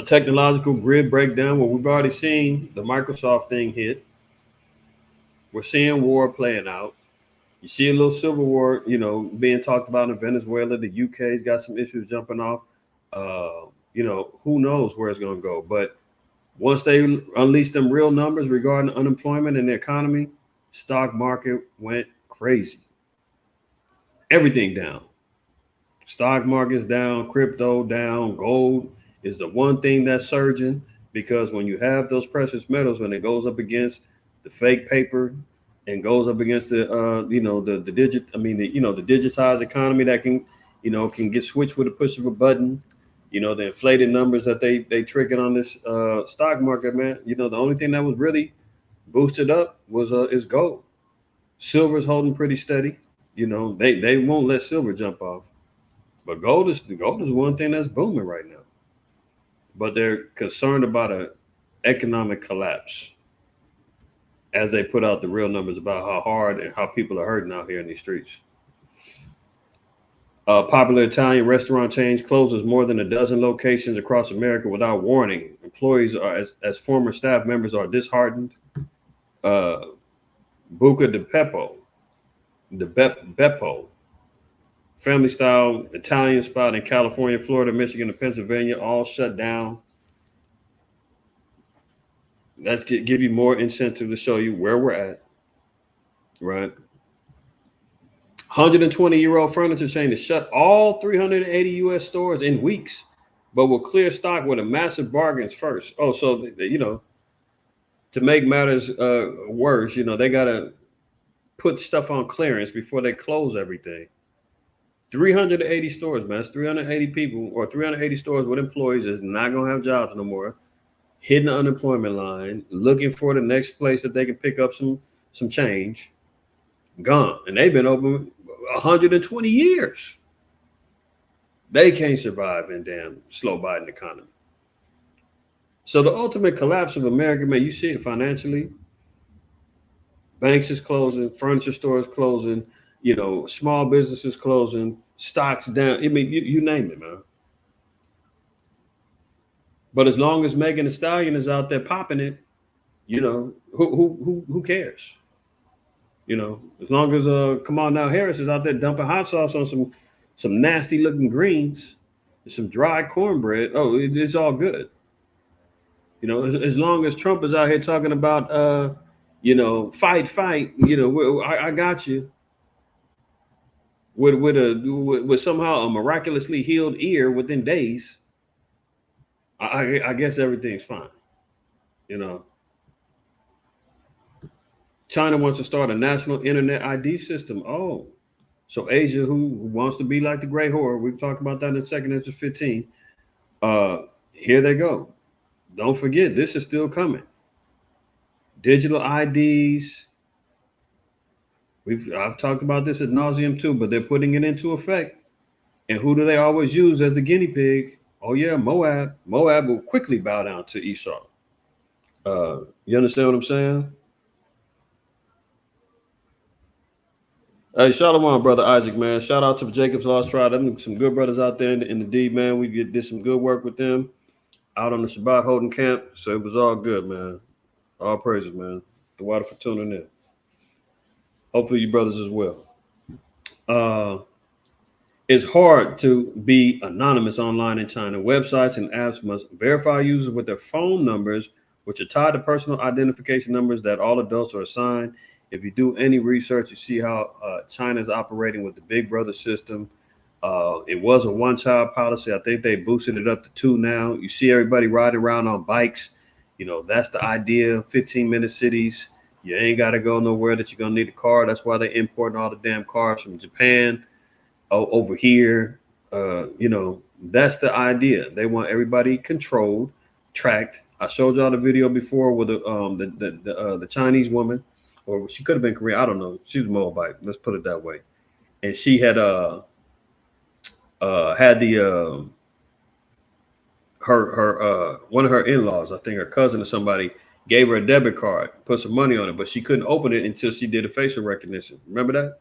technological grid breakdown. Well, we've already seen the Microsoft thing hit. We're seeing war playing out. You see a little civil war, being talked about in Venezuela. The UK's got some issues jumping off. Who knows where it's going to go. But once they unleash them real numbers regarding unemployment and the economy, stock market went crazy. Everything down. Stock market's down, crypto down, gold is the one thing that's surging because when you have those precious metals, when it goes up against the fake paper and goes up against the the digitized economy that can get switched with a push of a button. The inflated numbers that they tricking on this stock market, man. The only thing that was really boosted up was is gold. Silver's holding pretty steady. They won't let silver jump off, but gold is one thing that's booming right now. But they're concerned about an economic collapse as they put out the real numbers about how hard and how people are hurting out here in these streets. Popular Italian restaurant chain closes more than a dozen locations across America without warning. Employees are, as former staff members, are disheartened. Buca de Beppo, family-style Italian spot in California, Florida, Michigan, and Pennsylvania, all shut down. That's give you more incentive to show you where we're at, right? 120-year-old furniture chain to shut all 380 U.S. stores in weeks, but will clear stock with a massive bargains first. Oh, so to make matters worse, they gotta put stuff on clearance before they close everything. 380 stores, man. That's 380 people or 380 stores with employees is not gonna have jobs no more. Hitting the unemployment line, looking for the next place that they can pick up some change. Gone, and they've been open 120 years. They can't survive in damn slow Biden economy. So the ultimate collapse of America, man, you see it financially. Banks is closing, furniture stores closing, small businesses closing, stocks down. I mean, you name it, man. But as long as Megan Thee Stallion is out there popping it, who cares? As long as Kamala Harris is out there dumping hot sauce on some nasty looking greens, and some dry cornbread, it's all good. As long as Trump is out here talking about fight, I got you. With somehow a miraculously healed ear within days, I guess everything's fine. China wants to start a national internet ID system. Oh, so Asia, who wants to be like the Great Whore, we've talked about that in a second after 15. Here they go. Don't forget, this is still coming. Digital IDs. I've talked about this ad nauseum too, but they're putting it into effect. And who do they always use as the guinea pig? Oh yeah, Moab. Moab will quickly bow down to Esau. You understand what I'm saying? Hey, shalom, brother Isaac, man. Shout out to Jacob's Lost Tribe. Them some good brothers out there in the D, man. We did some good work with them out on the Shabbat holding camp. So it was all good, man. All praises, man. The water for tuning in. Hopefully you brothers as well. It's hard to be anonymous online in China. Websites and apps must verify users with their phone numbers, which are tied to personal identification numbers that all adults are assigned. If you do any research, you see how China is operating with the Big Brother system. It was a one-child policy. I think they boosted it up to 2 now. You see everybody riding around on bikes. That's the idea. 15-minute cities. You ain't got to go nowhere that you're going to need a car. That's why they're importing all the damn cars from Japan over here. That's the idea. They want everybody controlled, tracked. I showed y'all the video before with the Chinese woman. Or she could have been Korean. I don't know. She was Moabite. Let's put it that way. And she had her one of her in-laws, I think her cousin or somebody, gave her a debit card, put some money on it, but she couldn't open it until she did a facial recognition. Remember that?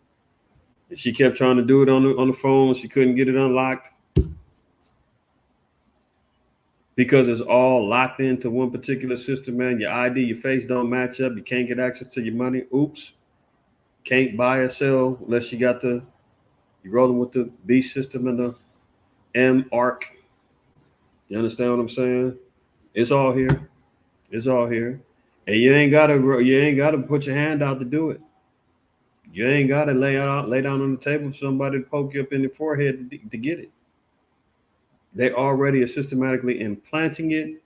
And she kept trying to do it on the phone. She couldn't get it unlocked because it's all locked into one particular system, man. Your ID, your face don't match up. You can't get access to your money. Oops. Can't buy or sell unless you're rolling with the B system and the M ARC. You understand what I'm saying? It's all here. It's all here. And you ain't gotta put your hand out to do it. You ain't gotta lay down on the table for somebody to poke you up in the forehead to get it. They already are systematically implanting it.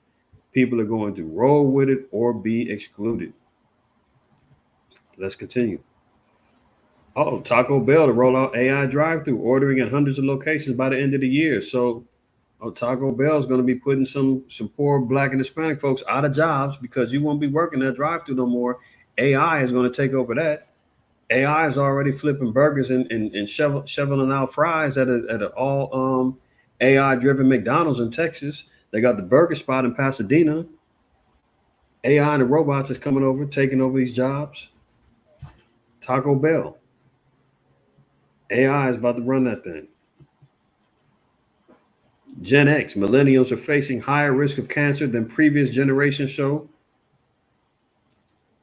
People are going to roll with it or be excluded. Let's continue. Taco Bell to roll out AI drive-through, ordering in hundreds of locations by the end of the year. So Taco Bell is going to be putting some poor Black and Hispanic folks out of jobs because you won't be working that drive-through no more. AI is going to take over that. AI is already flipping burgers and shoveling out fries at an all AI-driven McDonald's in Texas. They got the burger spot in Pasadena. AI and the robots is coming over, taking over these jobs. Taco Bell. AI is about to run that thing. Gen X, millennials are facing higher risk of cancer than previous generations show.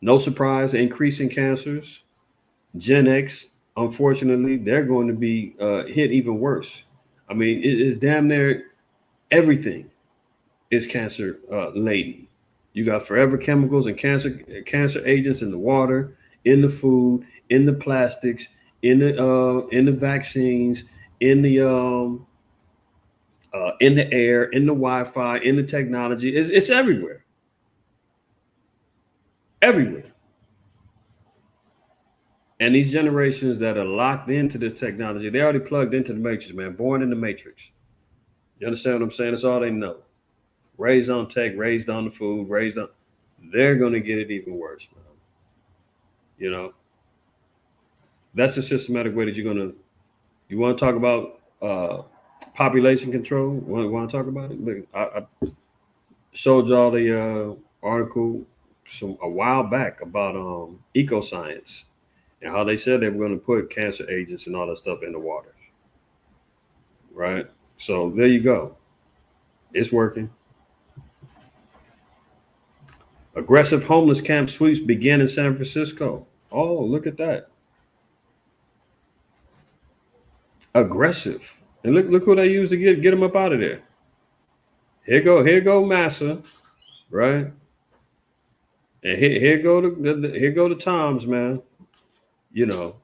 No surprise, increasing cancers. Gen X, unfortunately, they're going to be hit even worse. I mean, it is damn near everything is cancer laden. You got forever chemicals and cancer agents in the water, in the food, in the plastics, in the vaccines, in the air, in the Wi-Fi, in the technology. It's everywhere. Everywhere. And these generations that are locked into this technology, they already plugged into the matrix, man, born in the matrix. You understand what I'm saying? That's all they know. Raised on tech, raised on the food, they're going to get it even worse, man. You know, that's the systematic way that you want to talk about population control. Want to talk about it? Look, I showed y'all the article a while back about ecoscience and how they said they were going to put cancer agents and all that stuff in the water. Right? So there you go. It's working. Aggressive homeless camp sweeps began in San Francisco. Oh, look at that. Aggressive. And look who they used to get them up out of there. Here go Massa, right? And here go the Toms, man. You know,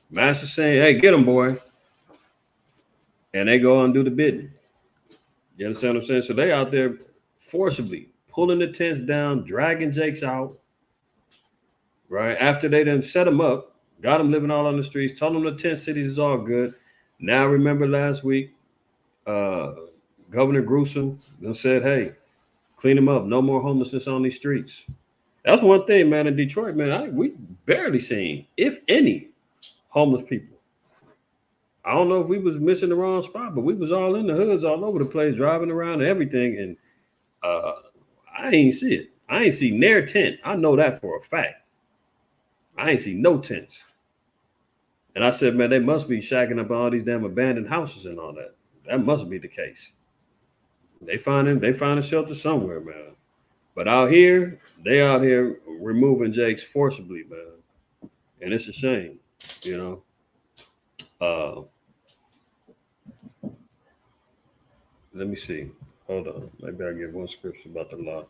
Massa saying, "Hey, get them, boy," and they go and do the bidding. You understand what I'm saying? So they out there forcibly pulling the tents down, dragging Jakes out, right? After they done set them up, got them living all on the streets, told them the tent cities is all good. Now remember last week, Governor Gruesome said, "Hey, clean them up. No more homelessness on these streets." That's one thing, man. In Detroit, man, we barely seen, if any, homeless people. I don't know if we was missing the wrong spot, but we was all in the hoods, all over the place, driving around and everything. And I ain't see it. I ain't see near tent. I know that for a fact. I ain't see no tents. And I said, man, they must be shacking up all these damn abandoned houses and all that. That must be the case. They find a shelter somewhere, man. But out here, they out here removing Jakes forcibly, man. And it's a shame, you know. Let me see. Hold on. Maybe I'll get one scripture about the law.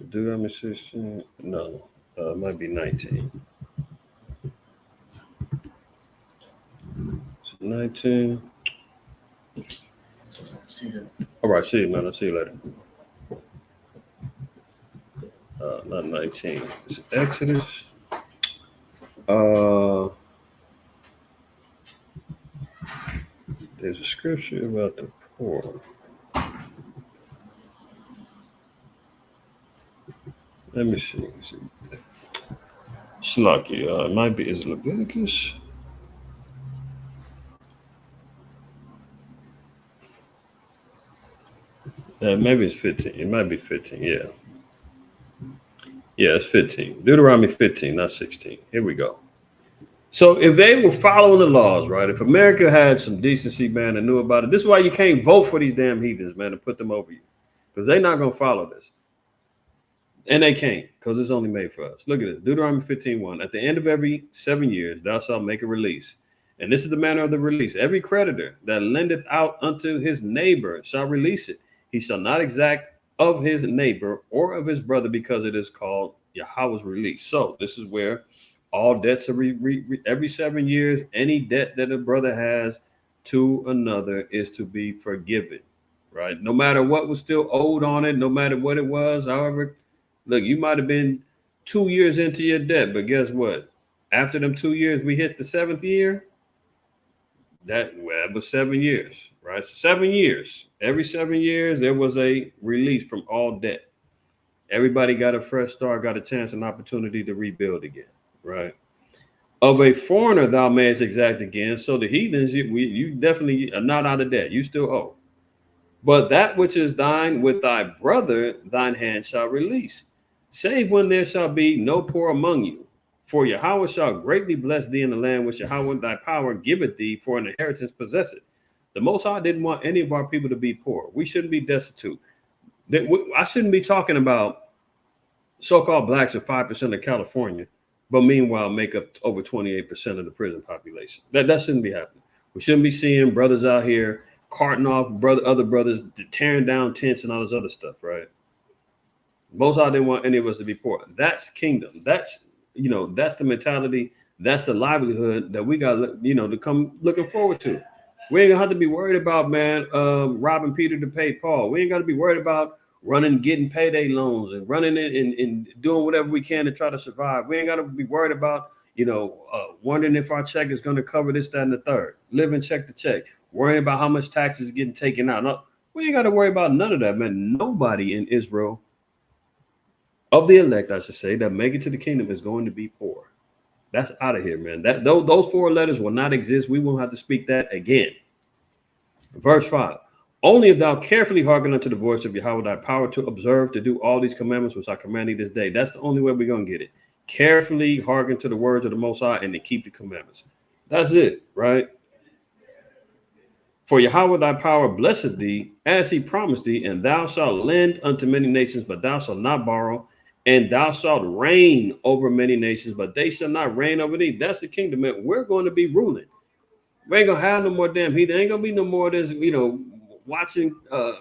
Deuteronomy 16? No. It might be 19. 19. All right, see you, man. I'll see you later. Not 19. It's Exodus. There's a scripture about the poor. Let me see. Slucky. It might be, is it Leviticus? Maybe it's 15. It might be 15. Yeah. Yeah, it's 15. Deuteronomy 15, not 16. Here we go. So if they were following the laws, right? If America had some decency, man, and knew about it, this is why you can't vote for these damn heathens, man, to put them over you. Because they're not going to follow this. And they can't, because it's only made for us. Look at this. Deuteronomy 15:1. At the end of every 7 years, thou shalt make a release. And this is the manner of the release. Every creditor that lendeth out unto his neighbor shall release it. He shall not exact of his neighbor or of his brother, because it is called Yahweh's release. So this is where all debts are every 7 years. Any debt that a brother has to another is to be forgiven, right? No matter what was still owed on it, no matter what it was. However, look, you might have been 2 years into your debt, but guess what? After them 2 years, we hit the 7th year. That was 7 years, right? So 7 years. Every 7 years, there was a release from all debt. Everybody got a fresh start, got a chance, an opportunity to rebuild again, right? Of a foreigner, thou mayest exact again. So the heathens, you definitely are not out of debt. You still owe. But that which is thine with thy brother, thine hand shall release. Save when there shall be no poor among you. For Yahweh shall greatly bless thee in the land which Yahweh thy power giveth thee for an inheritance possess it. The Most High didn't want any of our people to be poor. We shouldn't be destitute. I shouldn't be talking about so-called blacks of 5% of California, but meanwhile make up over 28% of the prison population. That shouldn't be happening. We shouldn't be seeing brothers out here carting off other brothers, tearing down tents and all this other stuff, right? Most High didn't want any of us to be poor. That's kingdom. That's the mentality. That's the livelihood that we got, to come looking forward to. We ain't gonna have to be worried about, man, robbing Peter to pay Paul. We ain't got to be worried about running, getting payday loans and running it and doing whatever we can to try to survive. We ain't got to be worried about, wondering if our check is going to cover this, that, and the third. Living check to check, worrying about how much taxes is getting taken out. No, we ain't got to worry about none of that, man. Nobody in Israel, of the elect, I should say, that make it to the kingdom is going to be poor. That's out of here, man. Those 4 letters will not exist. We won't have to speak that again. Verse 5. Only if thou carefully hearken unto the voice of Yahweh thy power to observe, to do all these commandments which I command thee this day. That's the only way we're going to get it. Carefully hearken to the words of the Most High and to keep the commandments. That's it, right? For Yahweh thy power blesseth thee, as he promised thee, and thou shalt lend unto many nations, but thou shalt not borrow. And thou shalt reign over many nations, but they shall not reign over thee. That's the kingdom, man. We're going to be ruling. We ain't going to have no more damn heathen. Ain't going to be no more of this, watching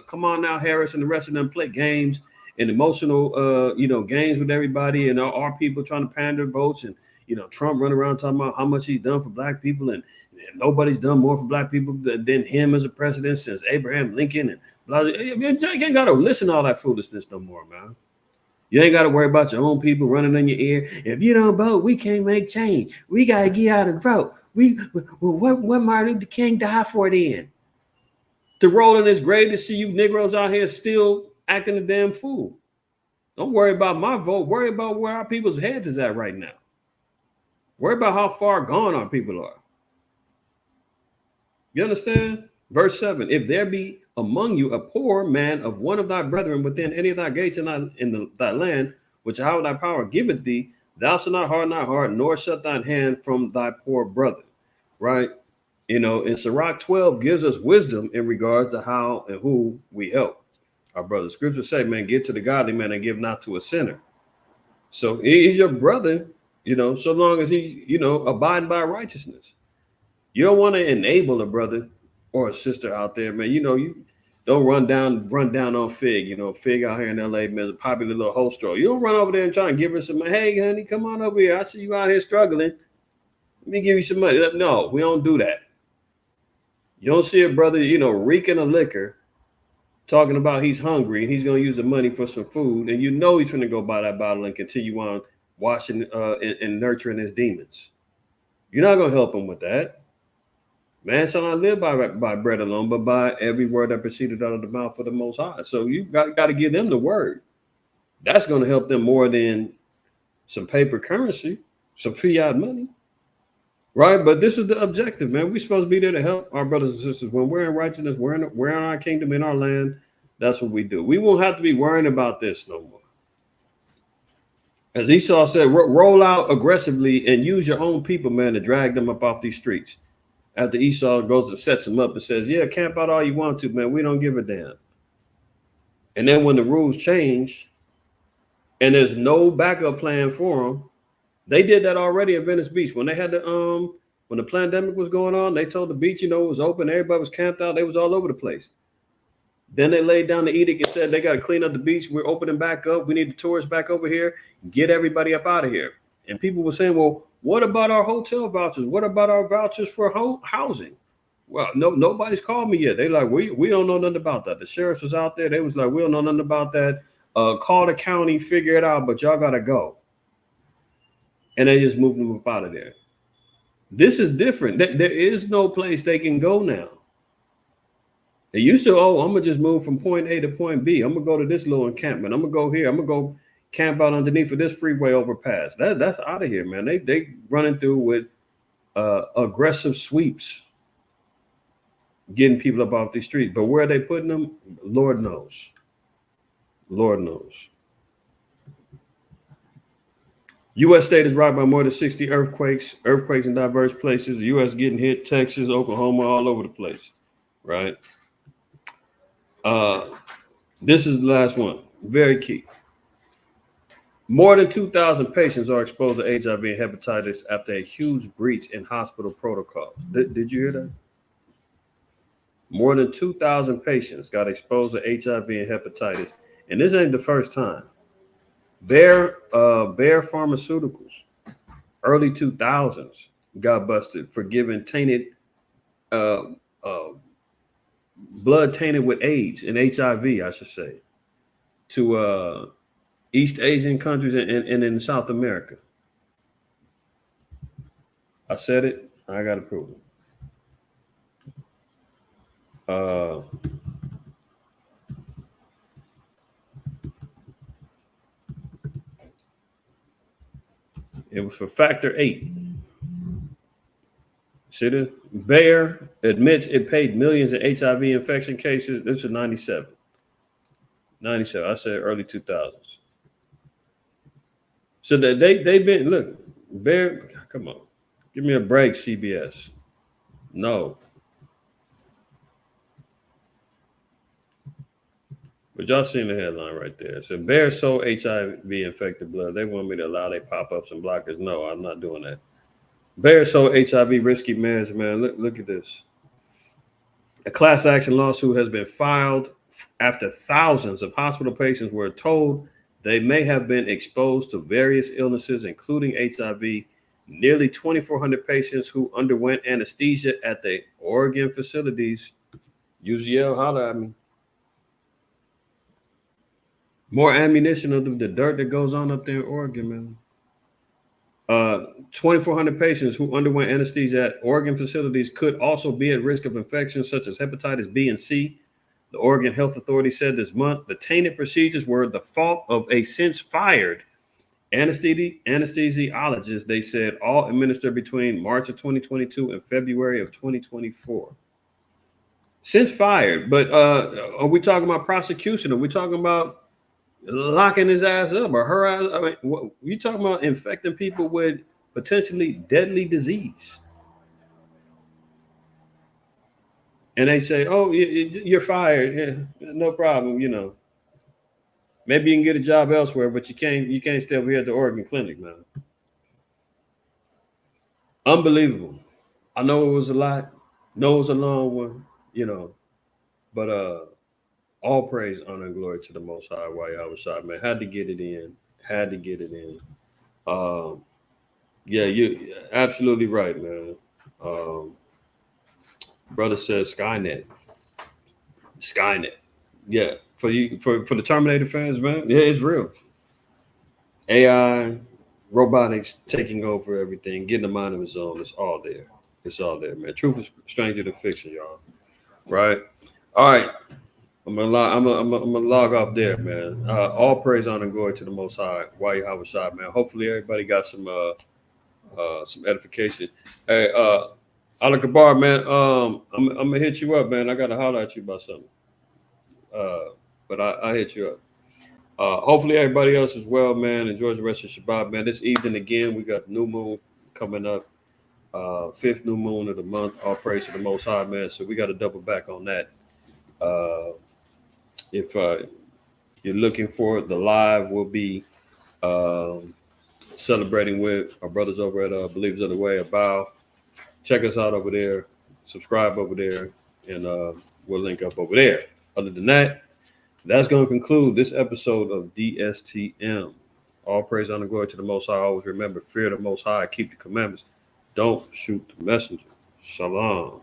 Come On Now Harris and the rest of them play games and emotional, games with everybody, and our people trying to pander votes, and, Trump running around talking about how much he's done for black people, and nobody's done more for black people than him as a president since Abraham Lincoln, and blah, blah. You ain't got to listen to all that foolishness no more, man. You ain't got to worry about your own people running in your ear. If you don't vote, we can't make change. We got to get out and vote. What Martin Luther King died for then? To roll in his grave to see you Negroes out here still acting a damn fool. Don't worry about my vote. Worry about where our people's heads is at right now. Worry about how far gone our people are. You understand? Verse 7, if there be among you a poor man of one of thy brethren within any of thy gates in thy land, which Yahweh thy power giveth thee, thou shalt not harden thy heart, nor shut thine hand from thy poor brother. Right? And Sirach 12 gives us wisdom in regards to how and who we help our brothers. Scripture say, man, give to the godly man and give not to a sinner. So he's your brother, so long as he, abiding by righteousness. You don't want to enable a brother or a sister out there, man. You don't run down on Fig. Fig out here in LA, man, is a popular little hostro. You don't run over there and try and give her some money. Hey, honey, come on over here. I see you out here struggling. Let me give you some money. No, we don't do that. You don't see a brother, reeking of liquor, talking about he's hungry and he's going to use the money for some food. And he's going to go buy that bottle and continue on washing and nurturing his demons. You're not going to help him with that. Man shall not live by bread alone, but by every word that proceeded out of the mouth of the Most High. So you got to give them the word. That's going to help them more than some paper currency, some fiat money. Right? But this is the objective, man. We're supposed to be there to help our brothers and sisters. When we're in righteousness, we're in our kingdom, in our land. That's what we do. We won't have to be worrying about this no more. As Esau said, roll out aggressively and use your own people, man, to drag them up off these streets. After Esau goes and sets them up and says, yeah, camp out all you want to, man. We don't give a damn. And then when the rules change and there's no backup plan for them, they did that already at Venice Beach. When they had when the pandemic was going on, they told the beach, it was open. Everybody was camped out. They was all over the place. Then they laid down the edict and said, they got to clean up the beach. We're opening back up. We need the tourists back over here. Get everybody up out of here. And people were saying, well, what about our hotel vouchers? What about our vouchers for housing? Well, nobody's called me yet. They like, we don't know nothing about that. The sheriffs was out there. They was like, we don't know nothing about that. Call the county, figure it out, but y'all got to go. And they just moved them up out of there. This is different. There is no place they can go now. They used to, I'm going to just move from point A to point B. I'm going to go to this little encampment. I'm going to go here. I'm going to go camp out underneath of this freeway overpass. That's out of here, man. They running through with aggressive sweeps, getting people up off these streets. But where are they putting them? Lord knows. Lord knows. U.S. state is rocked by more than 60 earthquakes in diverse places. The U.S. getting hit, Texas, Oklahoma, all over the place, right? This is the last one. Very key. More than 2,000 patients are exposed to HIV and hepatitis after a huge breach in hospital protocols. Did you hear that? More than 2,000 patients got exposed to HIV and hepatitis. And this ain't the first time. Bayer Pharmaceuticals, early 2000s, got busted for giving tainted blood tainted with AIDS and HIV, I should say. to East Asian countries and in South America. I said it. I got to prove it. It was for factor 8. See this? Bayer admits it paid millions in HIV infection cases. This is 97. 97. I said early 2000s. So that they've been, look, Bayer, come on. Give me a break, CBS. No. But y'all seen the headline right there. So Bayer sold HIV infected blood. They want me to allow their pop-ups and blockers. No, I'm not doing that. Bayer sold HIV risky meds, man. Look at this. A class action lawsuit has been filed after thousands of hospital patients were told they may have been exposed to various illnesses, including HIV. Nearly 2,400 patients who underwent anesthesia at the Oregon facilities. UZL, holla at me. More ammunition of the dirt that goes on up there in Oregon, man. 2,400 patients who underwent anesthesia at Oregon facilities could also be at risk of infections such as hepatitis B and C. The Oregon Health Authority said this month the tainted procedures were the fault of a since fired anesthesiologist. They said all administered between March of 2022 and February of 2024. Since fired, but are we talking about prosecution? Are we talking about locking his ass up or her ass? I mean, what, you talking about infecting people with potentially deadly disease? And they say, "Oh, you're fired. Yeah, no problem. You know, maybe you can get a job elsewhere, but you can't stay over here at the Oregon clinic, man." Unbelievable. I know it was a lot. Know it was a long one, you know, but all praise, honor, and glory to the Most High. While I was shot, man, had to get it in. Yeah, you absolutely right, man. Brother says Skynet. Yeah, for the Terminator fans, man. Yeah, it's real. AI, robotics taking over everything, getting a mind of its own. It's all there. It's all there, man. Truth is stranger than fiction, y'all. Right? All right. I'm gonna log off there, man. All praise, honor, and glory to the Most High. While you have a shot, man. Hopefully everybody got some edification. Hey, Alakabar, man. I'm gonna hit you up, man. I gotta holler at you about something. But I hit you up. Hopefully everybody else as well, man. Enjoys the rest of Shabbat, man. This evening again, we got new moon coming up. 5th new moon of the month. All praise to the Most High, man. So we got to double back on that. If you're looking for the live, we'll be celebrating with our brothers over at Believers of the Way. Check us out over there. Subscribe over there, and we'll link up over there. Other than that, that's going to conclude this episode of DSTM. All praise, honor, glory to the Most High. Always remember, fear the Most High. Keep the commandments. Don't shoot the messenger. Shalom.